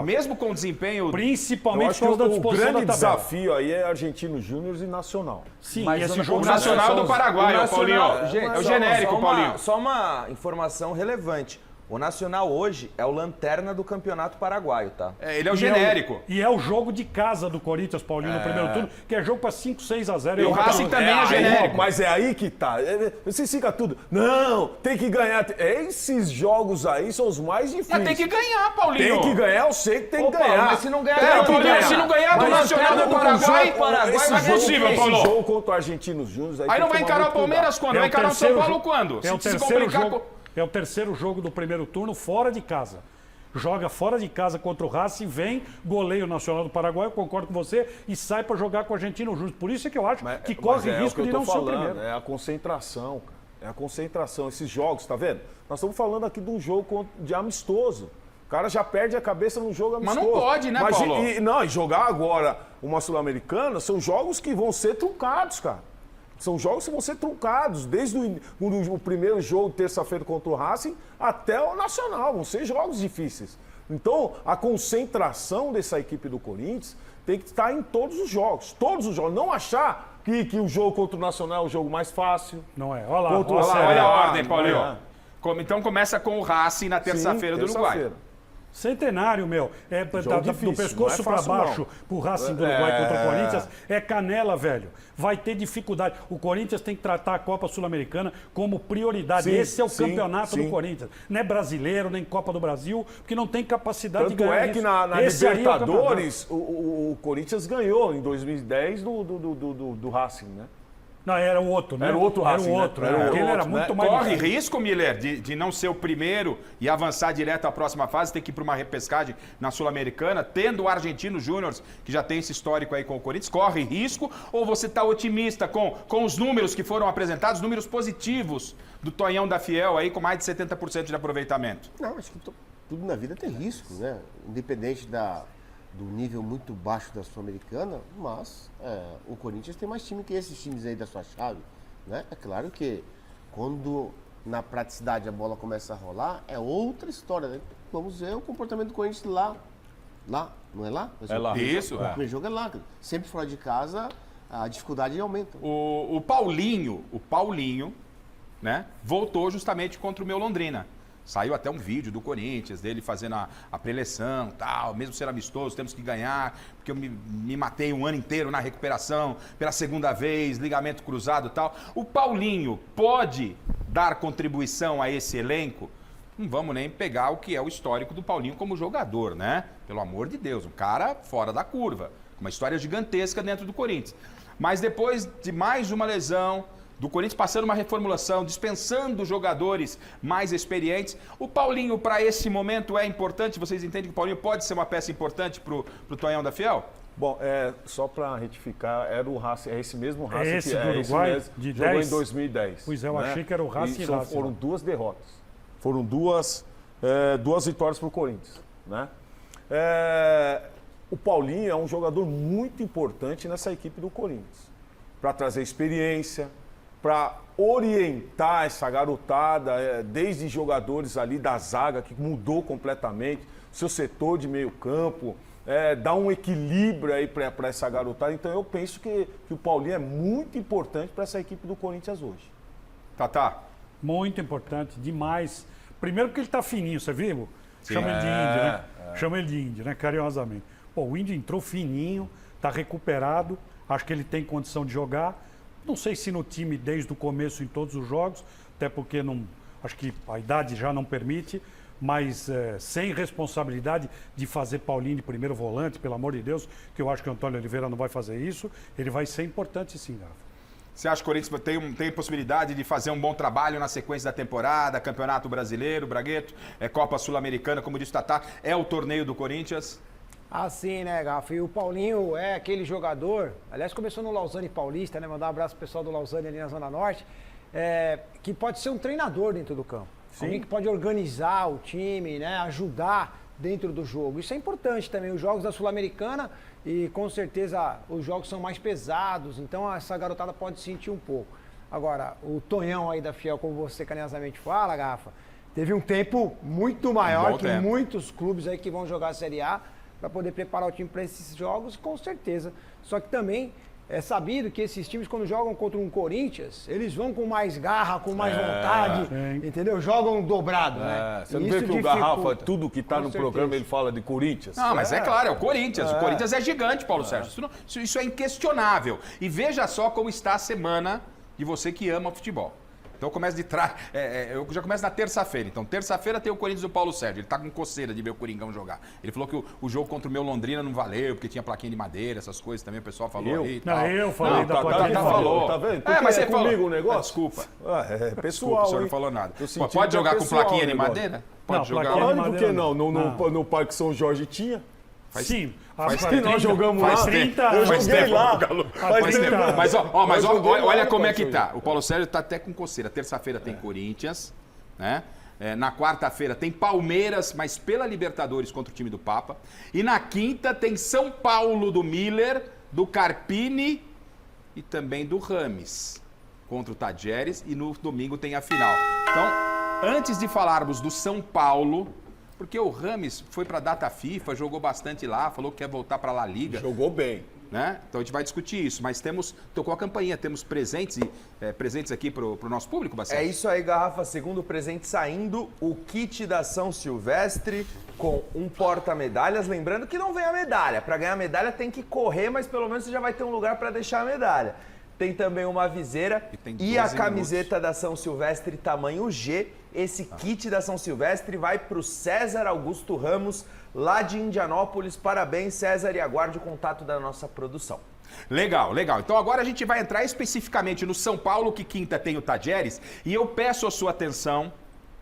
Speaker 1: Mesmo com o desempenho...
Speaker 4: Principalmente por causa da
Speaker 5: o
Speaker 4: disposição
Speaker 5: grande
Speaker 4: da tabela.
Speaker 5: desafio aí é Argentino Júnior e Nacional.
Speaker 4: Sim,
Speaker 8: Mas
Speaker 4: esse jogo
Speaker 1: O Nacional do Paraguai,
Speaker 8: o
Speaker 1: ô Paulinho. É o genérico, Paulinho.
Speaker 8: Só uma informação relevante. O Nacional hoje é o lanterna do Campeonato Paraguaio, tá?
Speaker 1: Ele é o genérico.
Speaker 4: E é o jogo de casa do Corinthians, Paulinho, no primeiro turno, que é jogo para 5-6-0.
Speaker 1: E o Racing também é genérico.
Speaker 5: Mas é aí que tá. Vocês ficam tudo. Não, tem que ganhar. Esses jogos aí são os mais difíceis.
Speaker 1: Mas tem que ganhar, Paulinho.
Speaker 5: Tem que ganhar, eu sei que tem que ganhar.
Speaker 8: Mas se não ganhar,
Speaker 1: se não ganhar do Nacional do Paraguai,
Speaker 5: esse
Speaker 1: não é possível, Paulo.
Speaker 5: Esse jogo contra o Argentino Júnior.
Speaker 1: Aí não vai encarar o Palmeiras quando? Vai encarar o São Paulo quando?
Speaker 4: É o terceiro jogo do primeiro turno fora de casa. Joga fora de casa contra o Racing, vem, goleia o Nacional do Paraguai, eu concordo com você, e sai para jogar com o Argentino Júnior. Por isso é que eu acho que corre risco de não ser o primeiro.
Speaker 5: É a concentração, cara. É a concentração. Esses jogos, tá vendo? Nós estamos falando aqui de um jogo de amistoso. O cara já perde a cabeça num jogo amistoso.
Speaker 1: Mas não pode, né, Paulo?
Speaker 5: E jogar agora uma Sul-Americana são jogos que vão ser truncados, cara. São jogos que vão ser truncados, desde o primeiro jogo, terça-feira, contra o Racing, até o Nacional. Vão ser jogos difíceis. Então, a concentração dessa equipe do Corinthians tem que estar em todos os jogos. Todos os jogos. Não achar que o jogo contra o Nacional é o jogo mais fácil.
Speaker 4: Não é. Olha lá,
Speaker 1: olha a ordem, Paulinho. Então começa com o Racing na terça-feira do Uruguai.
Speaker 4: Centenário, meu. Do pescoço para baixo, pro Racing do Uruguai contra o Corinthians, é canela, velho. Vai ter dificuldade. O Corinthians tem que tratar a Copa Sul-Americana como prioridade. Esse é o campeonato do Corinthians. Não é brasileiro, nem Copa do Brasil, porque não tem capacidade de ganhar.
Speaker 5: Tanto é que na Libertadores, o Corinthians ganhou em 2010 do Racing, né?
Speaker 4: Não, era o outro, né?
Speaker 5: Era o outro Racing,
Speaker 4: Aquele era muito mais
Speaker 1: Corre risco, Miller, de não ser o primeiro e avançar direto à próxima fase, ter que ir para uma repescagem na Sul-Americana, tendo o Argentino Júnior, que já tem esse histórico aí com o Corinthians, corre risco? Ou você está otimista com os números que foram apresentados, números positivos do Tonhão da Fiel aí, com mais de 70% de aproveitamento?
Speaker 6: Não, acho que tudo na vida tem risco, né? Independente do nível muito baixo da Sul-Americana, mas o Corinthians tem mais time que esses times aí da sua chave, né? É claro que quando na praticidade a bola começa a rolar, é outra história, né? Vamos ver o comportamento do Corinthians lá, não é lá?
Speaker 5: É lá.
Speaker 1: Isso.
Speaker 6: O primeiro jogo é lá. Sempre fora de casa, a dificuldade aumenta.
Speaker 1: O Paulinho, né, voltou justamente contra o meu Londrina. Saiu até um vídeo do Corinthians, dele fazendo a preleção, tal, mesmo ser amistoso, temos que ganhar, porque eu me matei um ano inteiro na recuperação, pela segunda vez, ligamento cruzado e tal. O Paulinho pode dar contribuição a esse elenco? Não vamos nem pegar o que é o histórico do Paulinho como jogador, né? Pelo amor de Deus, um cara fora da curva, uma história gigantesca dentro do Corinthians. Mas depois de mais uma lesão, do Corinthians passando uma reformulação, dispensando jogadores mais experientes. O Paulinho, para esse momento, é importante? Vocês entendem que o Paulinho pode ser uma peça importante para o Tonhão da Fiel?
Speaker 5: Bom, só para retificar, era o Racing, é esse mesmo Racing
Speaker 4: esse do Uruguai,
Speaker 5: de jogou 10? Em 2010.
Speaker 4: Pois é, eu achei que era o Racing e Racing.
Speaker 5: Foram 2 derrotas. Foram duas vitórias para o Corinthians, né? O Paulinho é um jogador muito importante nessa equipe do Corinthians, para trazer experiência, para orientar essa garotada, desde jogadores ali da zaga, que mudou completamente, seu setor de meio campo, dar um equilíbrio aí para essa garotada. Então eu penso que o Paulinho é muito importante para essa equipe do Corinthians hoje.
Speaker 1: Tá.
Speaker 4: Muito importante, demais. Primeiro porque ele tá fininho, você viu?
Speaker 1: Sim.
Speaker 4: Chama ele de índio, né? Chama ele de índio, né? Carinhosamente. Pô, o índio entrou fininho, tá recuperado, acho que ele tem condição de jogar. Não sei se no time desde o começo em todos os jogos, até porque acho que a idade já não permite, mas sem responsabilidade de fazer Paulinho de primeiro volante, pelo amor de Deus, que eu acho que o Antônio Oliveira não vai fazer isso, ele vai ser importante sim, Rafa.
Speaker 1: Você acha que o Corinthians tem possibilidade de fazer um bom trabalho na sequência da temporada, Campeonato Brasileiro, Bragueto, Copa Sul-Americana, como disse o Tatá, é o torneio do Corinthians?
Speaker 3: Assim, né, Gafa? E o Paulinho é aquele jogador, aliás, começou no Lausanne Paulista, né? Mandar um abraço pro pessoal do Lausanne ali na Zona Norte, que pode ser um treinador dentro do campo. Sim. Alguém que pode organizar o time, né? Ajudar dentro do jogo. Isso é importante também. Os jogos da Sul-Americana, e com certeza os jogos são mais pesados, então essa garotada pode sentir um pouco. Agora, o Tonhão aí da Fiel, como você carinhosamente fala, Gafa, teve um tempo muito maior que muitos clubes aí que vão jogar a Série A para poder preparar o time para esses jogos, com certeza. Só que também é sabido que esses times, quando jogam contra um Corinthians, eles vão com mais garra, com mais vontade, entendeu? Jogam dobrado, né?
Speaker 5: Você não vê que o Garrafa, tudo que tá no programa, ele fala de Corinthians?
Speaker 1: Não, mas é claro, é o Corinthians. O Corinthians é gigante, Paulo Sérgio. Isso é inquestionável. E veja só como está a semana de você que ama futebol. Então eu começo de trás. Eu já começo na terça-feira. Então, terça-feira tem o Corinthians e o Paulo Sérgio. Ele tá com coceira de ver o Coringão jogar. Ele falou que o jogo contra o meu Londrina não valeu, porque tinha plaquinha de madeira, essas coisas também. O pessoal falou aí e tal.
Speaker 4: Eu falei da plaquinha de madeira.
Speaker 5: Falou, tá vendo? Porque
Speaker 1: mas você
Speaker 5: comigo
Speaker 1: falou.
Speaker 5: O negócio?
Speaker 1: Desculpa.
Speaker 5: Pessoal,
Speaker 1: desculpa, o senhor não falou nada. Pode jogar com plaquinha de madeira? Pode jogar.
Speaker 5: Por que não? No Parque São Jorge tinha?
Speaker 4: Sim.
Speaker 5: Faz tempo que nós jogamos lá.
Speaker 4: Faz 30 anos.
Speaker 5: Eu joguei lá.
Speaker 1: Faz tempo. Mas olha como é que tá. O Paulo Sérgio tá até com coceira. Terça-feira tem Corinthians, né? Na quarta-feira tem Palmeiras, mas pela Libertadores contra o time do Papa. E na quinta tem São Paulo do Miller, do Carpini e também do Rames contra o Tajeres. E no domingo tem a final. Então, antes de falarmos do São Paulo, porque o Rames foi para a data FIFA, jogou bastante lá, falou que quer voltar para a La Liga.
Speaker 5: Jogou bem.
Speaker 1: Né? Então a gente vai discutir isso, mas tocou a campainha, temos presentes aqui para o nosso público, Bacete.
Speaker 8: É isso aí, Garrafa. Segundo presente saindo, o kit da São Silvestre com um porta-medalhas. Lembrando que não vem a medalha. Para ganhar a medalha tem que correr, mas pelo menos você já vai ter um lugar para deixar a medalha. Tem também uma viseira e a camiseta da São Silvestre tamanho G. Esse kit da São Silvestre vai para o César Augusto Ramos, lá de Indianópolis. Parabéns, César, e aguarde o contato da nossa produção.
Speaker 1: Legal, legal. Então agora a gente vai entrar especificamente no São Paulo, que quinta tem o Tajeres, e eu peço a sua atenção,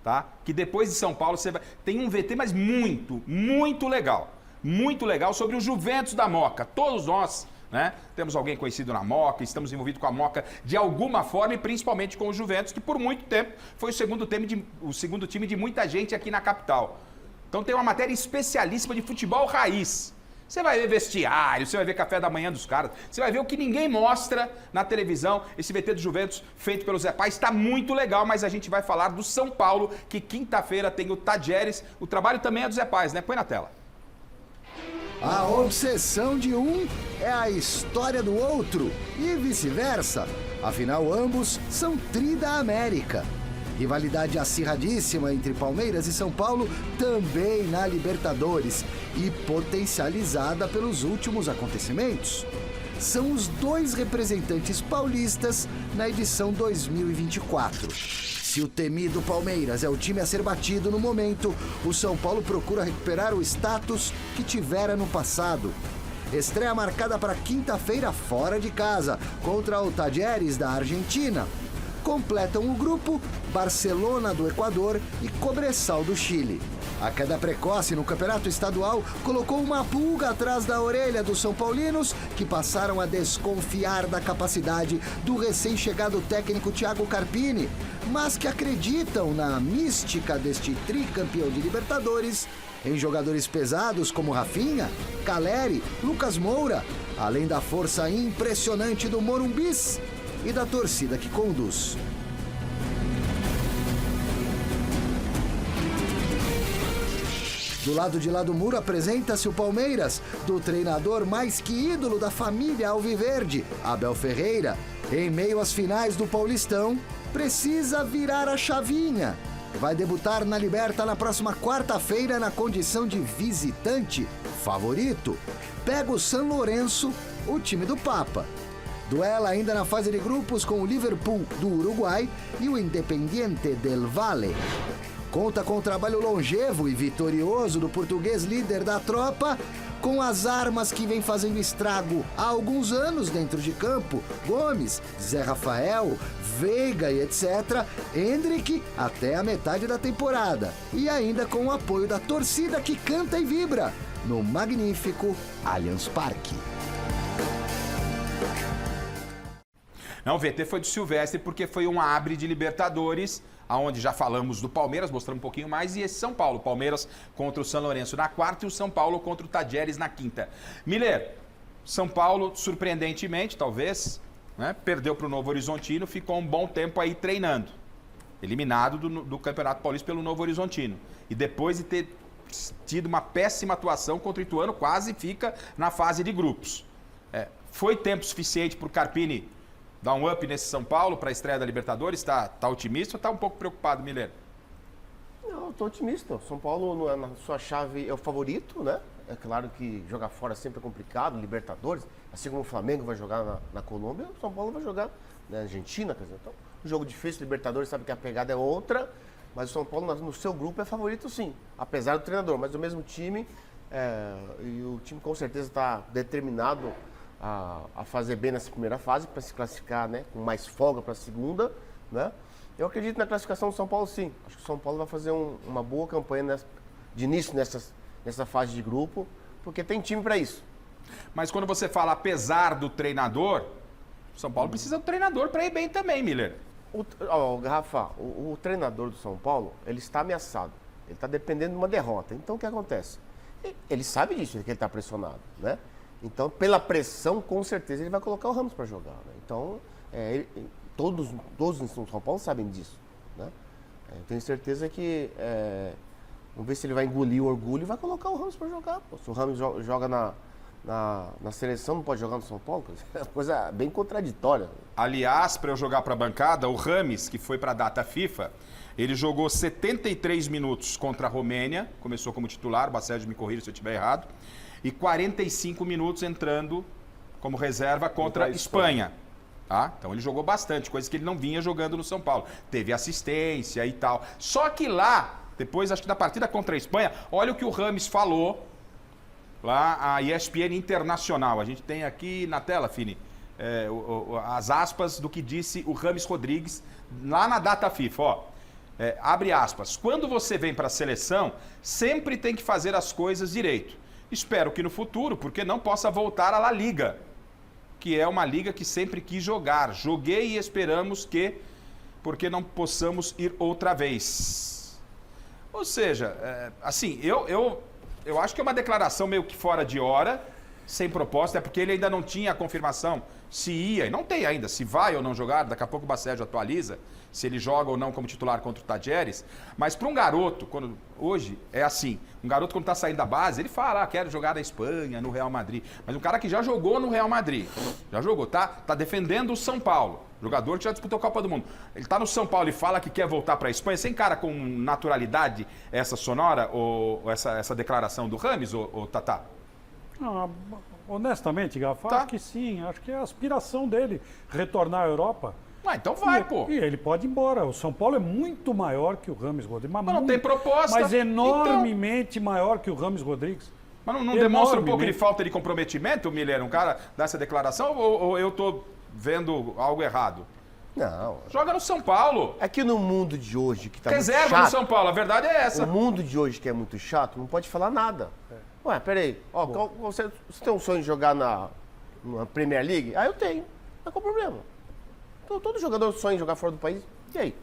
Speaker 1: tá? Que depois de São Paulo tem um VT, mas muito, muito legal. Muito legal sobre o Juventus da Moca. Todos nós, né? Temos alguém conhecido na Moca, estamos envolvidos com a Moca de alguma forma e principalmente com o Juventus, que por muito tempo foi o segundo time de muita gente aqui na capital. Então tem uma matéria especialíssima de futebol raiz. Você vai ver vestiário, você vai ver café da manhã dos caras, você vai ver o que ninguém mostra na televisão. Esse VT do Juventus feito pelo Zé Paz está muito legal, mas a gente vai falar do São Paulo, que quinta-feira tem o Tajeres. O trabalho também é do Zé Paz, né? Põe na tela.
Speaker 15: A obsessão de um é a história do outro e vice-versa. Afinal, ambos são tri da América. Rivalidade acirradíssima entre Palmeiras e São Paulo também na Libertadores e potencializada pelos últimos acontecimentos. São os dois representantes paulistas na edição 2024. Se o temido Palmeiras é o time a ser batido no momento, o São Paulo procura recuperar o status que tivera no passado. Estreia marcada para quinta-feira fora de casa, contra o Tajeres da Argentina. Completam o grupo Barcelona do Equador e Cobresal do Chile. A queda precoce no campeonato estadual colocou uma pulga atrás da orelha dos São Paulinos, que passaram a desconfiar da capacidade do recém-chegado técnico Thiago Carpini, mas que acreditam na mística deste tricampeão de Libertadores, em jogadores pesados como Rafinha, Caleri, Lucas Moura, além da força impressionante do Morumbis e da torcida que conduz. Do lado de lá do muro apresenta-se o Palmeiras, do treinador mais que ídolo da família alviverde, Abel Ferreira. Em meio às finais do Paulistão, precisa virar a chavinha. Vai debutar na Liberta na próxima quarta-feira na condição de visitante favorito. Pega o San Lourenço, o time do Papa. Duela ainda na fase de grupos com o Liverpool do Uruguai e o Independiente del Valle. Conta com o trabalho longevo e vitorioso do português líder da tropa, com as armas que vem fazendo estrago há alguns anos dentro de campo, Gomes, Zé Rafael, Veiga e etc., Endrick até a metade da temporada. E ainda com o apoio da torcida que canta e vibra. no magnífico Allianz Parque.
Speaker 1: Não, o VT foi do Silvestre porque foi um abre de Libertadores, aonde já falamos do Palmeiras, mostrando um pouquinho mais, e esse São Paulo. Palmeiras contra o São Lourenço na quarta e o São Paulo contra o Tajeres na quinta. Miller, São Paulo, surpreendentemente, talvez, né, perdeu para o Novo Horizontino, ficou um bom tempo aí treinando. Eliminado do Campeonato Paulista pelo Novo Horizontino. E depois de ter tido uma péssima atuação contra o Ituano, quase fica na fase de grupos. Foi tempo suficiente para o Carpini dar um up nesse São Paulo para a estreia da Libertadores? Tá otimista ou tá um pouco preocupado, Miller?
Speaker 6: Não, estou otimista. São Paulo, na sua chave, é o favorito, né? É claro que jogar fora sempre é complicado, Libertadores, assim como o Flamengo vai jogar na Colômbia, o São Paulo vai jogar na Argentina, quer dizer, então, um jogo difícil, Libertadores sabe que a pegada é outra, mas o São Paulo no seu grupo é favorito sim, apesar do treinador, mas o mesmo time, e o time com certeza está determinado a fazer bem nessa primeira fase, para se classificar, né, com mais folga para a segunda, né? Eu acredito na classificação do São Paulo sim, acho que o São Paulo vai fazer uma boa campanha de início nessa fase de grupo, porque tem time para isso.
Speaker 1: Mas quando você fala apesar do treinador, o São Paulo precisa do treinador para ir bem também, Miller.
Speaker 6: Rafa, o treinador do São Paulo, ele está ameaçado. Ele está dependendo de uma derrota. Então, o que acontece? Ele sabe disso, que ele está pressionado, né? Então, pela pressão, com certeza, ele vai colocar o Ramos para jogar, né? Então, todos no São Paulo sabem disso, né? Eu tenho certeza que... vamos ver se ele vai engolir o orgulho e vai colocar o Ramos para jogar. Pô. Se o Ramos joga na seleção, não pode jogar no São Paulo? É uma coisa bem contraditória.
Speaker 1: Aliás, para eu jogar para a bancada, o Rames, que foi para a data FIFA, ele jogou 73 minutos contra a Romênia, começou como titular, o Bacete me corrija se eu estiver errado, e 45 minutos entrando como reserva contra a Espanha. Tá? Então ele jogou bastante, coisa que ele não vinha jogando no São Paulo. Teve assistência e tal. Só que lá, depois acho que da partida contra a Espanha, olha o que o Rames falou lá, a ESPN Internacional. A gente tem aqui na tela, Fini, as aspas do que disse o Rames Rodrigues lá na data FIFA, ó. Abre aspas. Quando você vem para a seleção, sempre tem que fazer as coisas direito. Espero que no futuro, porque não possa voltar à La Liga, que é uma liga que sempre quis jogar. Joguei e esperamos que, porque não possamos ir outra vez. Ou seja, assim, eu acho que é uma declaração meio que fora de hora, sem proposta, é porque ele ainda não tinha a confirmação se ia, e não tem ainda, se vai ou não jogar, daqui a pouco o Bacete atualiza, se ele joga ou não como titular contra o Tajeres, mas para um garoto, hoje é assim, um garoto quando está saindo da base, ele fala, quero jogar na Espanha, no Real Madrid, mas um cara que já jogou no Real Madrid, já jogou, tá defendendo o São Paulo, jogador que já disputou a Copa do Mundo, ele está no São Paulo e fala que quer voltar para a Espanha, você encara com naturalidade essa sonora, ou essa declaração do Rames, ou Tatá?
Speaker 4: Honestamente, Gafa, acho que sim. Acho que é a aspiração dele retornar à Europa.
Speaker 1: Então vai, pô.
Speaker 4: E ele pode ir embora. O São Paulo é muito maior que o Rames Rodrigues.
Speaker 1: Mas não tem proposta.
Speaker 4: Mas enormemente maior que o Rames Rodrigues.
Speaker 1: Mas não demonstra um pouco de falta de comprometimento, Miller, um cara dessa declaração? Ou eu tô vendo algo errado?
Speaker 6: Não.
Speaker 1: Joga no São Paulo.
Speaker 6: É que no mundo de hoje que tá
Speaker 1: reserva
Speaker 6: muito chato,
Speaker 1: no São Paulo, a verdade é essa.
Speaker 6: O mundo de hoje que é muito chato, não pode falar nada. Ué, peraí, você tem um sonho de jogar na Premier League? Eu tenho. Mas qual o problema? Então, todo jogador sonha em jogar fora do país. E aí?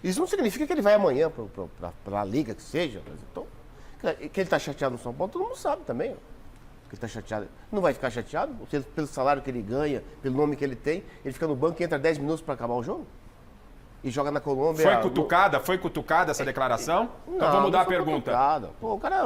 Speaker 6: Isso não significa que ele vai amanhã para a Liga, que seja. Então, que ele está chateado no São Paulo, todo mundo sabe também. Que ele está chateado. Não vai ficar chateado pelo salário que ele ganha, pelo nome que ele tem. Ele fica no banco e entra 10 minutos para acabar o jogo? E joga na Colômbia...
Speaker 1: Foi cutucada essa declaração? Então vou mudar a pergunta.
Speaker 6: Cutucada. Pô, o cara...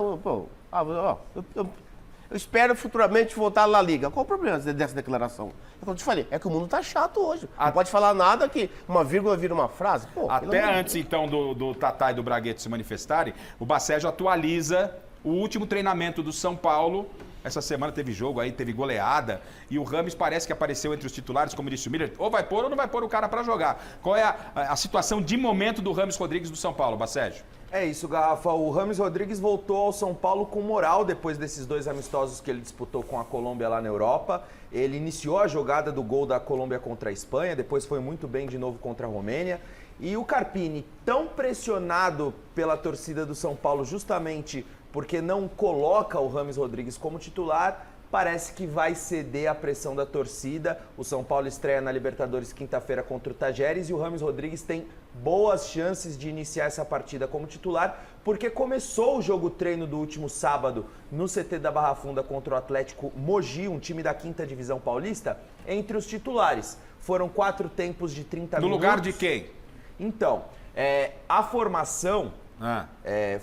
Speaker 6: Eu espero futuramente voltar à Liga. Qual o problema dessa declaração? É como eu te falei, é que o mundo tá chato hoje. Não pode falar nada que uma vírgula vira uma frase. Pô,
Speaker 1: até antes, então, do Tatá e do Bragueto se manifestarem, o Bacete atualiza o último treinamento do São Paulo. Essa semana teve jogo aí, teve goleada, e o Rames parece que apareceu entre os titulares, como disse o Miller, ou vai pôr ou não vai pôr o cara para jogar. Qual é a situação de momento do Rames Rodrigues do São Paulo, Bacete?
Speaker 8: É isso, Garrafa. O Rames Rodrigues voltou ao São Paulo com moral depois desses 2 amistosos que ele disputou com a Colômbia lá na Europa. Ele iniciou a jogada do gol da Colômbia contra a Espanha, depois foi muito bem de novo contra a Romênia. E o Carpini, tão pressionado pela torcida do São Paulo justamente porque não coloca o Rames Rodrigues como titular, parece que vai ceder à pressão da torcida. O São Paulo estreia na Libertadores quinta-feira contra o Tajeres e o Rames Rodrigues tem boas chances de iniciar essa partida como titular, porque começou o jogo treino do último sábado no CT da Barra Funda contra o Atlético Mogi, um time da 5ª Divisão Paulista, entre os titulares. Foram 4 tempos de 30 minutos.
Speaker 1: No lugar de quem?
Speaker 8: Então, a formação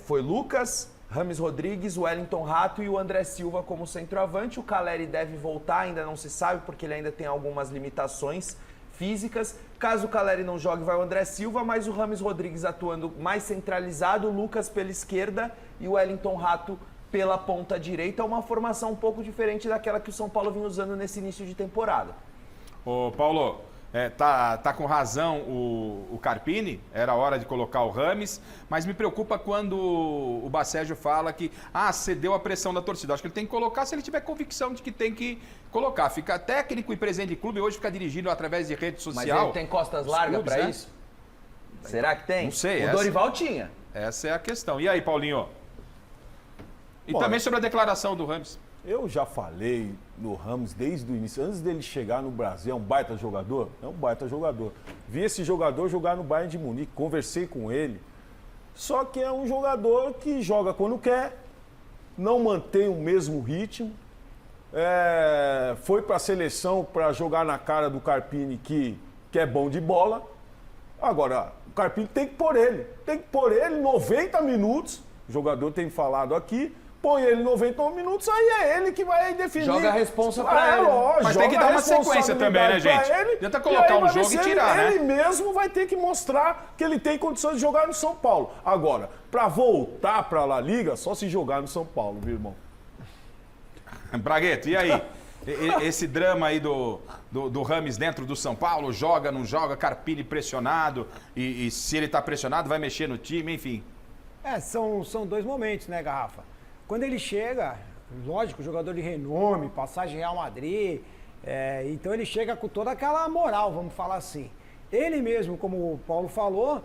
Speaker 8: foi Lucas, Rames Rodrigues, o Wellington Rato e o André Silva como centroavante. O Caleri deve voltar, ainda não se sabe, porque ele ainda tem algumas limitações físicas. Caso o Caleri não jogue, vai o André Silva, mas o Rames Rodrigues atuando mais centralizado, o Lucas pela esquerda e o Wellington Rato pela ponta direita. Uma formação um pouco diferente daquela que o São Paulo vinha usando nesse início de temporada.
Speaker 1: Ô, Paulo, tá com razão o Carpini, era hora de colocar o Rames, mas me preocupa quando o Bacégio fala que cedeu a pressão da torcida. Acho que ele tem que colocar se ele tiver convicção de que tem que colocar. Fica técnico e presidente de clube, hoje fica dirigindo através de rede social.
Speaker 8: Mas ele tem costas largas para isso? Será que tem?
Speaker 1: Não sei.
Speaker 8: O Dorival tinha.
Speaker 1: Essa é a questão. E aí, Paulinho? E também sobre a declaração do Rames.
Speaker 5: Eu já falei no Rames desde o início, antes dele chegar no Brasil, é um baita jogador? É um baita jogador. Vi esse jogador jogar no Bayern de Munique, conversei com ele. Só que é um jogador que joga quando quer, não mantém o mesmo ritmo. Foi para a seleção para jogar na cara do Carpini, que é bom de bola. Agora, o Carpini tem que pôr ele 90 minutos, o jogador tem falado aqui, põe ele 90 minutos, aí é ele que vai definir.
Speaker 8: Joga a responsa pra ele.
Speaker 5: Lógico,
Speaker 1: mas tem que dar uma sequência também, né, gente? Tenta colocar um jogo e tirar, né?
Speaker 5: Ele mesmo vai ter que mostrar que ele tem condições de jogar no São Paulo. Agora, pra voltar pra La Liga, só se jogar no São Paulo, viu, irmão?
Speaker 1: Bragueto, e aí? Esse drama aí do Rames dentro do São Paulo, joga, não joga, Carpini pressionado, e se ele tá pressionado, vai mexer no time, enfim.
Speaker 3: São 2 momentos, né, Garrafa? Quando ele chega, lógico, jogador de renome, passagem Real Madrid, então ele chega com toda aquela moral, vamos falar assim. Ele mesmo, como o Paulo falou,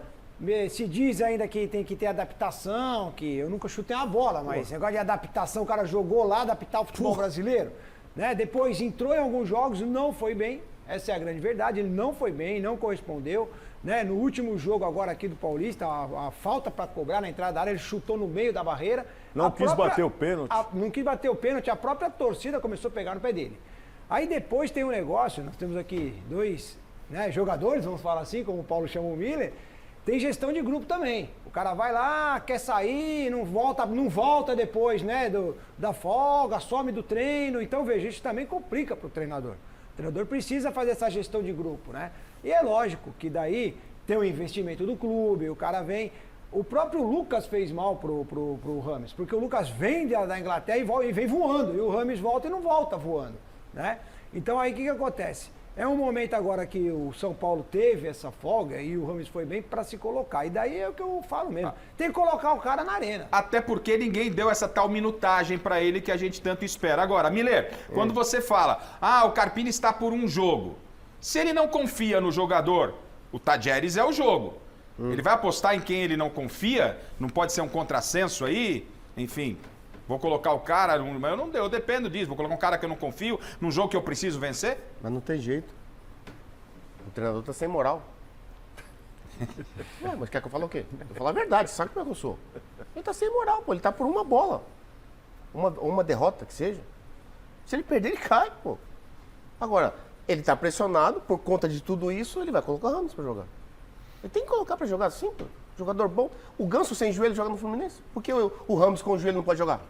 Speaker 3: se diz ainda que tem que ter adaptação, que eu nunca chutei uma bola, mas esse negócio de adaptação, o cara jogou lá, adaptar o futebol brasileiro, né? Depois entrou em alguns jogos, não foi bem, essa é a grande verdade, ele não foi bem, não correspondeu, né? No último jogo agora aqui do Paulista, a falta para cobrar na entrada da área, ele chutou no meio da barreira.
Speaker 5: Não quis bater o pênalti.
Speaker 3: Não quis bater o pênalti, a própria torcida começou a pegar no pé dele. Aí depois tem um negócio, nós temos aqui 2 jogadores, vamos falar assim, como o Paulo chama o Miller, tem gestão de grupo também. O cara vai lá, quer sair, não volta depois, né, da folga, some do treino. Então, veja, isso também complica para o treinador. O treinador precisa fazer essa gestão de grupo, né? E é lógico que daí tem o investimento do clube, o cara vem... O próprio Lucas fez mal pro Rames, porque o Lucas vem da Inglaterra e vem voando, e o Rames volta e não volta voando, né? Então aí o que acontece? É um momento agora que o São Paulo teve essa folga e o Rames foi bem para se colocar. E daí é o que eu falo mesmo. Tem que colocar o cara na arena.
Speaker 1: Até porque ninguém deu essa tal minutagem para ele que a gente tanto espera. Agora, Miller, quando você fala, o Carpini está por um jogo. Se ele não confia no jogador, o Tajeres é o jogo. Ele vai apostar em quem ele não confia? Não pode ser um contrassenso aí? Enfim, vou colocar o cara, eu dependo disso, vou colocar um cara que eu não confio num jogo que eu preciso vencer?
Speaker 6: Mas não tem jeito. O treinador tá sem moral. Mas quer que eu fale o quê? Eu falo a verdade, sabe como é que eu sou? Ele tá sem moral, pô, ele tá por uma bola. Uma derrota que seja. Se ele perder, ele cai, pô. Agora, ele tá pressionado, por conta de tudo isso, ele vai colocar o Rames pra jogar. Ele tem que colocar pra jogar assim, pô. Jogador bom. O Ganso sem joelho joga no Fluminense. Por que o Rames com o joelho não pode jogar?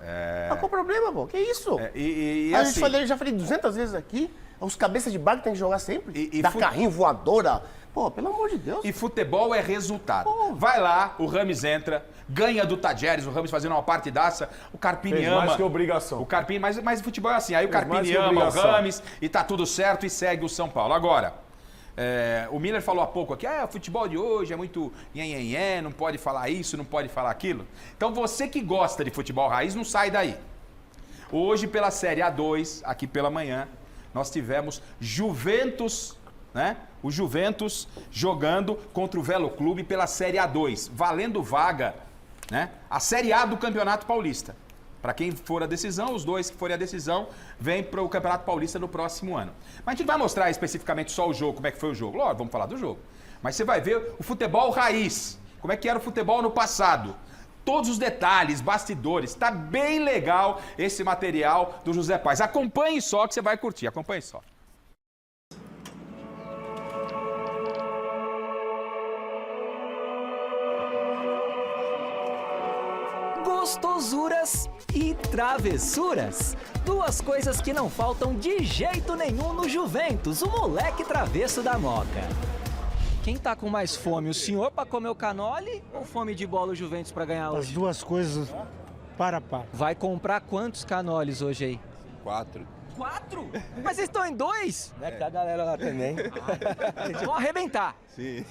Speaker 6: Qual é o problema, pô? Que isso? Eu já falei 200 vezes aqui, os cabeças de barco tem que jogar sempre. Carrinho voadora. Pô, pelo amor de Deus.
Speaker 1: E futebol é resultado. Pô. Vai lá, o Rames entra, ganha do Tajeres, o Rames fazendo uma partidaça, o Carpini ama.
Speaker 5: Mais que obrigação.
Speaker 1: O Carpini, mas o futebol é assim. Aí o Carpini ama o Rames e tá tudo certo e segue o São Paulo. Agora, o Miller falou há pouco aqui, o futebol de hoje é muito não pode falar isso, não pode falar aquilo. Então você que gosta de futebol raiz, não sai daí. Hoje pela Série A2, aqui pela manhã, nós tivemos Juventus, né? O Juventus jogando contra o Velo Clube pela Série A2, valendo vaga né? A Série A do Campeonato Paulista. Para quem for a decisão, os 2 que forem a decisão, vem para o Campeonato Paulista no próximo ano. Mas a gente vai mostrar especificamente só o jogo, como é que foi o jogo. Lógico, vamos falar do jogo. Mas você vai ver o futebol raiz, como é que era o futebol no passado. Todos os detalhes, bastidores, tá bem legal esse material do José Paz. Acompanhe só que você vai curtir, acompanhe só.
Speaker 2: Gostosuras e travessuras. 2 coisas que não faltam de jeito nenhum no Juventus, o moleque travesso da Moca. Quem tá com mais fome, o senhor pra comer o canole ou fome de bola o Juventus pra ganhar hoje?
Speaker 16: As 2 coisas para.
Speaker 2: Vai comprar quantos canoles hoje aí?
Speaker 17: 4.
Speaker 2: 4? Mas vocês estão em 2?
Speaker 17: É que a galera lá também.
Speaker 2: Vão arrebentar.
Speaker 17: Sim.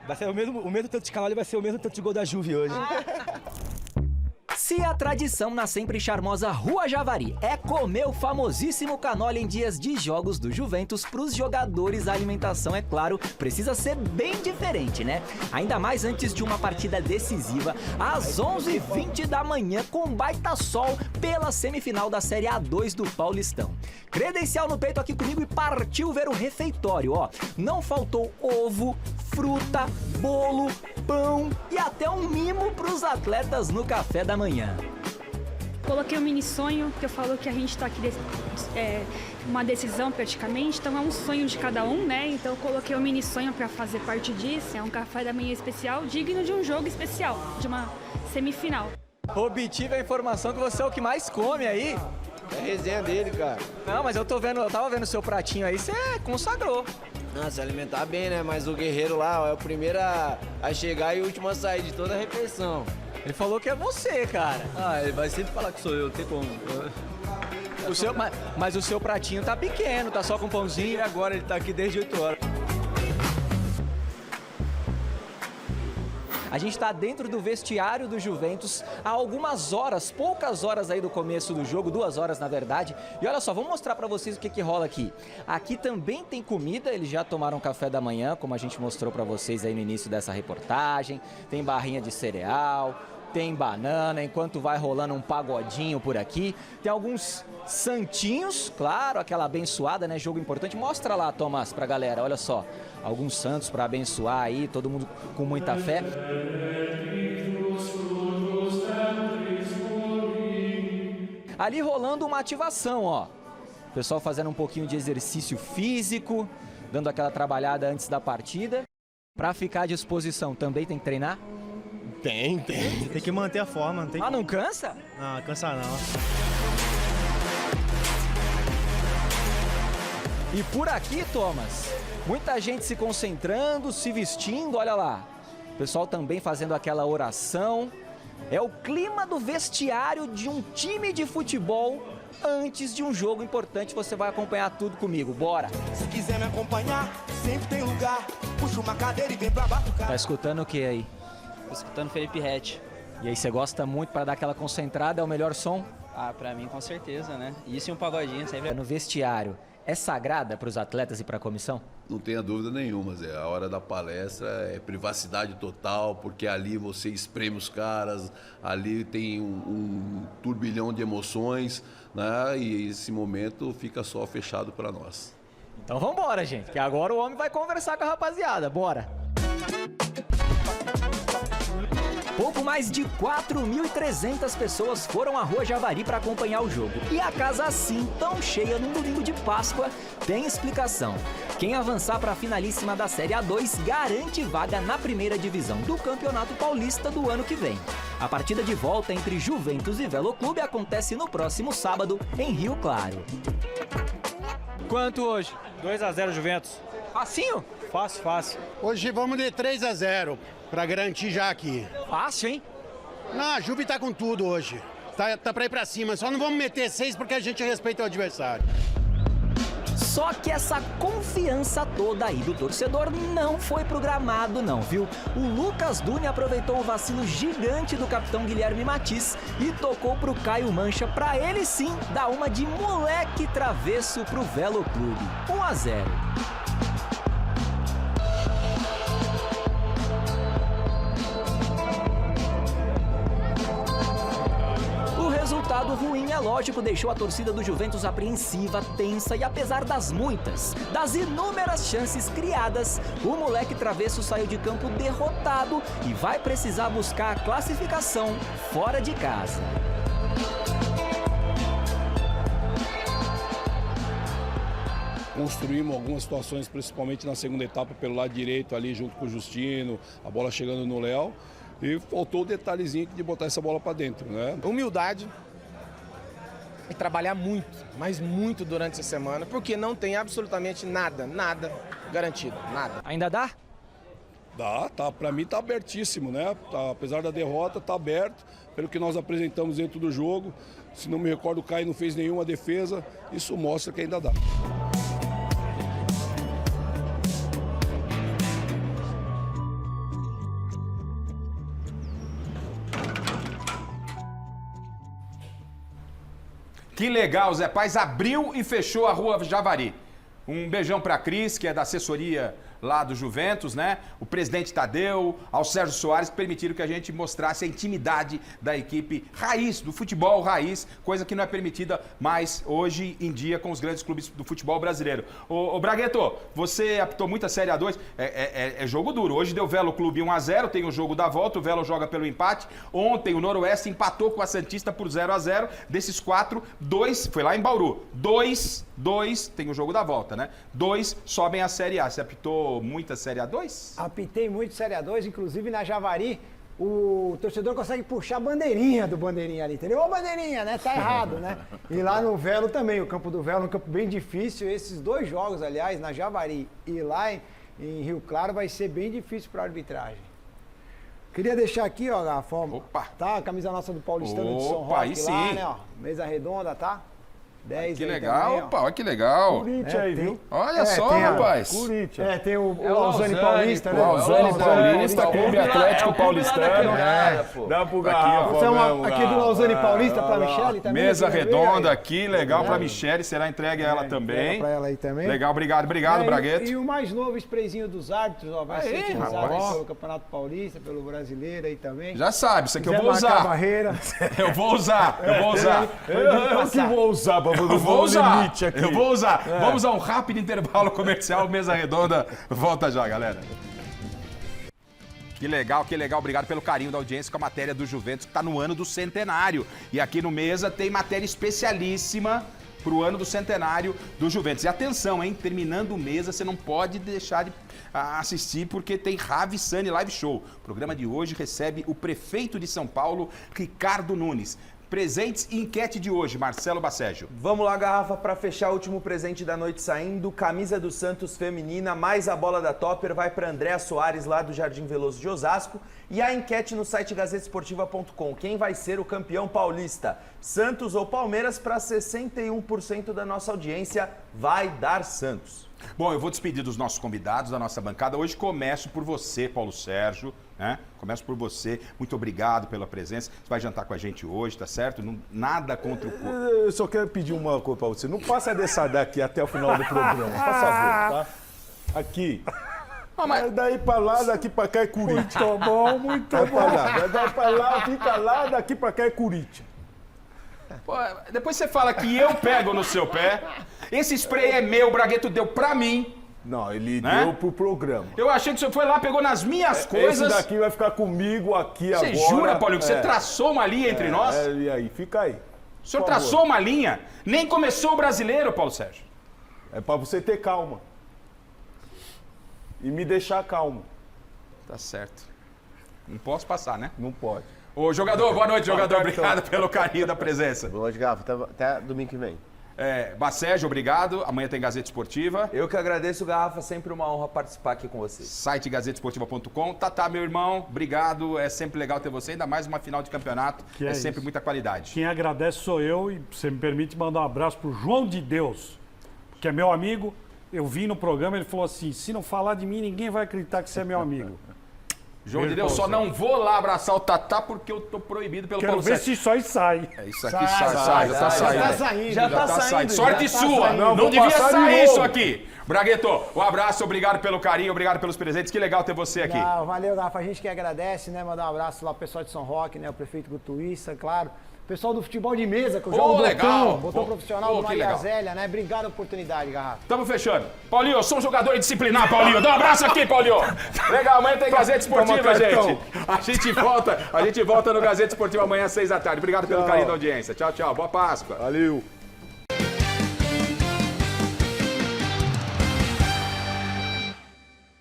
Speaker 17: Vai ser o mesmo tanto de canole, vai ser o mesmo tanto de gol da Juve hoje.
Speaker 2: Se a tradição na sempre charmosa Rua Javari é comer o famosíssimo canole em dias de jogos do Juventus, pros jogadores a alimentação, é claro, precisa ser bem diferente, né? Ainda mais antes de uma partida decisiva, às 11h20 da manhã, com baita sol, pela semifinal da Série A2 do Paulistão. Credencial no peito aqui comigo e partiu ver o refeitório, ó. Não faltou ovo, fruta, bolo, pão e até um mimo pros atletas no café da manhã.
Speaker 18: Coloquei um mini sonho, que eu falo que a gente está aqui, uma decisão praticamente, então é um sonho de cada um, né? Então eu coloquei um mini sonho para fazer parte disso, é um café da manhã especial, digno de um jogo especial, de uma semifinal.
Speaker 2: Obtive a informação que você é o que mais come aí.
Speaker 17: É a resenha dele, cara.
Speaker 2: Não, mas eu tava vendo o seu pratinho aí, você consagrou.
Speaker 17: Não, se alimentar bem, né? Mas o guerreiro lá ó, é o primeiro a chegar e o último a sair de toda a refeição.
Speaker 2: Ele falou que é você, cara.
Speaker 17: Ah, ele vai sempre falar que sou eu, não tem como.
Speaker 2: Mas o seu pratinho tá pequeno, tá só com pãozinho.
Speaker 17: E agora ele tá aqui desde 8 horas.
Speaker 2: A gente está dentro do vestiário do Juventus há algumas horas, poucas horas aí do começo do jogo, 2 horas na verdade. E olha só, vamos mostrar para vocês o que rola aqui. Aqui também tem comida, eles já tomaram café da manhã, como a gente mostrou para vocês aí no início dessa reportagem. Tem barrinha de cereal, tem banana, enquanto vai rolando um pagodinho por aqui. Tem alguns santinhos, claro, aquela abençoada, né? Jogo importante. Mostra lá, Tomás, pra galera, olha só. Alguns santos para abençoar aí, todo mundo com muita fé. Ali rolando uma ativação, ó. O pessoal fazendo um pouquinho de exercício físico, dando aquela trabalhada antes da partida. Para ficar à disposição, também tem que treinar?
Speaker 16: Tem. Tem que manter a forma, não tem.
Speaker 2: Não cansa?
Speaker 16: Não, cansa não.
Speaker 2: E por aqui, Thomas, muita gente se concentrando, se vestindo, olha lá. O pessoal também fazendo aquela oração. É o clima do vestiário de um time de futebol antes de um jogo importante. Você vai acompanhar tudo comigo, bora!
Speaker 19: Se quiser me acompanhar, sempre tem lugar. Puxa uma cadeira e vem pra batucar.
Speaker 2: Tá escutando o que aí?
Speaker 20: Tô escutando Felipe Rett.
Speaker 2: E aí, você gosta muito para dar aquela concentrada? É o melhor som?
Speaker 20: Ah, pra mim com certeza, né? Isso e um pagodinho sempre.
Speaker 2: No vestiário, é sagrada para os atletas e para a comissão?
Speaker 21: Não tenha dúvida nenhuma, Zé. A hora da palestra é privacidade total, porque ali você espreme os caras, ali tem um turbilhão de emoções, né? E esse momento fica só fechado para nós.
Speaker 2: Então vamos embora, gente, que agora o homem vai conversar com a rapaziada. Bora! Pouco mais de 4.300 pessoas foram à Rua Javari para acompanhar o jogo. E a casa assim, tão cheia num domingo de Páscoa, tem explicação. Quem avançar para a finalíssima da Série A2 garante vaga na primeira divisão do Campeonato Paulista do ano que vem. A partida de volta entre Juventus e Velo Clube acontece no próximo sábado, em Rio Claro. Quanto hoje?
Speaker 16: 2-0 Juventus.
Speaker 2: Facinho?
Speaker 16: Fácil. Hoje vamos de 3-0, pra garantir já aqui.
Speaker 2: Fácil, hein?
Speaker 16: Não, a Juve tá com tudo hoje. Tá pra ir pra cima, só não vamos meter 6 porque a gente respeita o adversário.
Speaker 2: Só que essa confiança toda aí do torcedor não foi pro gramado não, viu? O Lucas Duni aproveitou o vacilo gigante do capitão Guilherme Matiz e tocou pro Caio Mancha pra ele sim dar uma de moleque travesso pro Velo Clube. 1-0. resultado ruim, é lógico, deixou a torcida do Juventus apreensiva, tensa e apesar das inúmeras chances criadas, o moleque travesso saiu de campo derrotado e vai precisar buscar a classificação fora de casa.
Speaker 12: Construímos algumas situações, principalmente na segunda etapa, pelo lado direito ali, junto com o Justino, a bola chegando no Léo. E faltou o detalhezinho de botar essa bola para dentro, né?
Speaker 22: Humildade e trabalhar muito, mas muito durante essa semana, porque não tem absolutamente nada garantido, nada.
Speaker 2: Ainda dá?
Speaker 12: Dá, tá, para mim tá abertíssimo, né? Tá, apesar da derrota, tá aberto, pelo que nós apresentamos dentro do jogo. Se não me recordo, o Caio não fez nenhuma defesa, isso mostra que ainda dá.
Speaker 1: Que legal, Zé Paz abriu e fechou a Rua Javari. Um beijão para a Cris, que é da assessoria lá do Juventus, né? O presidente Tadeu, ao Sérgio Soares, que permitiram que a gente mostrasse a intimidade da equipe raiz, do futebol raiz, coisa que não é permitida mais hoje em dia com os grandes clubes do futebol brasileiro. Ô Bragueto, você apitou muita Série A2, é jogo duro. Hoje deu Velo Clube 1-0, tem o jogo da volta, o Velo joga pelo empate. Ontem o Noroeste empatou com a Santista por 0-0. Desses 4, 2, foi lá em Bauru, 2 tem o jogo da volta, né? 2 sobem a Série A. Você apitou muita Série A2?
Speaker 3: Apitei muito Série A2, inclusive na Javari, o torcedor consegue puxar a bandeirinha do bandeirinha ali, entendeu? Ô bandeirinha, né? Tá errado, né? E lá no Velo também, o campo do Velo é um campo bem difícil. Esses 2 jogos, aliás, na Javari e lá em Rio Claro, vai ser bem difícil para a arbitragem. Queria deixar aqui, ó, Rafa, tá? A camisa nossa do Paulistano de São Roque
Speaker 1: aí sim.
Speaker 3: lá, né? Ó, mesa redonda, tá? 10
Speaker 1: que
Speaker 3: aí
Speaker 1: legal,
Speaker 3: também,
Speaker 1: opa, olha que legal.
Speaker 5: Corinthians aí, viu?
Speaker 1: Olha só, rapaz.
Speaker 5: Corinthians.
Speaker 3: Tem o Lausanne Paulista, né?
Speaker 5: Lausanne Paulista, Clube Atlético Paulistano. Dá pro Garrafa.
Speaker 3: Aqui do Lausanne Paulista pra Michele também.
Speaker 1: Mesa redonda aqui, legal pra Michele, será entregue a ela também.
Speaker 3: Pra ela aí também.
Speaker 1: Legal, obrigado, Bragueto.
Speaker 3: E o mais novo sprayzinho dos árbitros, ó, vai ser utilizado pelo Campeonato Paulista, pelo Brasileiro aí também.
Speaker 1: Já sabe, isso aqui eu vou usar. Eu vou usar.
Speaker 5: Eu que vou usar pra
Speaker 1: Eu vou usar. Vamos a um rápido intervalo comercial. Mesa Redonda volta já, galera. Que legal. Obrigado pelo carinho da audiência com a matéria do Juventus, que está no ano do centenário. E aqui no Mesa tem matéria especialíssima para o ano do centenário do Juventus. E atenção, hein? Terminando o Mesa, você não pode deixar de assistir, porque tem Ravi Sani Live Show. O programa de hoje recebe o prefeito de São Paulo, Ricardo Nunes. Presentes e enquete de hoje, Marcelo Baceggio.
Speaker 8: Vamos lá, Garrafa, para fechar o último presente da noite saindo. Camisa do Santos feminina, mais a bola da Topper, vai para Andréa Soares, lá do Jardim Veloso de Osasco. E a enquete no site gazetesportiva.com. Quem vai ser o campeão paulista? Santos ou Palmeiras? Para 61% da nossa audiência, vai dar Santos.
Speaker 1: Bom, eu vou despedir dos nossos convidados, da nossa bancada. Hoje começo por você, Paulo Sérgio, né? Começo por você. Muito obrigado pela presença. Você vai jantar com a gente hoje, tá certo? Nada contra o corpo.
Speaker 5: Eu só quero pedir uma coisa pra você. Não passa dessa daqui até o final do programa, por favor, tá? Aqui. Daí pra lá, daqui pra cá é Corinthians.
Speaker 3: Muito bom, muito bom.
Speaker 5: Daí pra lá, fica lá, daqui pra cá é Corinthians.
Speaker 1: Pô, depois você fala que eu pego no seu pé. Esse spray é meu, o Bragueto deu pra mim.
Speaker 5: Não, ele deu pro programa.
Speaker 1: Eu achei que você foi lá, pegou nas minhas coisas.
Speaker 5: Esse daqui vai ficar comigo aqui agora.
Speaker 1: Você jura, Paulinho, que você traçou uma linha entre nós?
Speaker 5: E aí, fica aí.
Speaker 1: O senhor traçou uma linha? Nem começou o Brasileiro, Paulo Sérgio.
Speaker 5: É pra você ter calma. E me deixar calmo.
Speaker 1: Tá certo. Não posso passar, né?
Speaker 5: Não pode.
Speaker 1: Ô, jogador, boa noite, jogador. Obrigado pelo carinho da presença.
Speaker 6: Boa noite, Garrafa. Até domingo que vem.
Speaker 1: Baceggio, obrigado. Amanhã tem Gazeta Esportiva.
Speaker 8: Eu que agradeço, Garrafa. Sempre uma honra participar aqui com você.
Speaker 1: Site gazetesportiva.com. Tatá, meu irmão, obrigado. É sempre legal ter você. Ainda mais uma final de campeonato. É sempre muita qualidade.
Speaker 4: Quem agradece sou eu, e você me permite mandar um abraço pro João de Deus, que é meu amigo. Eu vim no programa, ele falou assim: se não falar de mim, ninguém vai acreditar que você é meu amigo.
Speaker 1: João de Deus, só não vou lá abraçar o Tatá porque eu tô proibido pelo Paulo
Speaker 4: Sérgio. Quero ver se só sai.
Speaker 1: Isso aqui sai, já tá saindo.
Speaker 6: Já tá saindo.
Speaker 1: Sorte sua, não devia sair isso aqui. Bragueto, um abraço, obrigado pelo carinho, obrigado pelos presentes, que legal ter você aqui.
Speaker 3: Valeu, Rafa, a gente que agradece, né, mandar um abraço lá pro pessoal de São Roque, né, o prefeito Gutuíssa, claro, Pessoal do futebol de mesa, que eu
Speaker 1: Ô,
Speaker 3: jogo
Speaker 1: legal.
Speaker 3: botão profissional
Speaker 1: Ô,
Speaker 3: do
Speaker 1: que
Speaker 3: Maria
Speaker 1: legal.
Speaker 3: Zélia, né? Obrigado pela oportunidade, Garrafa.
Speaker 1: Tamo fechando. Paulinho, eu sou um jogador disciplinar, Paulinho. Dá um abraço aqui, Paulinho. Legal, amanhã tem Gazeta Esportiva,
Speaker 5: Toma cartão.
Speaker 1: gente. A gente volta no Gazeta Esportiva amanhã às 6 da tarde. Obrigado pelo carinho da audiência. Tchau, tchau. Boa Páscoa.
Speaker 5: Valeu.